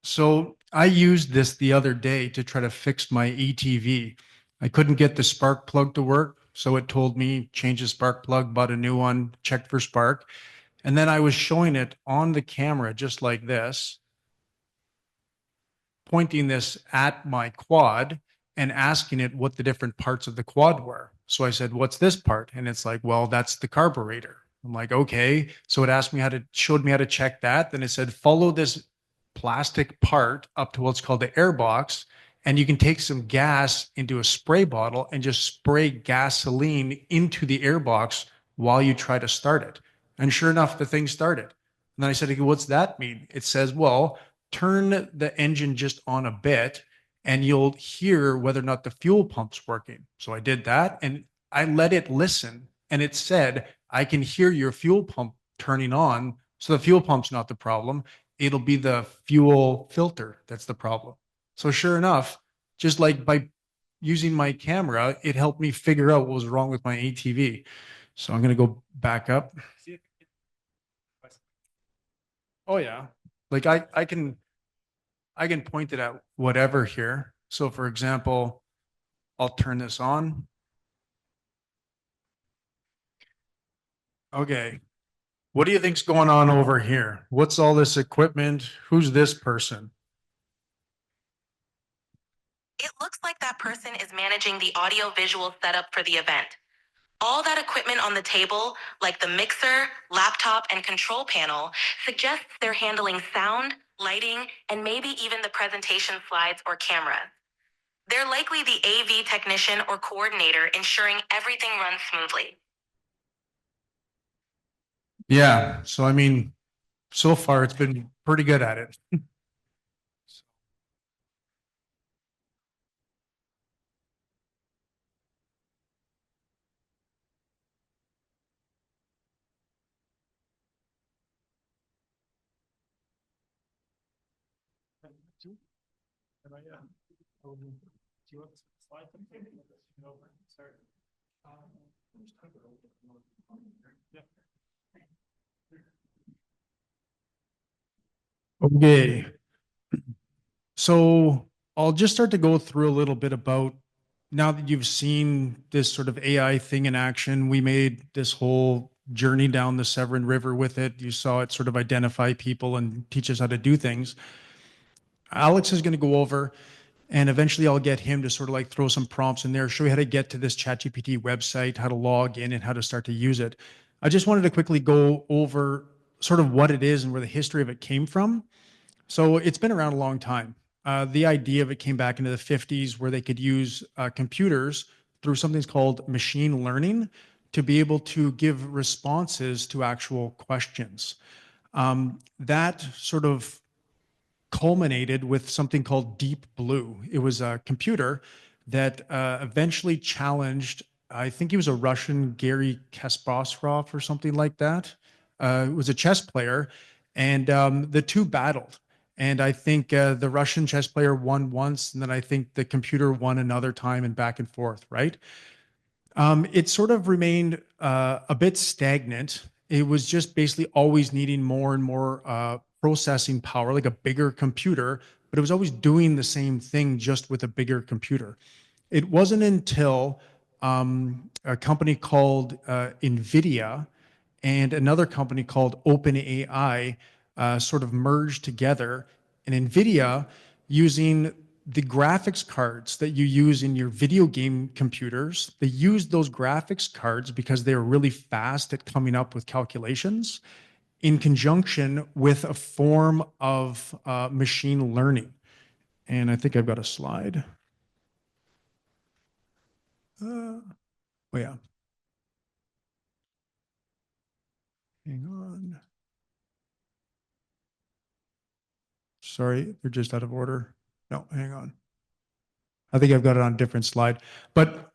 So I used this the other day to try to fix my ETV. I couldn't get the spark plug to work. So it told me change the spark plug, bought a new one, checked for spark. And then I was showing it on the camera just like this, pointing this at my quad and asking it what the different parts of the quad were. So I said, what's this part? And it's like, well, that's the carburetor. I'm like, okay. So it asked me showed me how to check that. Then it said, follow this plastic part up to what's called the air box. And you can take some gas into a spray bottle and just spray gasoline into the air box while you try to start it. And sure enough, the thing started. And then I said, okay, what's that mean? It says, well, turn the engine just on a bit and you'll hear whether or not the fuel pump's working. So I did that and I let it listen and it said, I can hear your fuel pump turning on. So the fuel pump's not the problem. It'll be the fuel filter that's the problem. So sure enough, just like by using my camera, it helped me figure out what was wrong with my ATV. So I'm going to go back up. Oh yeah. Like I can point it at whatever here. So for example, I'll turn this on. Okay. What do you think's going on over here? What's all this equipment? Who's this person? It looks like that person is managing the audio-visual setup for the event. All that equipment on the table, like the mixer, laptop, and control panel, suggests they're handling sound, lighting, and maybe even the presentation slides or camera. They're likely the AV technician or coordinator ensuring everything runs smoothly. Yeah. So, I mean, so far it's been pretty good at it. Okay. So I'll just start to go through a little bit about now that you've seen this sort of AI thing in action. We made this whole journey down the Severn River with it. You saw it sort of identify people and teach us how to do things. Alex is going to go over and eventually I'll get him to sort of like throw some prompts in there, show you how to get to this ChatGPT website, how to log in and how to start to use it. I just wanted to quickly go over sort of what it is and where the history of it came from. So it's been around a long time. The idea of it came back into the 50s where they could use computers through something called machine learning to be able to give responses to actual questions. That sort of culminated with something called Deep Blue. It was a computer that eventually challenged, I think he was a Russian, Gary Kasparov or something like that. It was a chess player, and the two battled. And I think the Russian chess player won once, and then I think the computer won another time, and back and forth, right? It sort of remained a bit stagnant. It was just basically always needing more and more processing power, like a bigger computer, but it was always doing the same thing just with a bigger computer. It wasn't until a company called NVIDIA and another company called OpenAI sort of merged together. And NVIDIA, using the graphics cards that you use in your video game computers, they used those graphics cards because they are really fast at coming up with calculations in conjunction with a form of machine learning. And I think I've got a slide. Oh, yeah. Hang on. Sorry, they're just out of order. No, hang on. I think I've got it on a different slide. But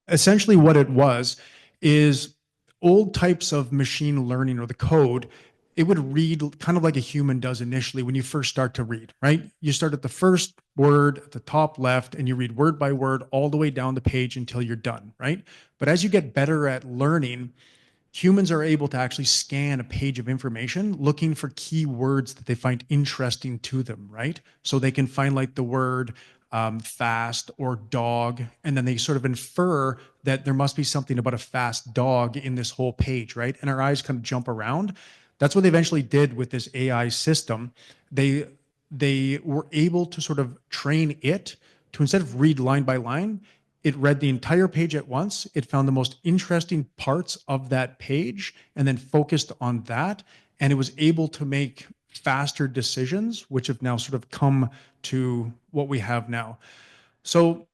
essentially what it was is old types of machine learning or the code, it would read kind of like a human does initially when you first start to read, right? You start at the first word at the top left and you read word by word all the way down the page until you're done, right? But as you get better at learning, humans are able to actually scan a page of information looking for keywords that they find interesting to them, right? So they can find like the word fast or dog, and then they sort of infer that there must be something about a fast dog in this whole page, right? And our eyes kind of jump around. That's what they eventually did with this AI system. They were able to sort of train it to, instead of read line by line, it read the entire page at once. It found the most interesting parts of that page and then focused on that. And it was able to make faster decisions, which have now sort of come to what we have now. So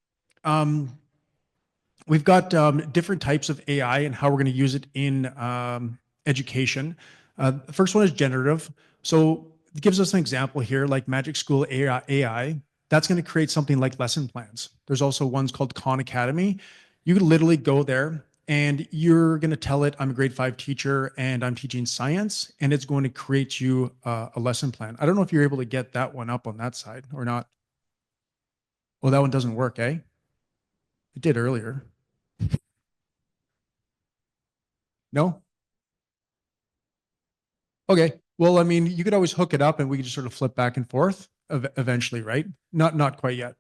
we've got different types of AI and how we're going to use it in education. The first one is generative. So it gives us an example here, like Magic School AI. That's going to create something like lesson plans. There's also ones called Khan Academy. You can literally go there and you're going to tell it, I'm a grade 5 teacher and I'm teaching science, and it's going to create you a lesson plan. I don't know if you're able to get that one up on that side or not. Well, that one doesn't work, eh? It did earlier. No? Okay. Well, I mean, you could always hook it up and we could just sort of flip back and forth eventually, right? Not quite yet.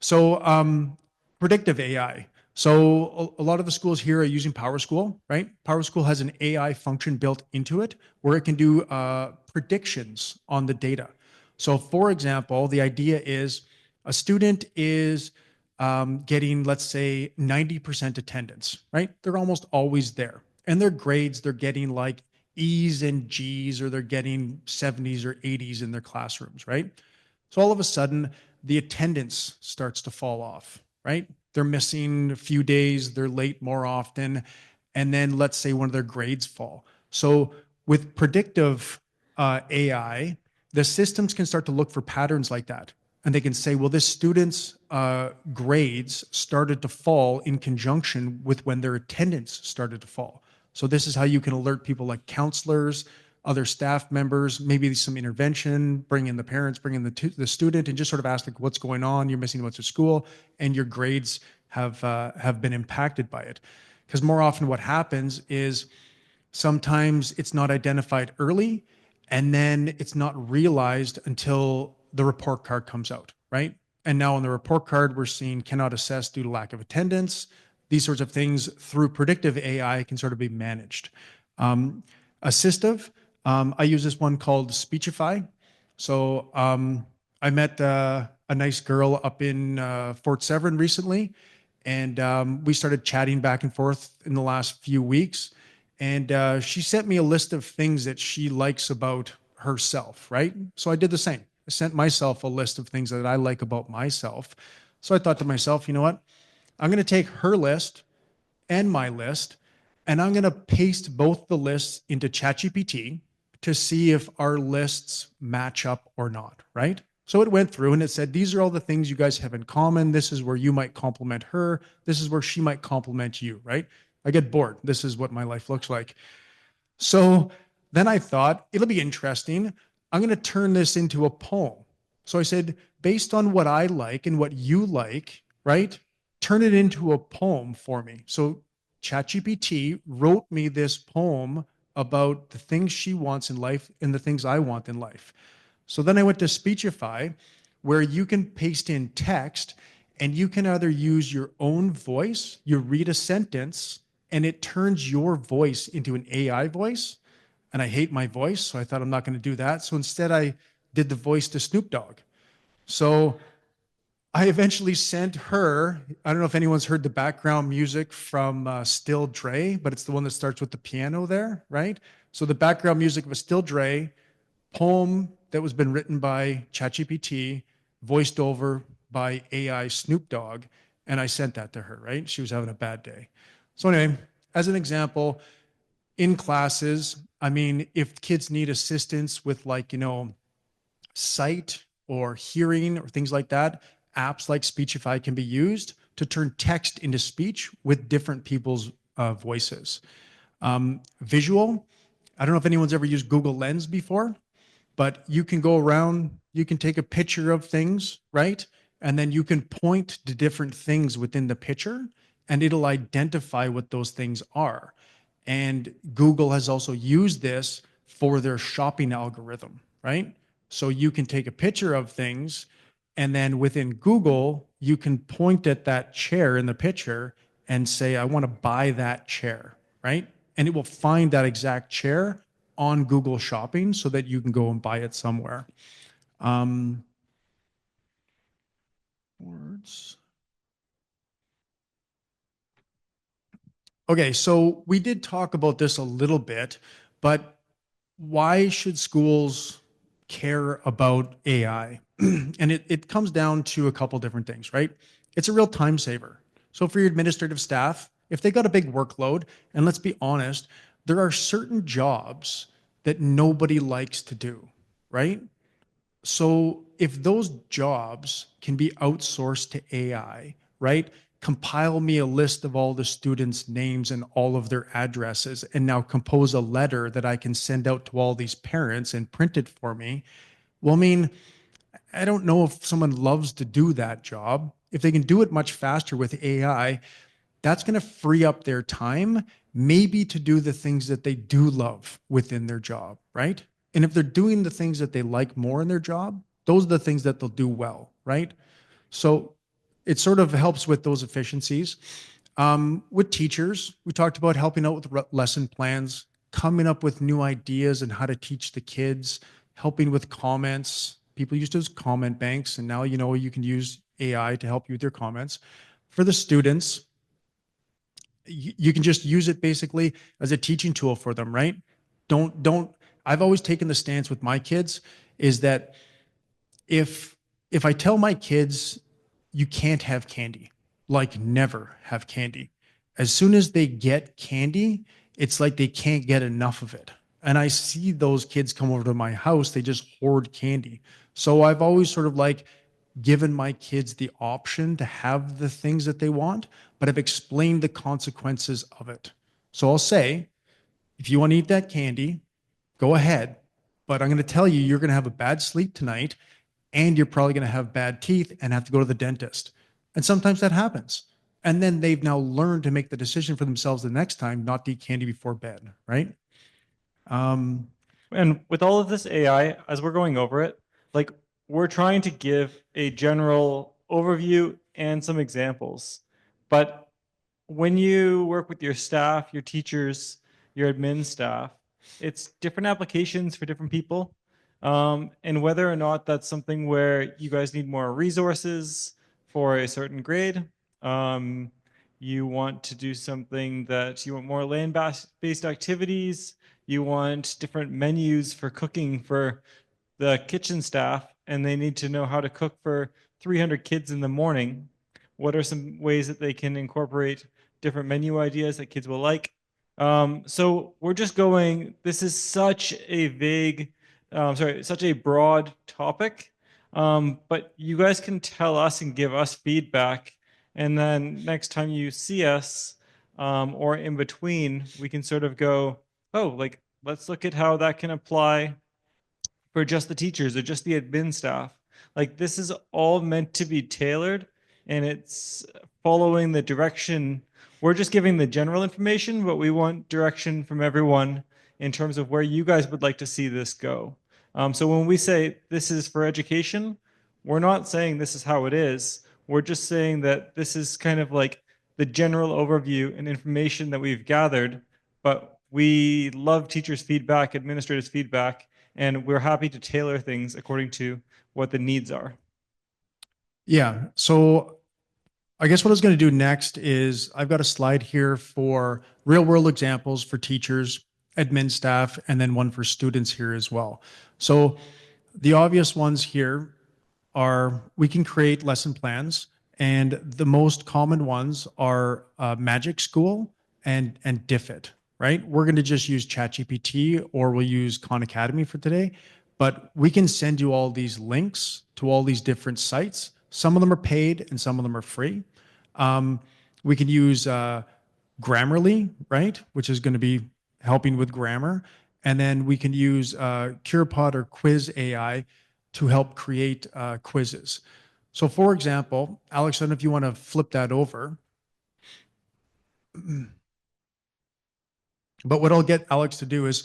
So predictive AI. So a lot of the schools here are using PowerSchool, right? PowerSchool has an AI function built into it where it can do predictions on the data. So for example, the idea is a student is getting, let's say, 90% attendance, right? They're almost always there. And their grades, they're getting like E's and G's, or they're getting 70s or 80s in their classrooms, right? So all of a sudden, the attendance starts to fall off, right? They're missing a few days, they're late more often, and then let's say one of their grades fall. So with predictive AI, the systems can start to look for patterns like that. And they can say, well, this student's grades started to fall in conjunction with when their attendance started to fall. So this is how you can alert people like counselors, other staff members, maybe some intervention, bring in the parents, bring in the student, and just sort of ask like, what's going on? You're missing what's at school, and your grades have been impacted by it. Because more often what happens is sometimes it's not identified early, and then it's not realized until the report card comes out, right? And now on the report card, we're seeing cannot assess due to lack of attendance. These sorts of things through predictive AI can sort of be managed. Assistive, I use this one called Speechify. So I met a nice girl up in Fort Severn recently, and we started chatting back and forth in the last few weeks. And she sent me a list of things that she likes about herself, right? So I did the same. I sent myself a list of things that I like about myself. So I thought to myself, you know what? I'm going to take her list and my list, and I'm going to paste both the lists into ChatGPT to see if our lists match up or not, right? So it went through and it said, these are all the things you guys have in common. This is where you might compliment her. This is where she might compliment you, right? I get bored. This is what my life looks like. So then I thought, it'll be interesting. I'm going to turn this into a poem. So I said, based on what I like and what you like, right? Turn it into a poem for me. So ChatGPT wrote me this poem about the things she wants in life and the things I want in life. So then I went to Speechify, where you can paste in text and you can either use your own voice, you read a sentence, and it turns your voice into an AI voice. And I hate my voice, so I thought I'm not going to do that. So instead, I did the voice to Snoop Dogg. So I eventually sent her, I don't know if anyone's heard the background music from Still Dre, but it's the one that starts with the piano there, right? So the background music of a Still Dre poem that was been written by ChatGPT, voiced over by AI Snoop Dogg, and I sent that to her, right? She was having a bad day. So anyway, as an example, in classes, I mean, if kids need assistance with like, sight or hearing or things like that, apps like Speechify can be used to turn text into speech with different people's voices. Visual, I don't know if anyone's ever used Google Lens before, but you can go around, you can take a picture of things, right? And then you can point to different things within the picture and it'll identify what those things are. And Google has also used this for their shopping algorithm, right? So you can take a picture of things and then within Google, you can point at that chair in the picture and say, I want to buy that chair, right? And it will find that exact chair on Google Shopping so that you can go and buy it somewhere. Words. Okay, so we did talk about this a little bit, but why should schools care about AI? And it comes down to a couple different things, right? It's a real time saver. So for your administrative staff, if they got a big workload, and let's be honest, there are certain jobs that nobody likes to do, right? So if those jobs can be outsourced to AI, right? Compile me a list of all the students' names and all of their addresses, and now compose a letter that I can send out to all these parents and print it for me. Well, I mean, I don't know if someone loves to do that job. If they can do it much faster with AI, that's going to free up their time, maybe to do the things that they do love within their job, right? And if they're doing the things that they like more in their job, those are the things that they'll do well, right? So it sort of helps with those efficiencies. With teachers, we talked about helping out with lesson plans, coming up with new ideas and how to teach the kids, helping with comments. People used to use comment banks, and now you can use AI to help you with your comments. For the students, you can just use it basically as a teaching tool for them, right? Don't I've always taken the stance with my kids is that if I tell my kids you can't have candy, like never have candy, as soon as they get candy, it's like they can't get enough of it. And I see those kids come over to my house, they just hoard candy. So I've always sort of like given my kids the option to have the things that they want, but I've explained the consequences of it. So I'll say, if you want to eat that candy, go ahead. But I'm going to tell you, you're going to have a bad sleep tonight, and you're probably going to have bad teeth and have to go to the dentist. And sometimes that happens. And then they've now learned to make the decision for themselves the next time not to eat candy before bed, right? And with all of this AI, as we're going over it, like we're trying to give a general overview and some examples. But when you work with your staff, your teachers, your admin staff, it's different applications for different people. And whether or not that's something where you guys need more resources for a certain grade, you want to do something that you want more land-based activities, you want different menus for cooking for the kitchen staff, and they need to know how to cook for 300 kids in the morning. What are some ways that they can incorporate different menu ideas that kids will like? So we're just going, this is such a vague, such a broad topic. But you guys can tell us and give us feedback. And then next time you see us, or in between, we can sort of go, oh, like, let's look at how that can apply for just the teachers or just the admin staff. Like this is all meant to be tailored, and it's following the direction. We're just giving the general information, but we want direction from everyone in terms of where you guys would like to see this go. So when we say this is for education, we're not saying this is how it is. We're just saying that this is kind of like the general overview and information that we've gathered, but we love teachers' feedback, administrators' feedback, and we're happy to tailor things according to what the needs are. Yeah. So I guess what I was going to do next is I've got a slide here for real world examples for teachers, admin staff, and then one for students here as well. So the obvious ones here are we can create lesson plans, and the most common ones are Magic School and Diffit, right? We're going to just use ChatGPT, or we'll use Khan Academy for today, but we can send you all these links to all these different sites. Some of them are paid and some of them are free. We can use Grammarly, right? Which is going to be helping with grammar. And then we can use CurePod or Quiz AI to help create quizzes. So for example, Alex, I don't know if you want to flip that over. But what I'll get Alex to do is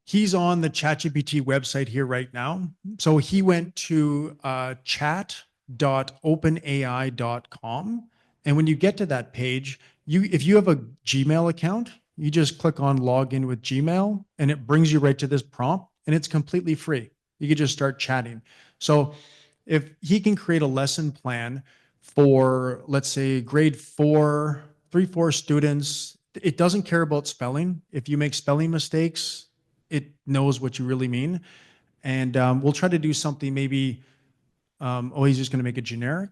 he's on the ChatGPT website here right now. So he went to chat.openai.com. And when you get to that page, if you have a Gmail account, you just click on login with Gmail and it brings you right to this prompt, and it's completely free. You can just start chatting. So if he can create a lesson plan for, let's say, grade 4, 3, 4 students, it doesn't care about spelling. If you make spelling mistakes, it knows what you really mean. And we'll try to do something maybe, oh, he's just going to make it generic.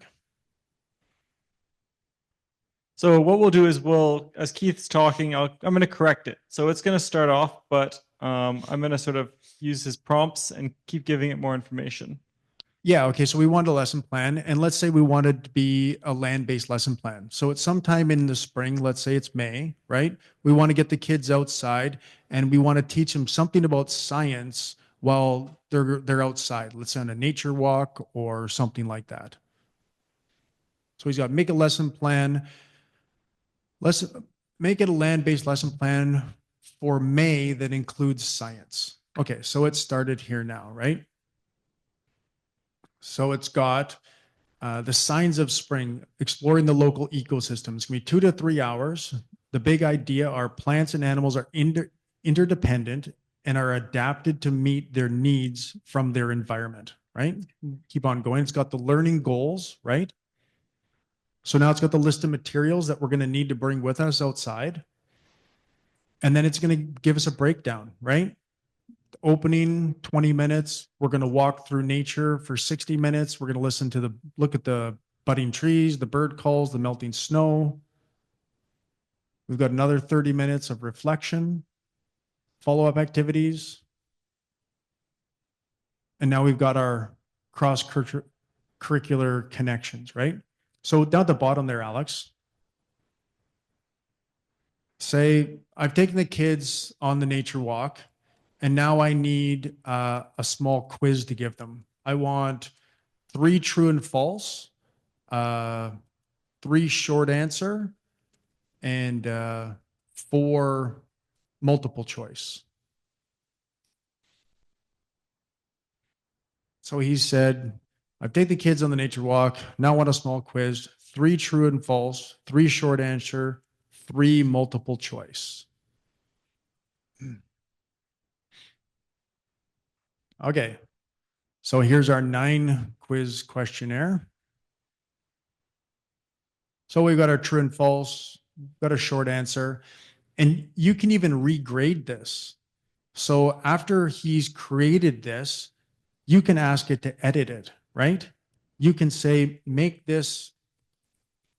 So what we'll do is as Keith's talking, I'm going to correct it. So it's going to start off, but I'm going to sort of use his prompts and keep giving it more information. Yeah, okay, so we want a lesson plan, and let's say we want it to be a land-based lesson plan. So it's sometime in the spring, let's say it's May, right? We want to get the kids outside, and we want to teach them something about science while they're outside. Let's say on a nature walk or something like that. So he's got make a lesson plan. Let's make it a land-based lesson plan for May that includes science. Okay, so it started here now, right? So it's got the signs of spring, exploring the local ecosystem. It's going to be 2 to 3 hours. The big idea are plants and animals are interdependent and are adapted to meet their needs from their environment, right? Keep on going. It's got the learning goals, right? So now it's got the list of materials that we're going to need to bring with us outside. And then it's going to give us a breakdown, right? Opening 20 minutes. We're going to walk through nature for 60 minutes. We're going to listen to look at the budding trees, the bird calls, the melting snow. We've got another 30 minutes of reflection, follow-up activities. And now we've got our cross-curricular connections, right? So down at the bottom there, Alex, say I've taken the kids on the nature walk, and now I need a small quiz to give them. I want 3 true and false, 3 short answer, and 4 multiple choice. So he said, I've taken the kids on the nature walk. Now I want a small quiz, 3 true and false, 3 short answer, 3 multiple choice. Okay, so here's our 9 quiz questionnaire. So we've got our true and false, got a short answer, and you can even regrade this. So after he's created this, you can ask it to edit it, right? You can say, make this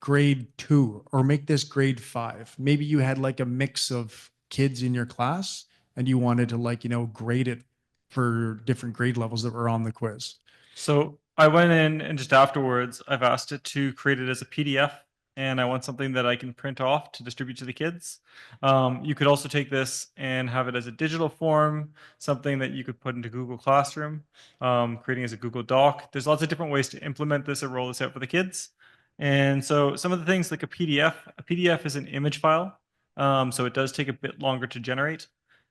grade 2 or make this grade 5. Maybe you had like a mix of kids in your class and you wanted to grade it for different grade levels that were on the quiz. So I went in and just afterwards, I've asked it to create it as a PDF, and I want something that I can print off to distribute to the kids. You could also take this and have it as a digital form, something that you could put into Google Classroom, creating as a Google Doc. There's lots of different ways to implement this and roll this out for the kids. And so some of the things like a PDF is an image file, so it does take a bit longer to generate.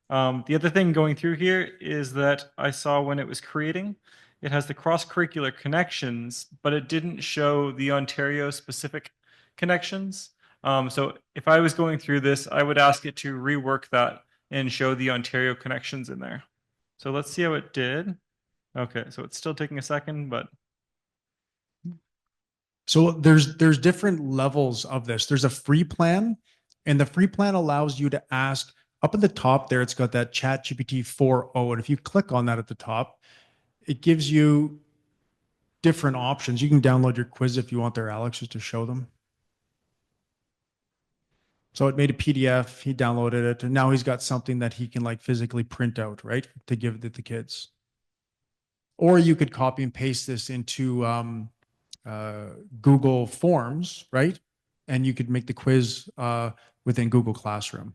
The other thing going through here is that I saw when it was creating, it has the cross-curricular connections, but it didn't show the Ontario-specific connections. So if I was going through this, I would ask it to rework that and show the Ontario connections in there. So let's see how it did. Okay, so it's still taking a second, but. So there's different levels of this. There's a free plan, and the free plan allows you to ask up at the top there, it's got that ChatGPT 4.0. And if you click on that at the top, it gives you different options. You can download your quiz if you want there, Alex, just to show them. So it made a PDF, he downloaded it, and now he's got something that he can physically print out, right, to give to the kids. Or you could copy and paste this into Google Forms, right? And you could make the quiz within Google Classroom.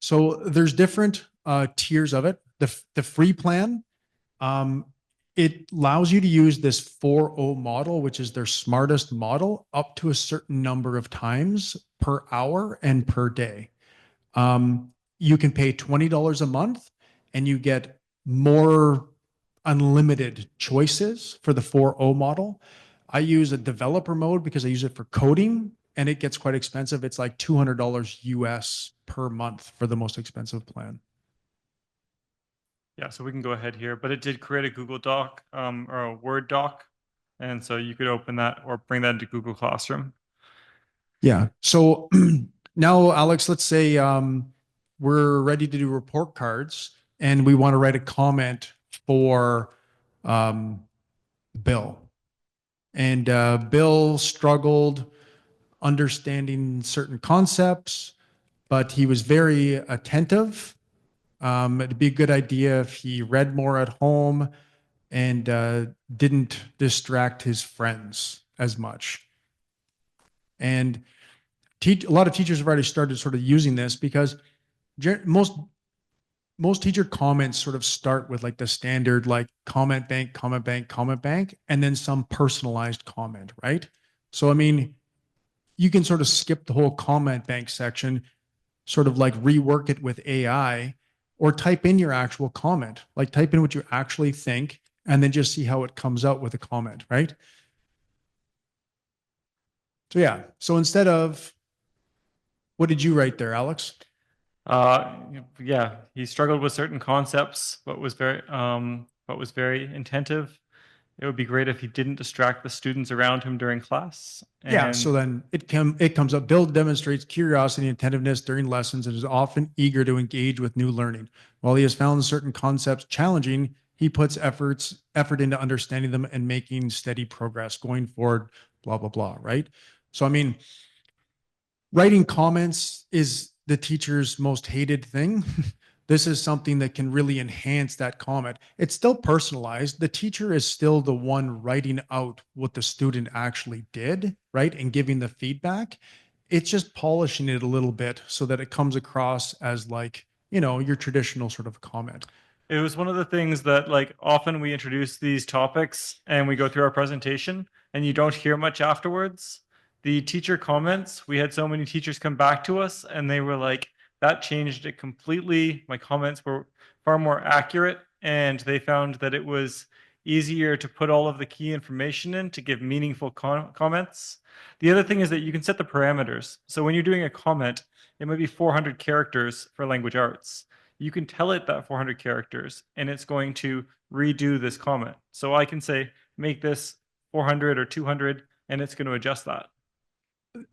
So there's different tiers of it. The free plan, it allows you to use this 4.0 model, which is their smartest model, up to a certain number of times per hour and per day. You can pay $20 a month and you get more unlimited choices for the 4.0 model. I use a developer mode because I use it for coding, and it gets quite expensive. It's like $200 US per month for the most expensive plan. Yeah, so we can go ahead here, but it did create a Google Doc or a Word doc. And so you could open that or bring that into Google Classroom. Yeah. So now, Alex, let's say we're ready to do report cards and we want to write a comment for Bill. And Bill struggled understanding certain concepts, but he was very attentive. It'd be a good idea if he read more at home and didn't distract his friends as much. And a lot of teachers have already started sort of using this because most teacher comments sort of start with like the standard like comment bank, comment bank, comment bank, and then some personalized comment, right? So I mean, you can sort of skip the whole comment bank section, sort of like rework it with AI, or type in your actual comment, like type in what you actually think, and then just see how it comes out with a comment, right? So yeah, so instead of, what did you write there, Alex? Yeah, he struggled with certain concepts, but was very attentive. It would be great if he didn't distract the students around him during class. Yeah, so then it comes up. Bill demonstrates curiosity and attentiveness during lessons and is often eager to engage with new learning. While he has found certain concepts challenging, he puts effort into understanding them and making steady progress going forward, blah, blah, blah, right? So, I mean, writing comments is the teacher's most hated thing. This is something that can really enhance that comment. It's still personalized. The teacher is still the one writing out what the student actually did, right? And giving the feedback. It's just polishing it a little bit so that it comes across as like, you know, your traditional sort of comment. It was one of the things that like often we introduce these topics and we go through our presentation and you don't hear much afterwards. The teacher comments, we had so many teachers come back to us and they were like, that changed it completely. My comments were far more accurate and they found that it was easier to put all of the key information in to give meaningful comments. The other thing is that you can set the parameters. So when you're doing a comment, it might be 400 characters for language arts. You can tell it that 400 characters and it's going to redo this comment. So I can say, make this 400 or 200 and it's going to adjust that.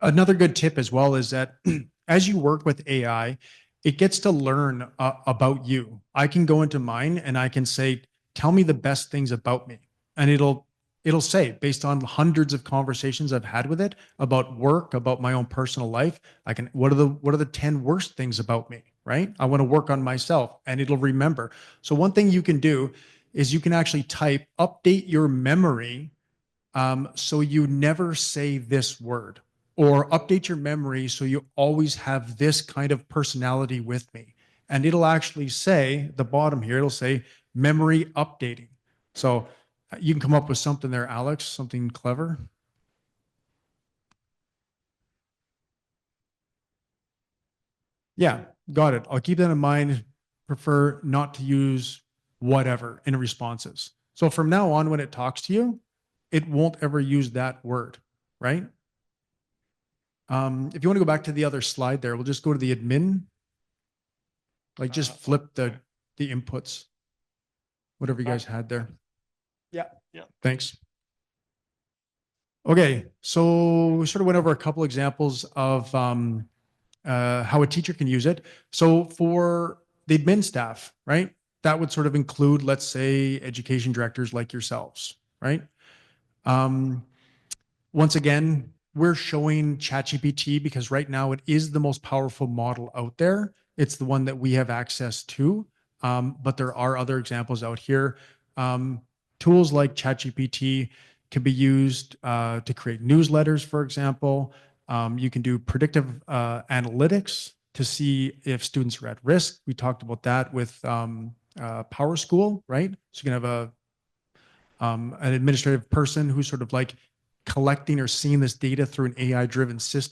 Another good tip as well is that as you work with AI, it gets to learn about you. I can go into mine and I can say, tell me the best things about me. And it'll say, based on hundreds of conversations I've had with it about work, about my own personal life, what are the 10 worst things about me, right? I want to work on myself and it'll remember. So one thing you can do is you can actually type, update your memory so you never say this word, or update your memory so you always have this kind of personality with me. And it'll actually say, at the bottom here, it'll say memory updating. So you can come up with something there, Alex, something clever. Yeah, got it. I'll keep that in mind. Prefer not to use whatever in responses. So from now on, when it talks to you, it won't ever use that word, right? If you want to go back to the other slide there, we'll just go to the admin. Like just flip the inputs, whatever you guys had there. Yeah. Thanks. Okay, so we sort of went over a couple examples of how a teacher can use it. So for the admin staff, right, that would sort of include, let's say, education directors like yourselves, right? Once again, we're showing ChatGPT because right now it is the most powerful model out there. It's the one that we have access to, but there are other examples out here. Tools like ChatGPT can be used to create newsletters, for example. You can do predictive analytics to see if students are at risk. We talked about that with Power School, right? So you can have an administrative person who's sort of like collecting or seeing this data through an AI-driven system.